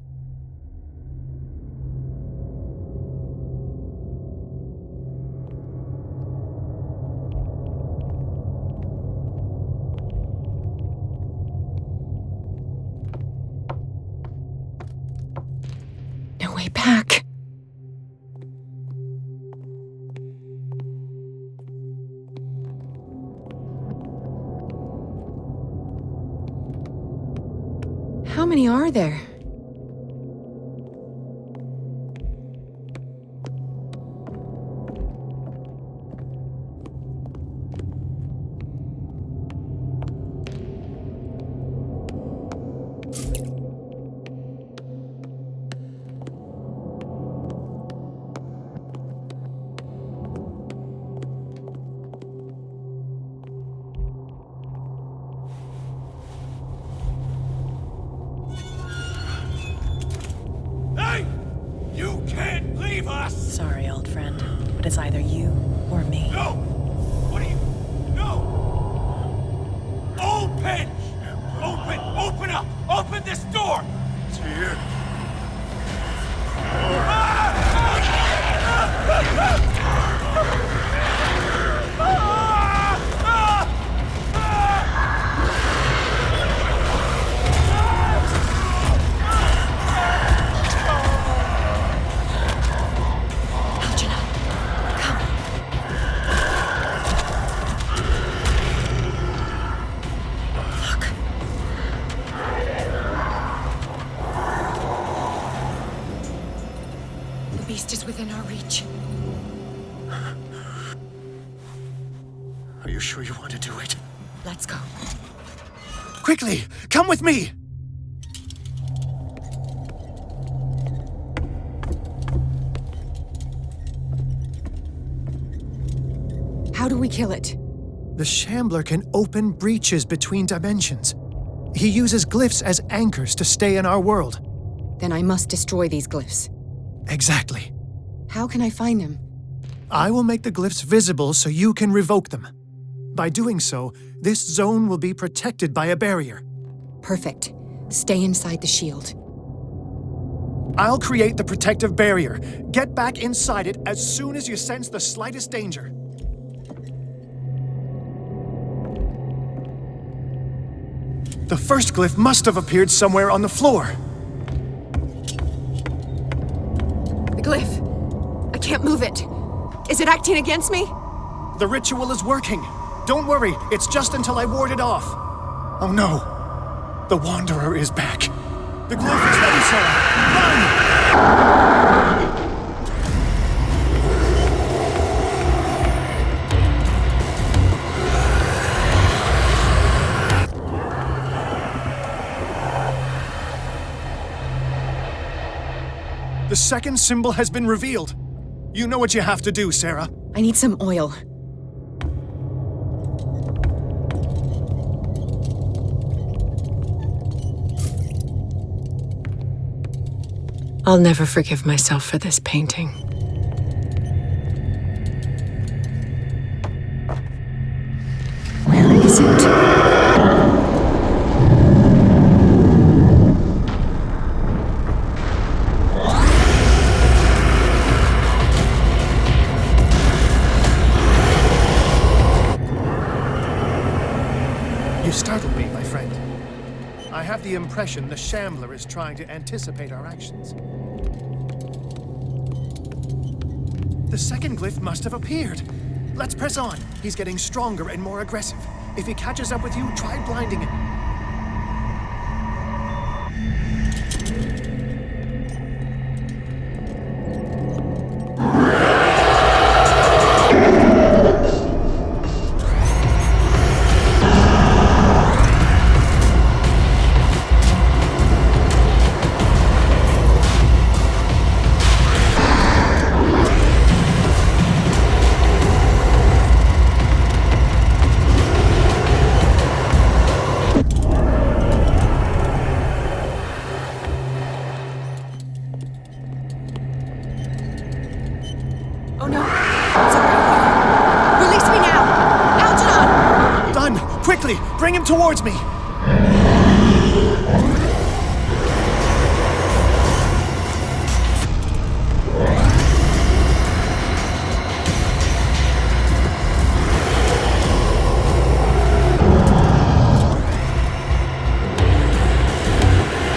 No way back. How many are there? Sorry, old friend, but it's either you or me. No! What are you... No! Open! Open up! Open this door! It's here. Is within our reach. Are you sure you want to do it? Let's go. Quickly, come with me! How do we kill it? The Shambler can open breaches between dimensions. He uses glyphs as anchors to stay in our world. Then I must destroy these glyphs. Exactly. How can I find them? I will make the glyphs visible so you can revoke them. By doing so, this zone will be protected by a barrier. Perfect. Stay inside the shield. I'll create the protective barrier. Get back inside it as soon as you sense the slightest danger. The first glyph must have appeared somewhere on the floor. The glyph. I can't move it. Is it acting against me? The ritual is working. Don't worry, it's just until I ward it off. Oh no! The Wanderer is back! The glyph is ready, Sarah! Run! The second symbol has been revealed. You know what you have to do, Sarah. I need some oil. I'll never forgive myself for this painting. Where is it? You startled me, my friend. I have the impression the Shambler is trying to anticipate our actions. The second glyph must have appeared. Let's press on. He's getting stronger and more aggressive. If he catches up with you, try blinding him. Bring him towards me!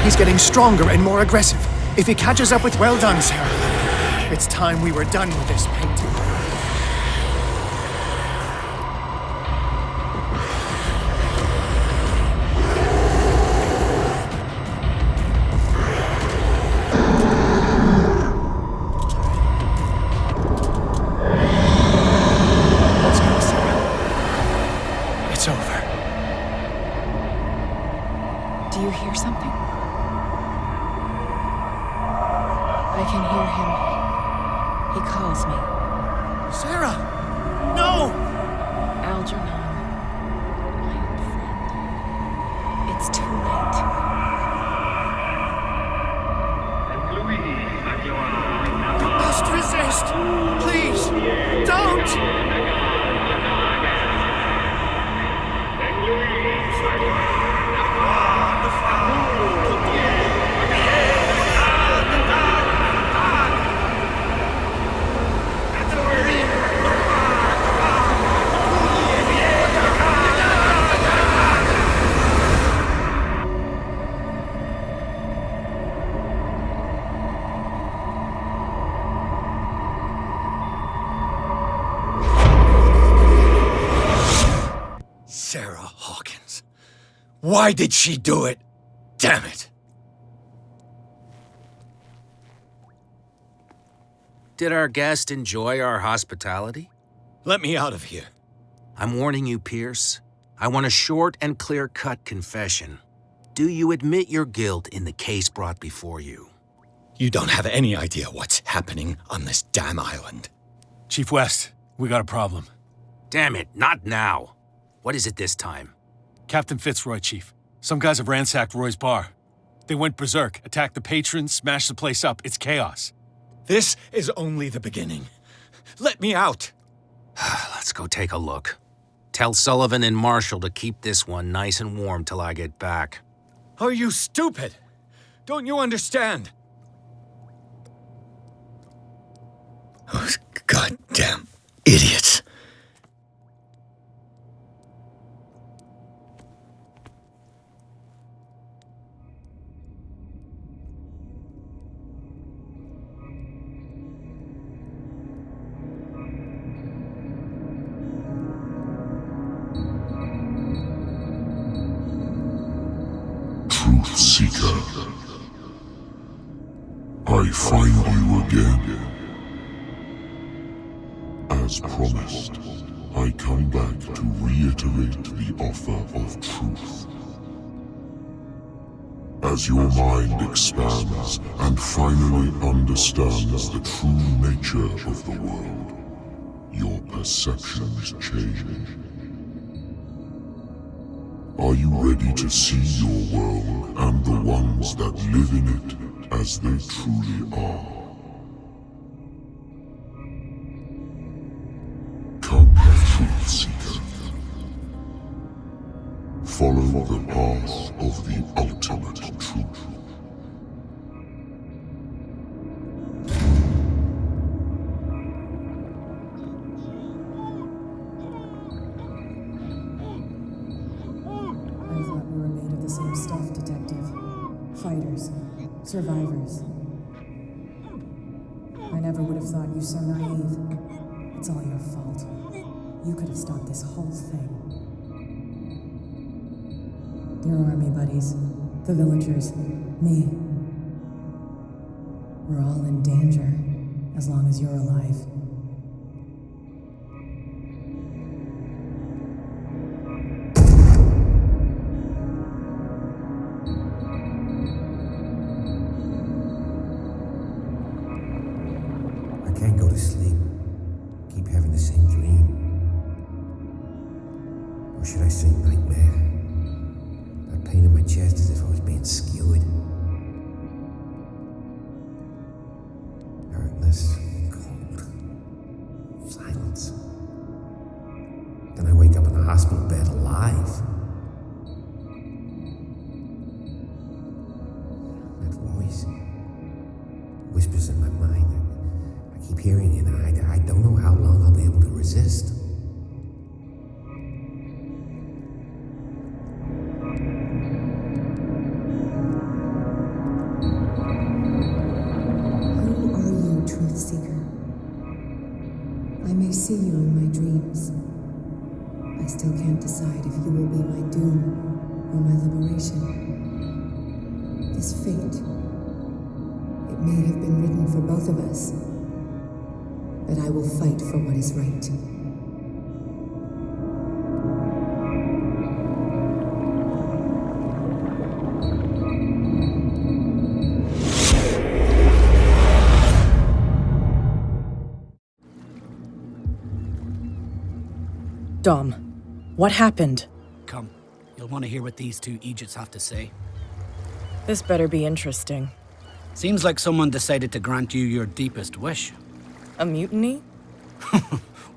He's getting stronger and more aggressive. If he catches up with... Well done, Sarah. It's time we were done with this painting. Sары Hokins. Why did she do it? Damn it. Did our guest enjoy our hospitality? Let me out of here. I'm warning you, Pierce. I want a short and clear-cut confession. Do you admit your guilt in the case brought before you? You don't have any idea what's happening on this damn island. Chief West, we got a problem. Damn it, not now. What is it this time? Captain Fitzroy, Chief. Some guys have ransacked Roy's bar. They went berserk, attacked the patrons, smashed the place up. It's chaos. This is only the beginning. Let me out. Let's go take a look. Tell Sullivan and Marshall to keep this one nice and warm till I get back. Are you stupid? Don't you understand? Those goddamn idiots. Seeker. I find you again. As promised, I come back to reiterate the offer of truth. As your mind expands and finally understands the true nature of the world, your perceptions change. Are you ready to see your world and the ones that live in it as they truly are? Come, Truth Seeker. Follow the path of the ultimate truth. Same stuff, Detective. Fighters. Survivors. I never would have thought you so naive. It's all your fault. You could have stopped this whole thing. Your army buddies, the villagers, me. We're all in danger, as long as you're alive. Dom, what happened? Come, you'll want to hear what these two Egypts have to say. This better be interesting. Seems like someone decided to grant you your deepest wish. A mutiny?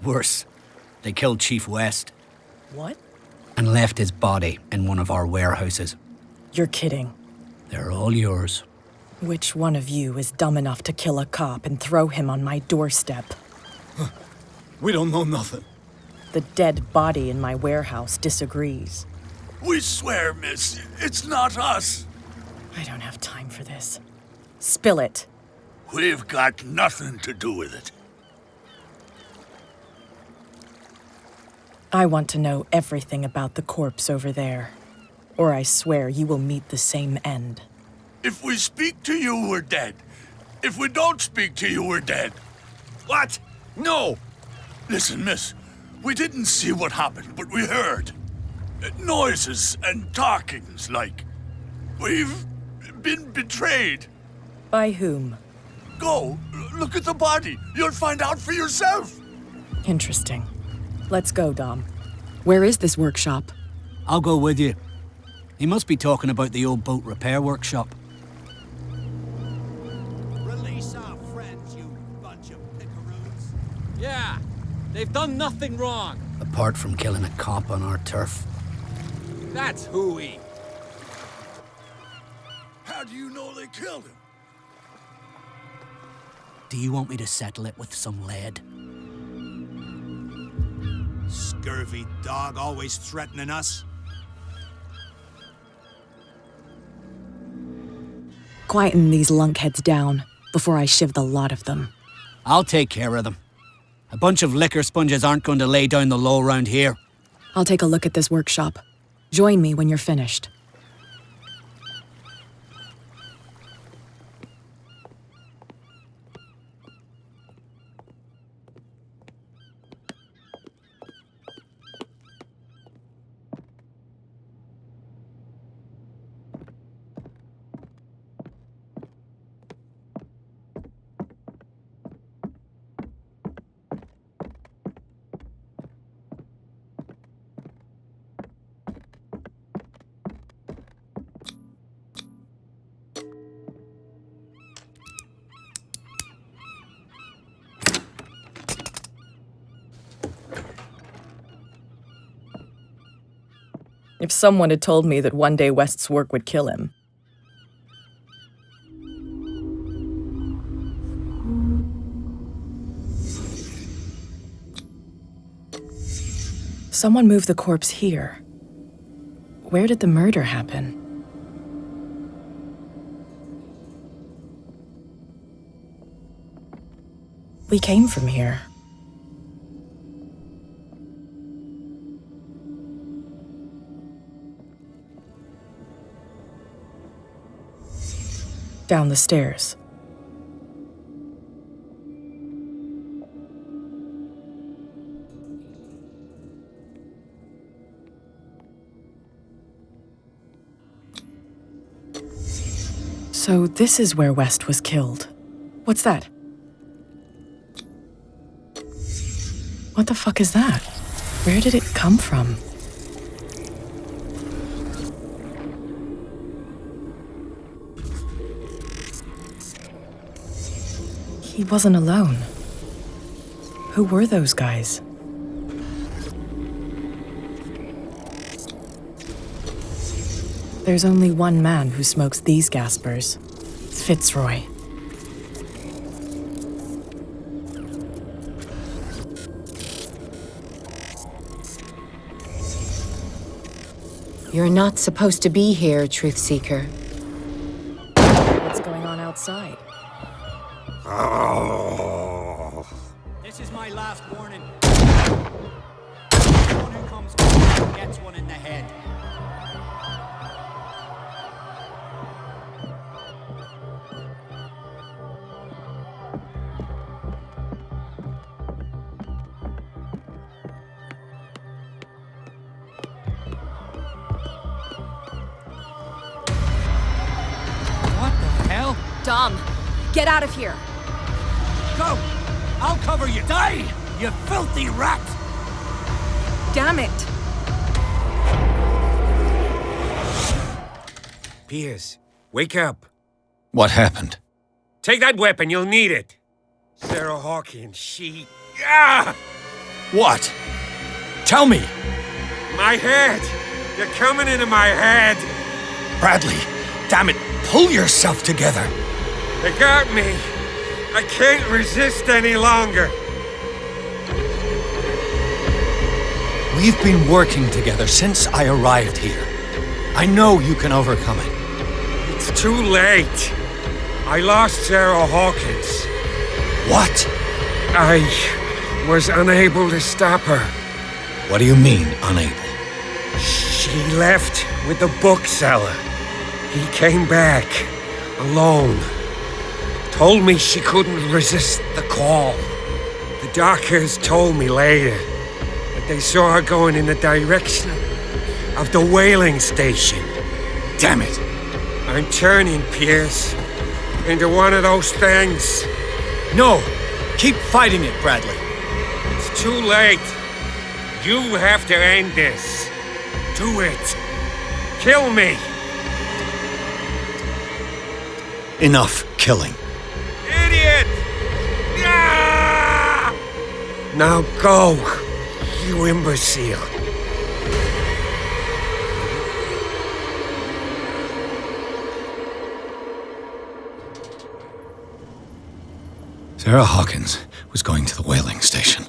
Worse. They killed Chief West. What? And left his body in one of our warehouses. You're kidding. They're all yours. Which one of you is dumb enough to kill a cop and throw him on my doorstep? We don't know nothing. The dead body in my warehouse disagrees. We swear, miss, it's not us. I don't have time for this. Spill it. We've got nothing to do with it. I want to know everything about the corpse over there, or I swear you will meet the same end. If we speak to you, we're dead. If we don't speak to you, we're dead. What? No! Listen, miss, we didn't see what happened, but we heard. Noises and talkings, like. We've been betrayed. By whom? Go, look at the body. You'll find out for yourself. Interesting. Let's go, Dom. Where is this workshop? I'll go with you. He must be talking about the old boat repair workshop. Release our friends, you bunch of pickaroos. Yeah, they've done nothing wrong. Apart from killing a cop on our turf. That's hooey. How do you know they killed him? Do you want me to settle it with some lead? Scurvy dog, always threatening us. Quieten these lunkheads down before I shiv the lot of them. I'll take care of them. A bunch of liquor sponges aren't going to lay down the law round here. I'll take a look at this workshop. Join me when you're finished. If someone had told me that one day West's work would kill him. Someone moved the corpse here. Where did the murder happen? We came from here. Down the stairs. So this is where West was killed. What's that? What the fuck is that? Where did it come from? He wasn't alone. Who were those guys? There's only one man who smokes these gaspers. Fitzroy. You're not supposed to be here, Truth Seeker. What's going on outside? This is my last warning. Anyone who comes close gets one in the head. What the hell? Dom, get out of here. Go! I'll cover you! Die, you filthy rat! Damn it! Piers, wake up. What happened? Take that weapon, you'll need it. Sara Hokins, she... Ah! What? Tell me! My head! You're coming into my head! Bradley, damn it, pull yourself together! They got me! I can't resist any longer! We've been working together since I arrived here. I know you can overcome it. It's too late. I lost Sara Hokins. What? I was unable to stop her. What do you mean, unable? She left with the bookseller. He came back, alone. Told me she couldn't resist the call. The doctors told me later that they saw her going in the direction of the whaling station. Damn it! I'm turning, Piers, into one of those things. No! Keep fighting it, Bradley. It's too late. You have to end this. Do it. Kill me. Enough killing. Idiot! Ah! Now go, you imbecile. Sara Hokins was going to the whaling station.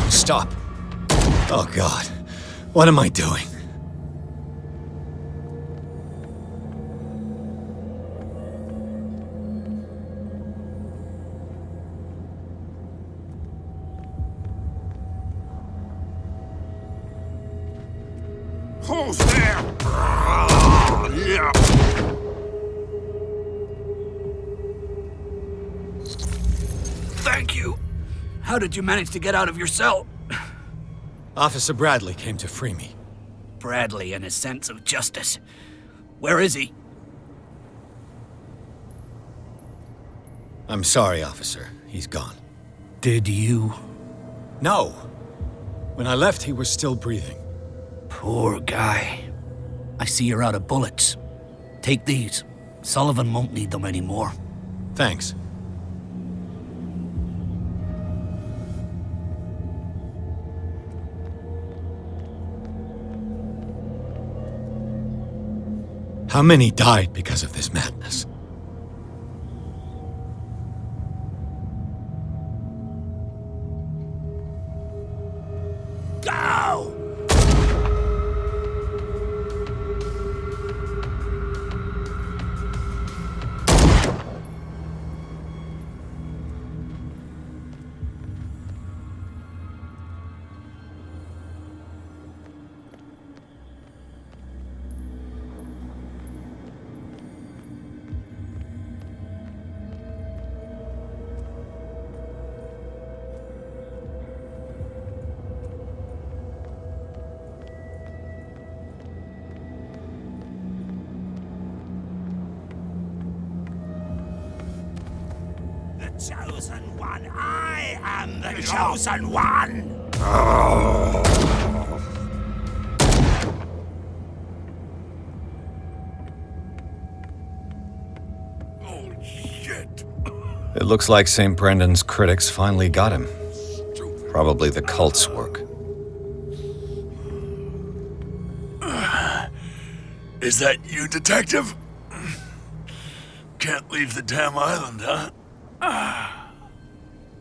Stop. Oh, God. What am I doing? Who's there? Yeah. Thank you. How did you manage to get out of your cell? Officer Bradley came to free me. Bradley and his sense of justice. Where is he? I'm sorry, officer. He's gone. Did you? No. When I left, he was still breathing. Poor guy. I see you're out of bullets. Take these. Sullivan won't need them anymore. Thanks. How many died because of this madness? Go! Chosen one! I am the chosen one! Oh, shit. It looks like St. Brendan's critics finally got him. Probably the cult's work. Is that you, Detective? Can't leave the damn island, huh?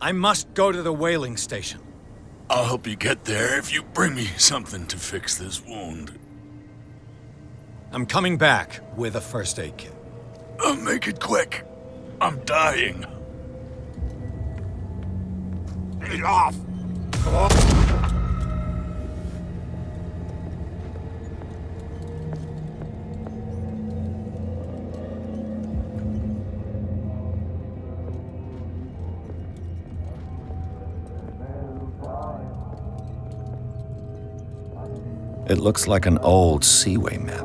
I must go to the whaling station. I'll help you get there if you bring me something to fix this wound. I'm coming back with a first aid kit. Make it quick. I'm dying. Get off! Come on. It looks like an old seaway map.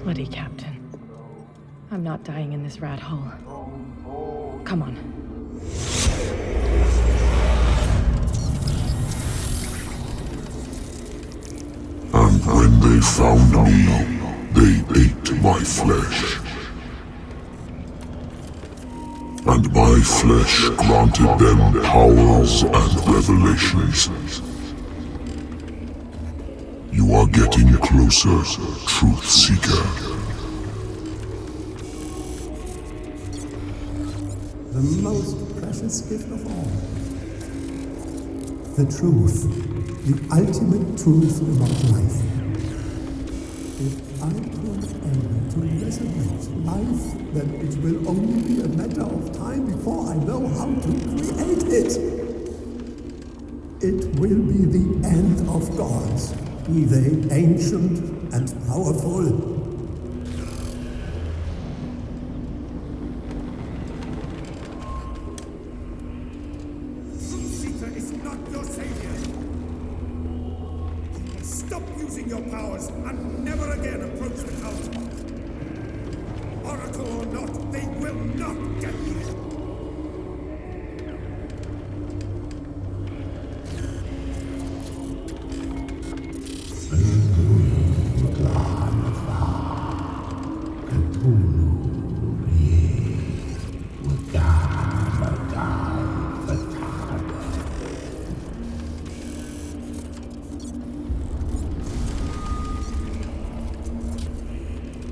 Bloody captain. I'm not dying in this rat hole. Come on. And when they found me, they ate my flesh. And my flesh granted them powers and revelations. You are getting closer, Truth Seeker. The most precious gift of all. The truth. The ultimate truth about life. If I prove ever to resurrect life, then it will only be a matter of time before I know how to create it. It will be the end of gods, be they ancient and powerful. Truth-Seeker is not your savior. Stop using your powers and never again approach the cult. Oracle or not, they will not get you.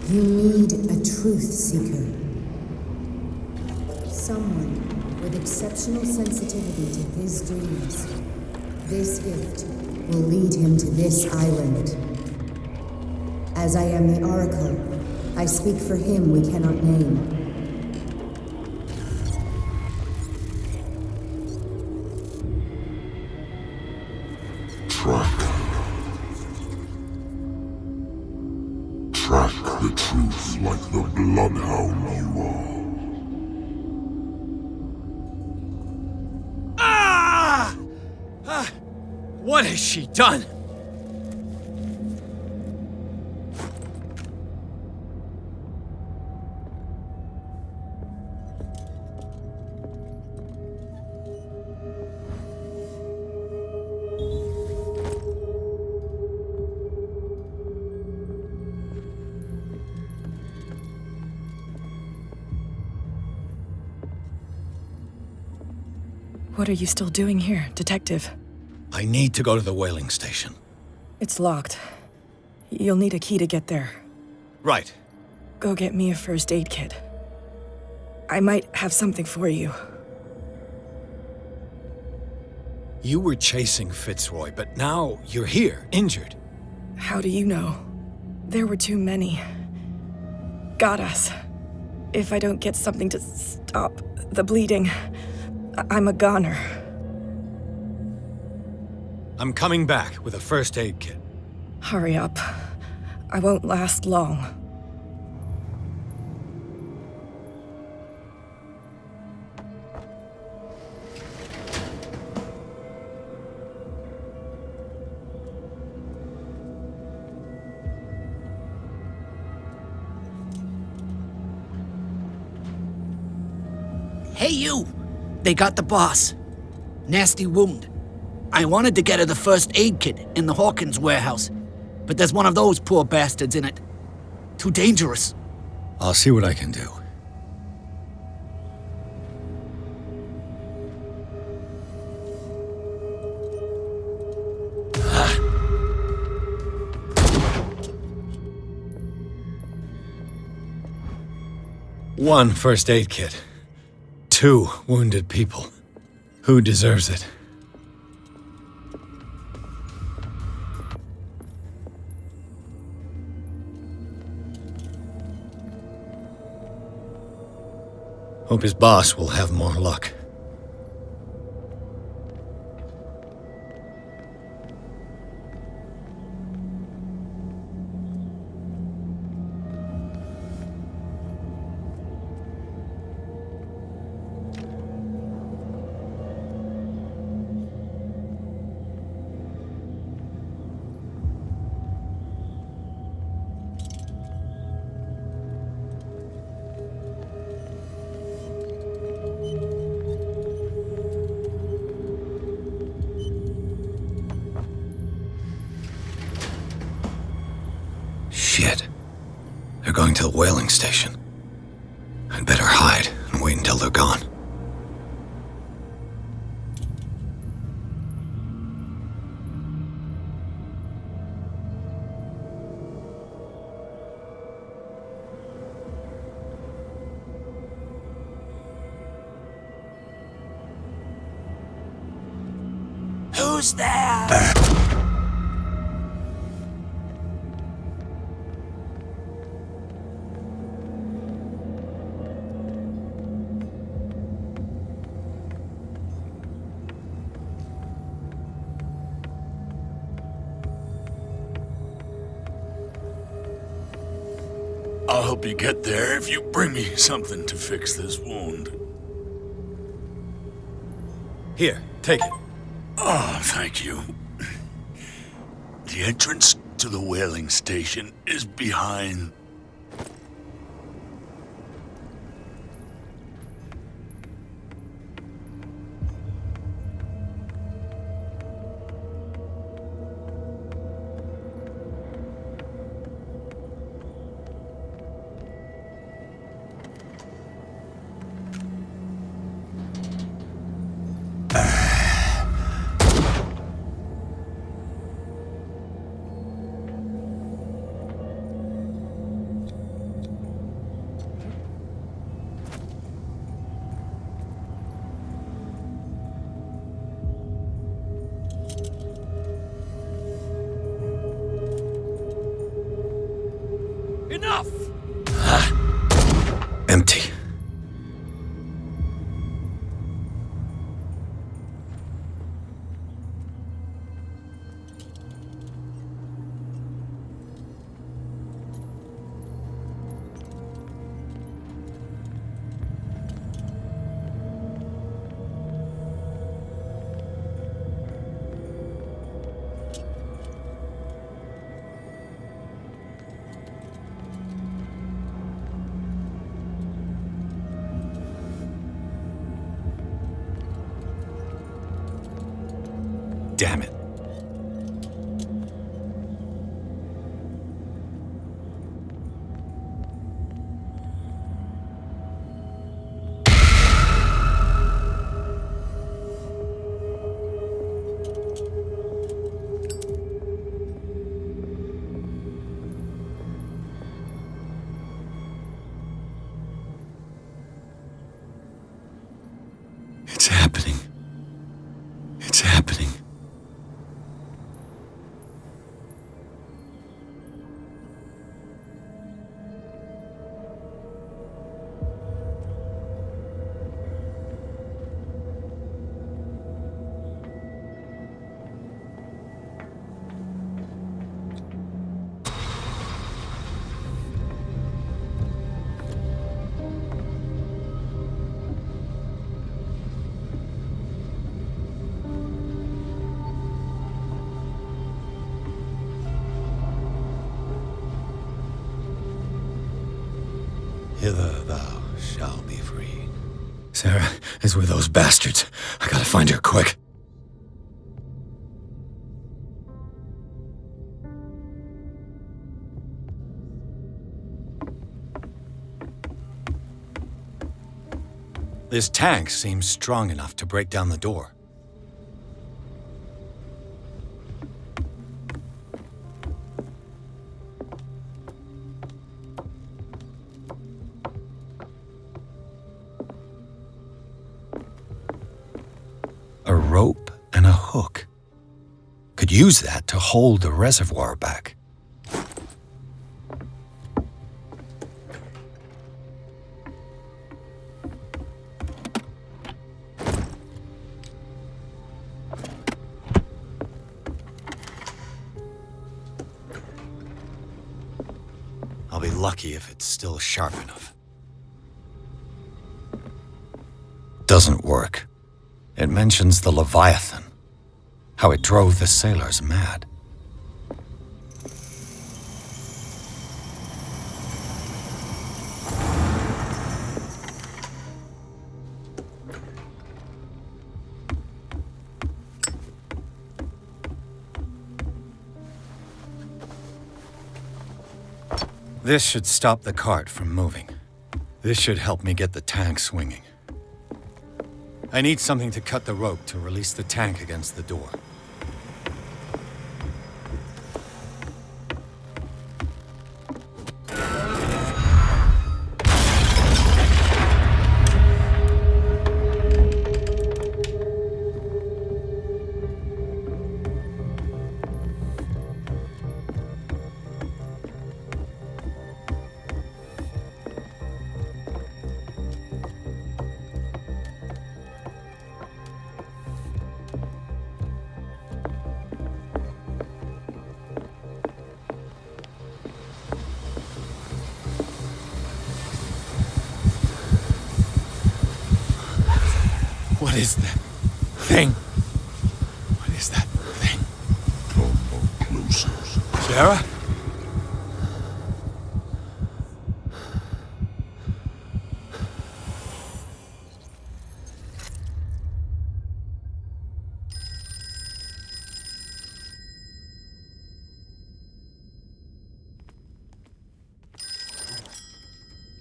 You need a truth seeker. Someone with exceptional sensitivity to his dreams. This gift will lead him to this island. As I am the Oracle, I speak for him we cannot name. Track the truth like the bloodhound you are. What has she done? What are you still doing here, Detective? I need to go to the whaling station. It's locked. You'll need a key to get there. Right. Go get me a first aid kit. I might have something for you. You were chasing Fitzroy, but now you're here, injured. How do you know? There were too many. Got us. If I don't get something to stop the bleeding, I'm a goner. I'm coming back with a first aid kit. Hurry up. I won't last long. Hey, you! They got the boss. Nasty wound. I wanted to get her the first aid kit in the Hawkins warehouse, but there's one of those poor bastards in it. Too dangerous. I'll see what I can do. One first aid kit. 2 wounded people. Who deserves it? Hope his boss will have more luck. Shit. They're going to the whaling station. I'd better hide and wait until they're gone. Who's there? I'll help you get there if you bring me something to fix this wound. Here, take it. Oh, thank you. The entrance to the whaling station is behind. Enough! Empty. Damn it. happening. It's happening. Hither thou shalt be free. Sarah is with those bastards. I gotta find her quick. This tank seems strong enough to break down the door. A rope and a hook. Could use that to hold the reservoir back. I'll be lucky if it's still sharp enough. Doesn't work. It mentions the Leviathan, how it drove the sailors mad. This should stop the cart from moving. This should help me get the tank swinging. I need something to cut the rope to release the tank against the door. What is that thing? What is that thing? Come closer. Sarah?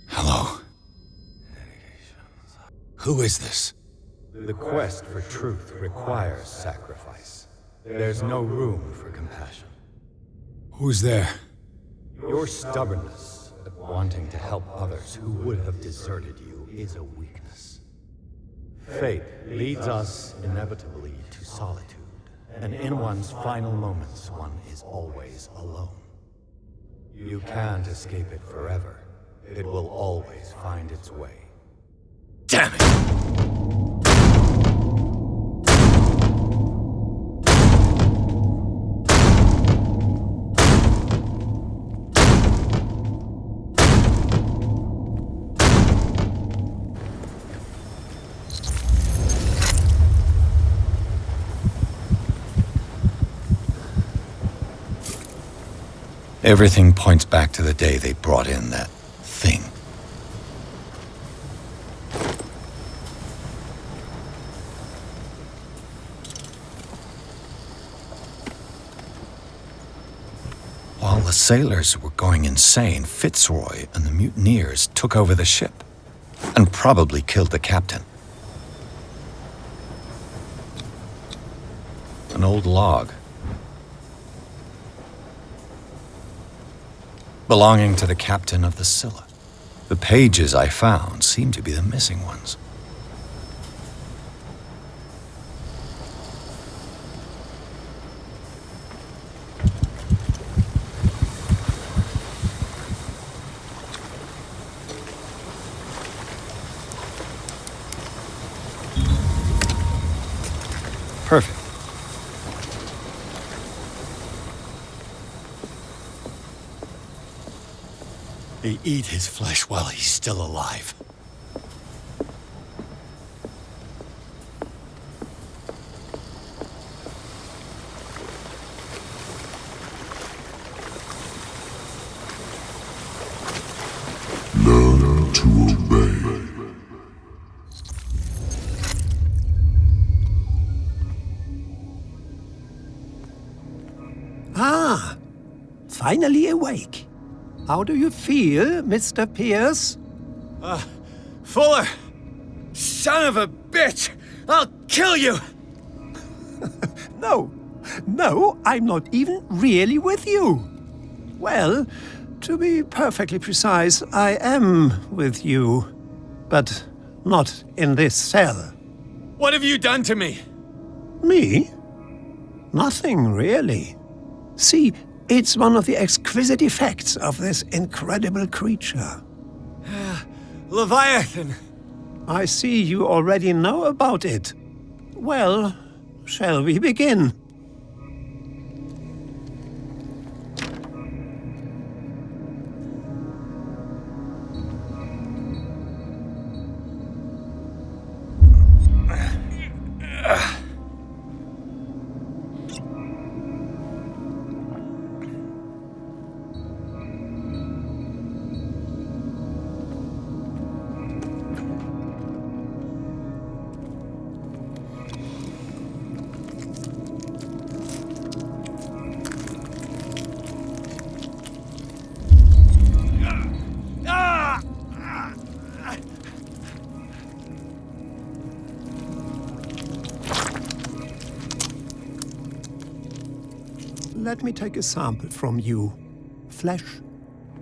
Hello. Who is this? The quest for truth requires sacrifice. There's no room for compassion. Who's there? Your stubbornness at wanting to help others who would have deserted you is a weakness. Fate leads us inevitably to solitude, and in one's final moments, one is always alone. You can't escape it forever. It will always find its way. Damn it! Everything points back to the day they brought in that thing. While the sailors were going insane, Fitzroy and the mutineers took over the ship and probably killed the captain. An old log. Belonging to the captain of the Scylla. The pages I found seem to be the missing ones. Perfect. They eat his flesh while he's still alive. Learn to obey. Ah, finally awake. How do you feel, Mr. Pierce? Fuller! Son of a bitch! I'll kill you! No, I'm not even really with you. Well, to be perfectly precise, I am with you. But not in this cell. What have you done to me? Me? Nothing, really. See, it's one of the exquisite effects of this incredible creature. Leviathan! I see you already know about it. Well, shall we begin? Let me take a sample from you. Flesh,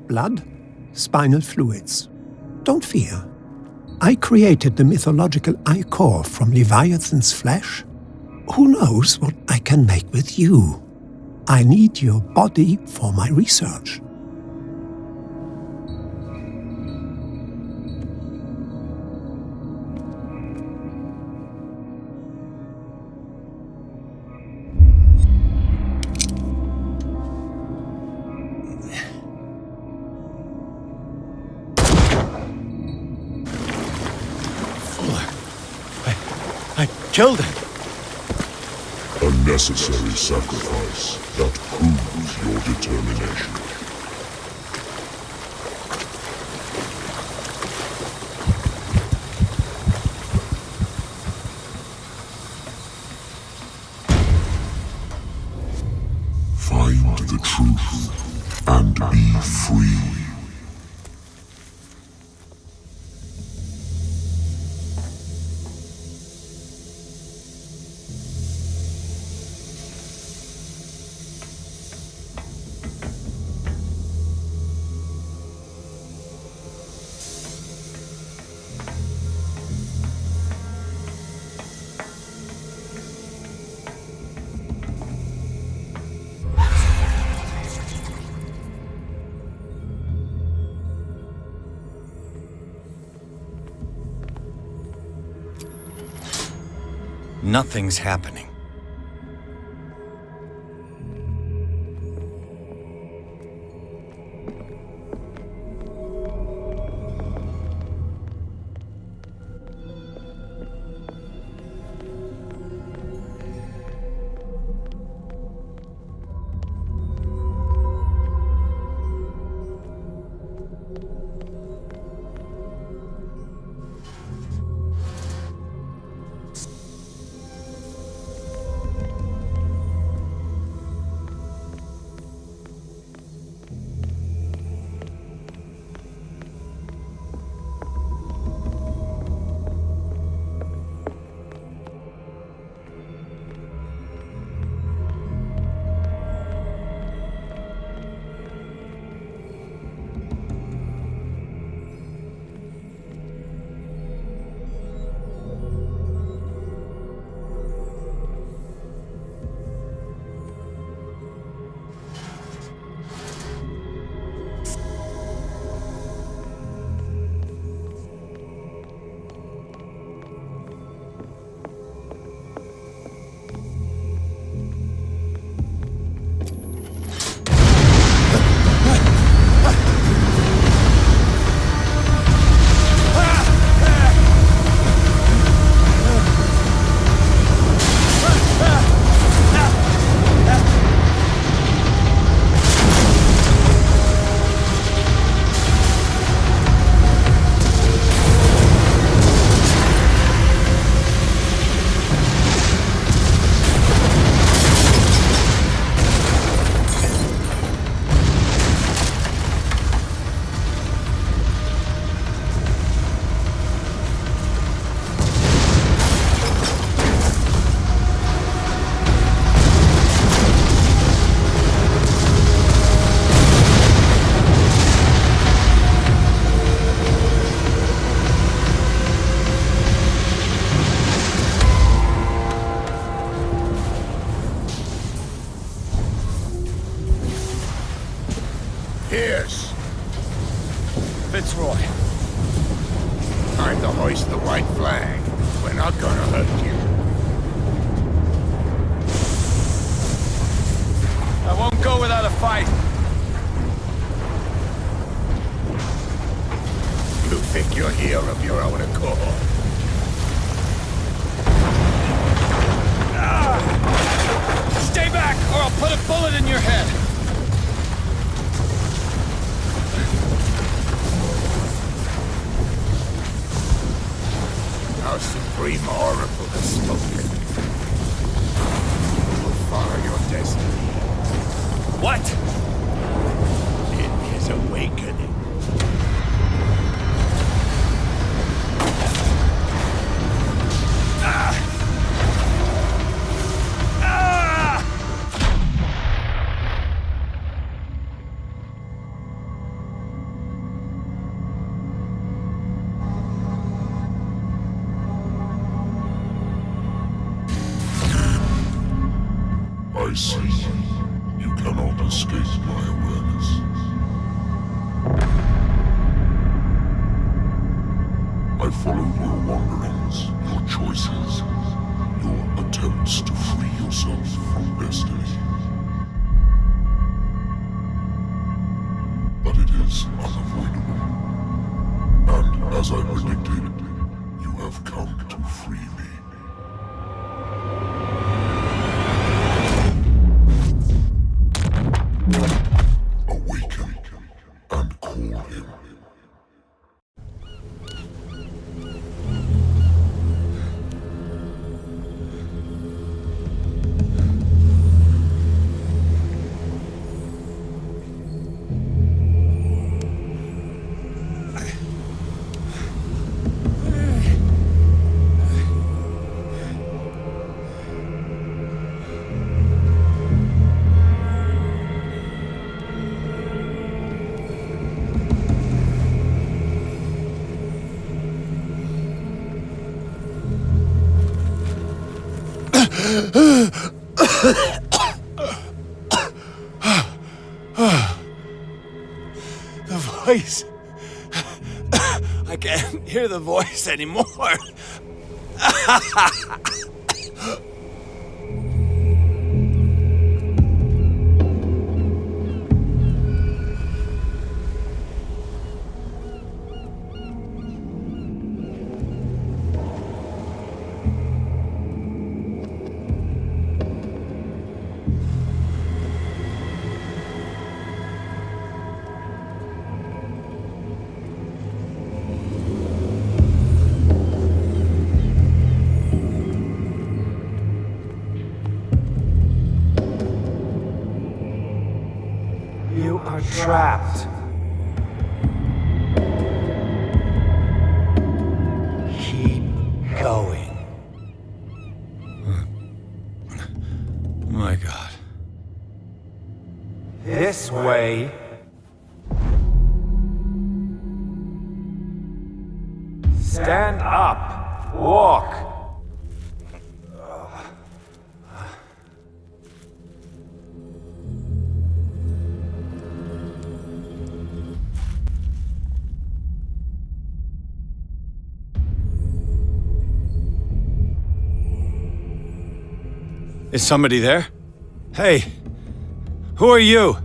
blood, spinal fluids. Don't fear. I created the mythological ichor from Leviathan's flesh. Who knows what I can make with you? I need your body for my research. Killed him. A necessary sacrifice that proves your determination. Find the truth and be free. Nothing's happening. Time to hoist the white flag. We're not gonna hurt you. I won't go without a fight. You think you're here of your own accord? Stay back, or I'll put a bullet in your head. Our supreme oracle has spoken. You will follow your destiny. What? In his awakening. I see. You cannot escape my awareness. I followed your wanderings, your choices, your attempts to free yourself from destiny. But it is unavoidable. And as I predicted, you have come to free me. Awaken and call him. The voice. I can't hear the voice anymore. You are trapped. Keep going. My God. This way. Stand up. Walk. Is somebody there? Hey, who are you?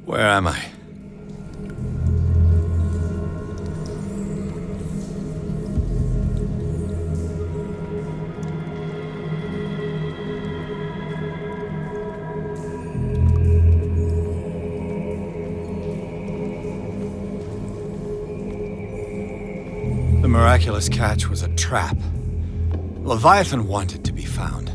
Where am I? The miraculous catch was a trap. Leviathan wanted to be found.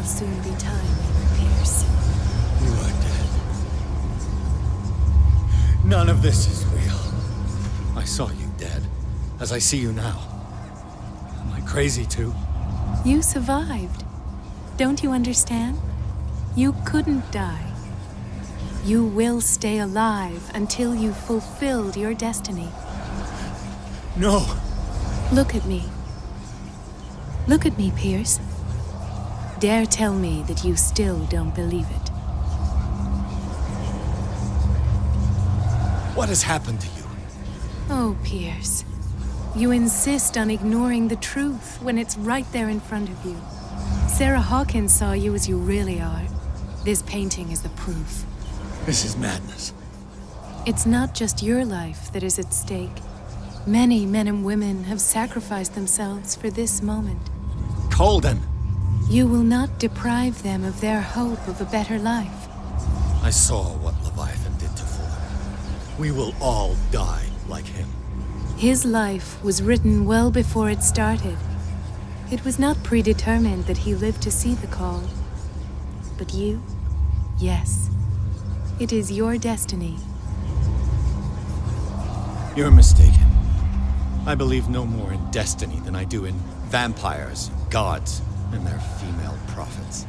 soon be time, Edward Pierce. You are dead. None of this is real. I saw you dead, as I see you now. Am I crazy too? You survived. Don't you understand? You couldn't die. You will stay alive until you've fulfilled your destiny. No! Look at me. Look at me, Pierce. Dare tell me that you still don't believe it. What has happened to you? Oh, Pierce. You insist on ignoring the truth when it's right there in front of you. Sara Hokins saw you as you really are. This painting is the proof. This is madness. It's not just your life that is at stake. Many men and women have sacrificed themselves for this moment. Colden! You will not deprive them of their hope of a better life. I saw what Leviathan did to Fuller. We will all die like him. His life was written well before it started. It was not predetermined that he lived to see the call. But you? Yes. It is your destiny. You're mistaken. I believe no more in destiny than I do in vampires, gods, and their female prophets.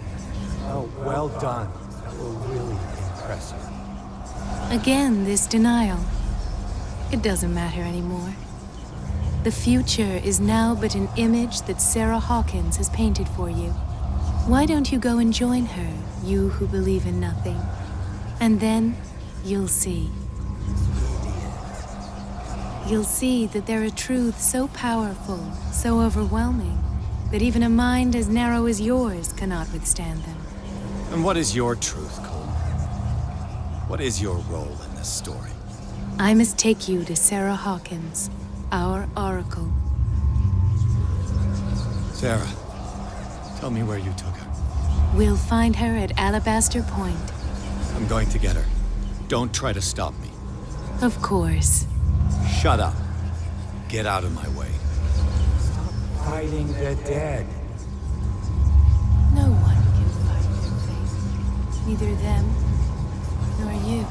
Oh, well done. That will really impress you. Again, this denial. It doesn't matter anymore. The future is now but an image that Sara Hokins has painted for you. Why don't you go and join her, you who believe in nothing? And then, you'll see. You'll see that there are truths so powerful, so overwhelming, that even a mind as narrow as yours cannot withstand them. And what is your truth, Coleman? What is your role in this story? I must take you to Sara Hokins, our oracle. Sarah, tell me where you took her. We'll find her at Alabaster Point. I'm going to get her. Don't try to stop me. Of course. Shut up. Get out of my way. Stop fighting the dead. No one can fight their fate. Neither them, nor you.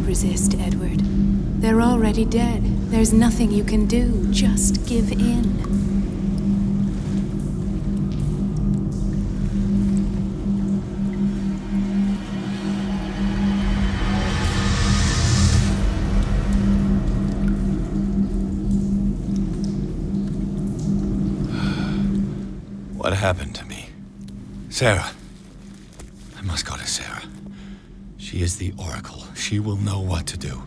Resist, Edward. They're already dead. There's nothing you can do. Just give in. What happened to me? Sarah. I must go to Sarah. She is the Oracle. She will know what to do.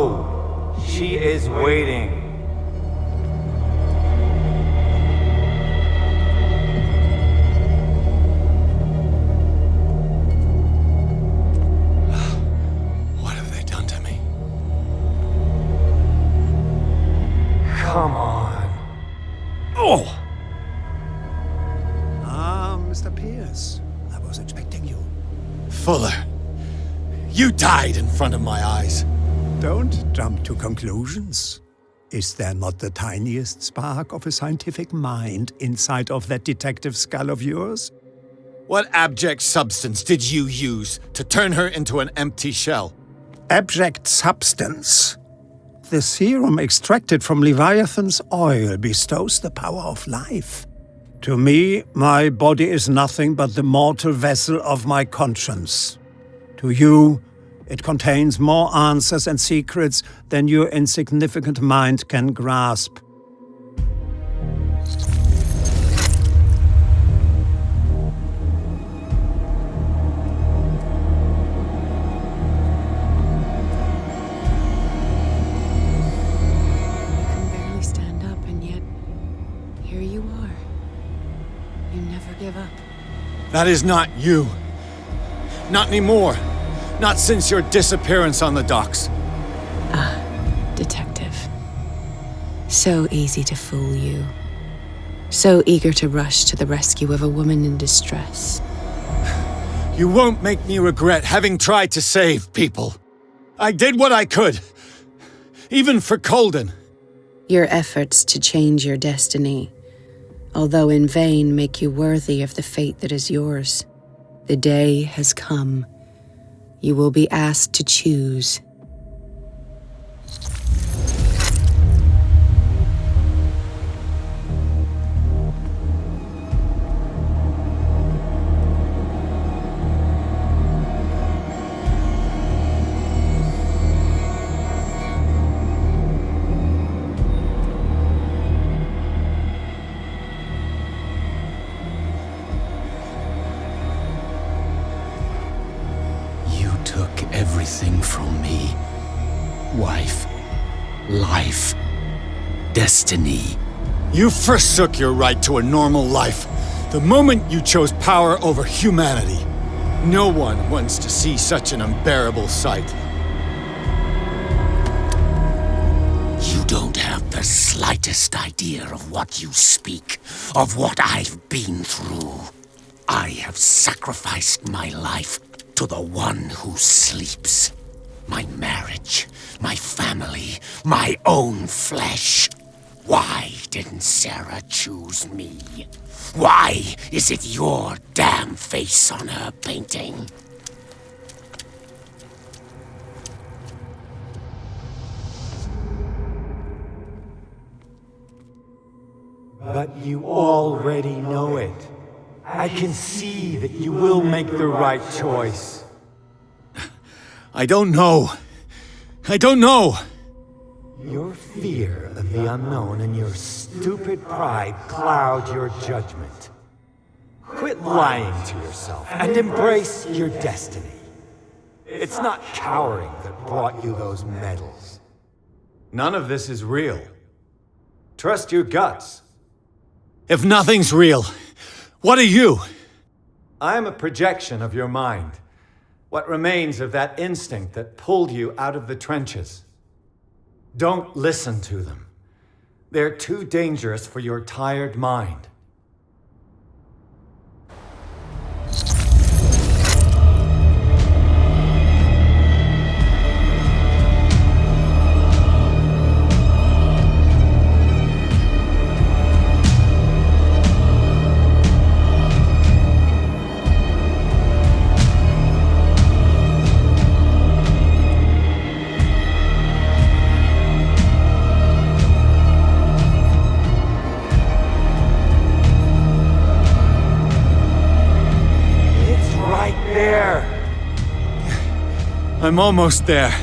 Go! She is waiting. What have they done to me? Come on. Oh! Ah, Mr. Pierce. I was expecting you. Fuller, you died in front of my eyes. Don't jump to conclusions. Is there not the tiniest spark of a scientific mind inside of that detective skull of yours? What abject substance did you use to turn her into an empty shell? Abject substance? The serum extracted from Leviathan's oil bestows the power of life. To me, my body is nothing but the mortal vessel of my conscience. To you, it contains more answers and secrets than your insignificant mind can grasp. Barely stand up, and yet here you are. You never give up. That is not you. Not anymore. Not since your disappearance on the docks. Ah, detective. So easy to fool you. So eager to rush to the rescue of a woman in distress. You won't make me regret having tried to save people. I did what I could. Even for Colden. Your efforts to change your destiny, although in vain, make you worthy of the fate that is yours. The day has come. You will be asked to choose. Everything from me. Wife, life, destiny. You forsook your right to a normal life the moment you chose power over humanity. No one wants to see such an unbearable sight. You don't have the slightest idea of what you speak, of what I've been through. I have sacrificed my life to the one who sleeps. My marriage, my family, my own flesh. Why didn't Sarah choose me? Why is it your damn face on her painting? But you already know it. I can see that you will make the right choice. I don't know. I don't know. Your fear of the unknown and your stupid pride cloud your judgment. Quit lying to yourself and embrace your destiny. It's not cowering that brought you those medals. None of this is real. Trust your guts. If nothing's real, what are you? I am a projection of your mind. What remains of that instinct that pulled you out of the trenches. Don't listen to them. They're too dangerous for your tired mind. I'm almost there.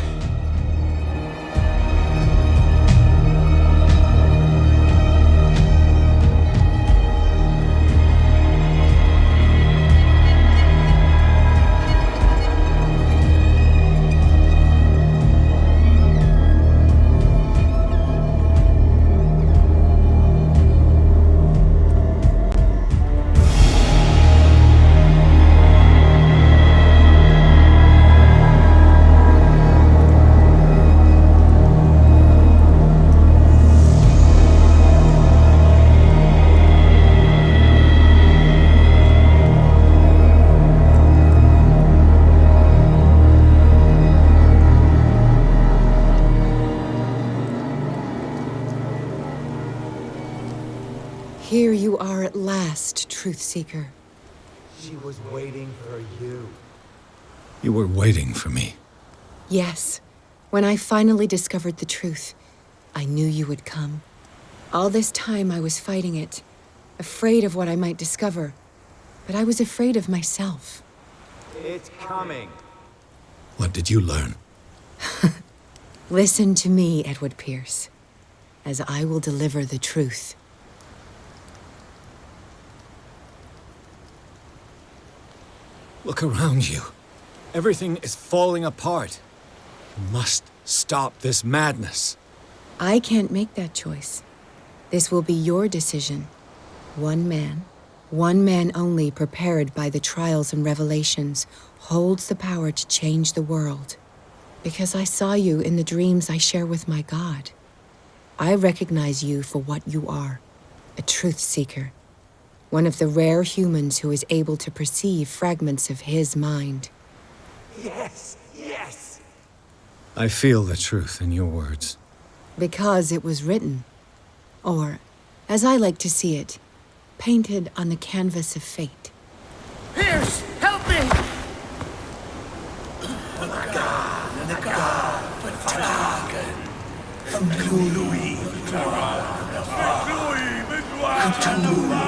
Here you are at last, Truth Seeker. She was waiting for you. You were waiting for me. Yes. When I finally discovered the truth, I knew you would come. All this time I was fighting it, afraid of what I might discover, but I was afraid of myself. It's coming. What did you learn? Listen to me, Edward Pierce, as I will deliver the truth. Look around you. Everything is falling apart. You must stop this madness. I can't make that choice. This will be your decision. One man only prepared by the trials and revelations, holds the power to change the world. Because I saw you in the dreams I share with my God. I recognize you for what you are, a truth seeker. One of the rare humans who is able to perceive fragments of his mind. Yes, yes! I feel the truth in your words. Because it was written. Or, as I like to see it, painted on the canvas of fate. Pierce, help me! The god, Silence!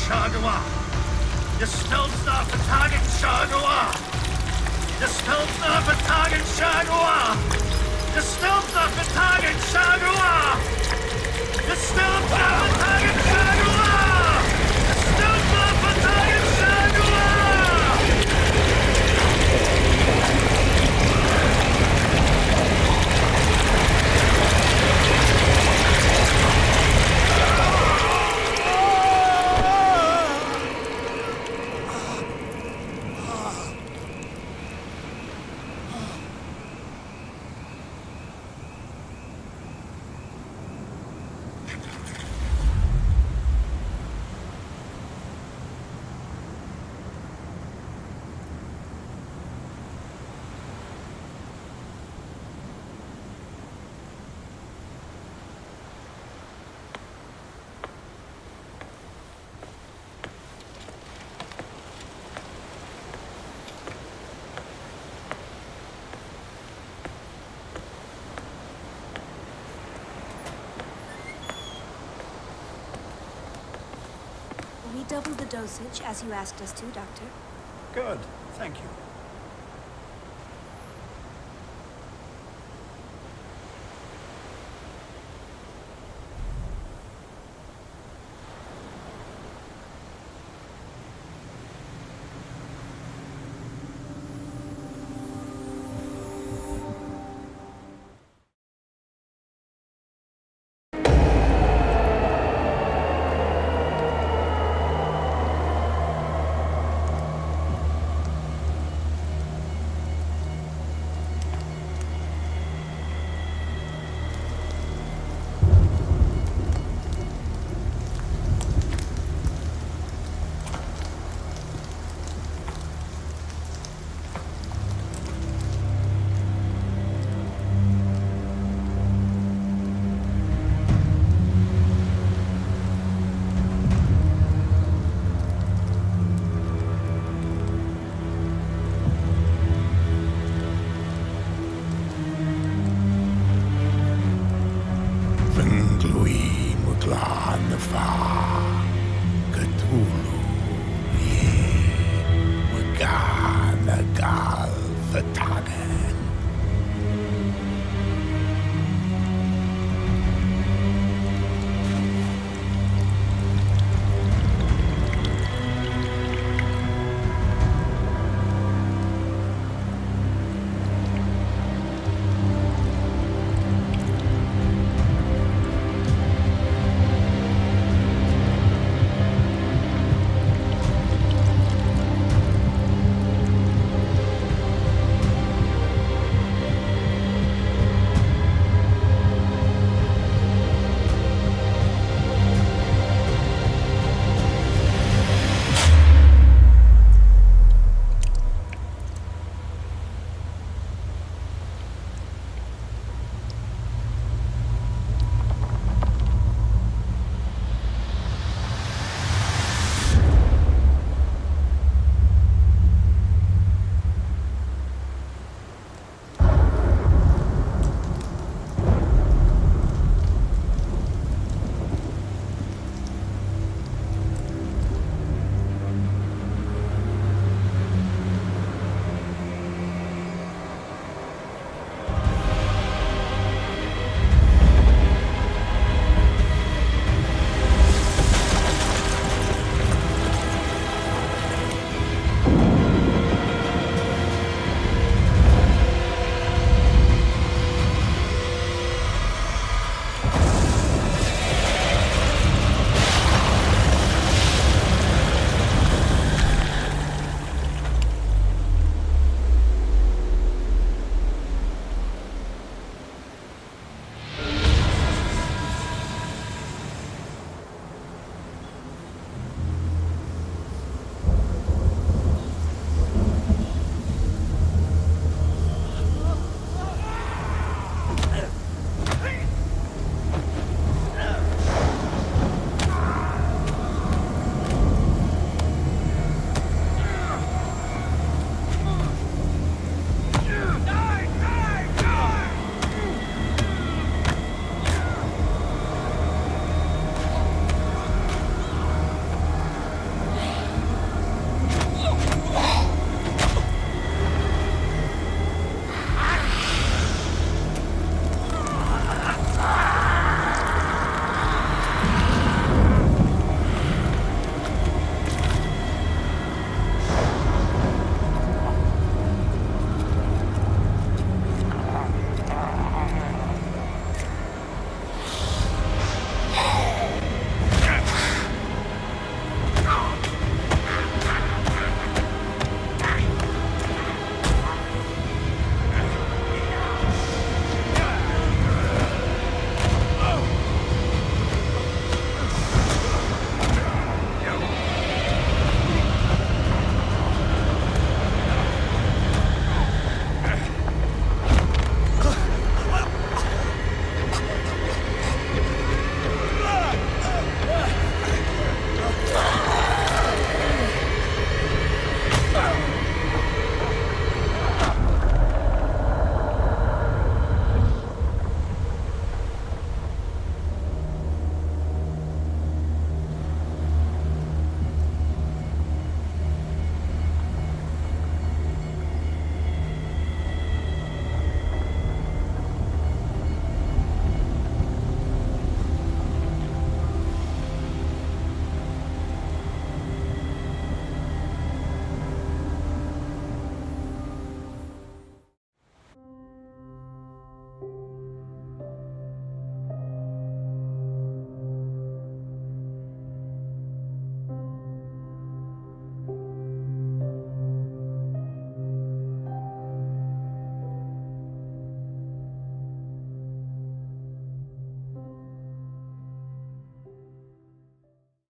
Shagua. You still stop attacking Shagua. You still stop attacking Shagua. You still stop attacking Shagua. You still stop attacking Shagua. You still stop attacking Shagua. We doubled the dosage, as you asked us to, Doctor. Good, thank you. Cthulhu, yeah, Maganaga.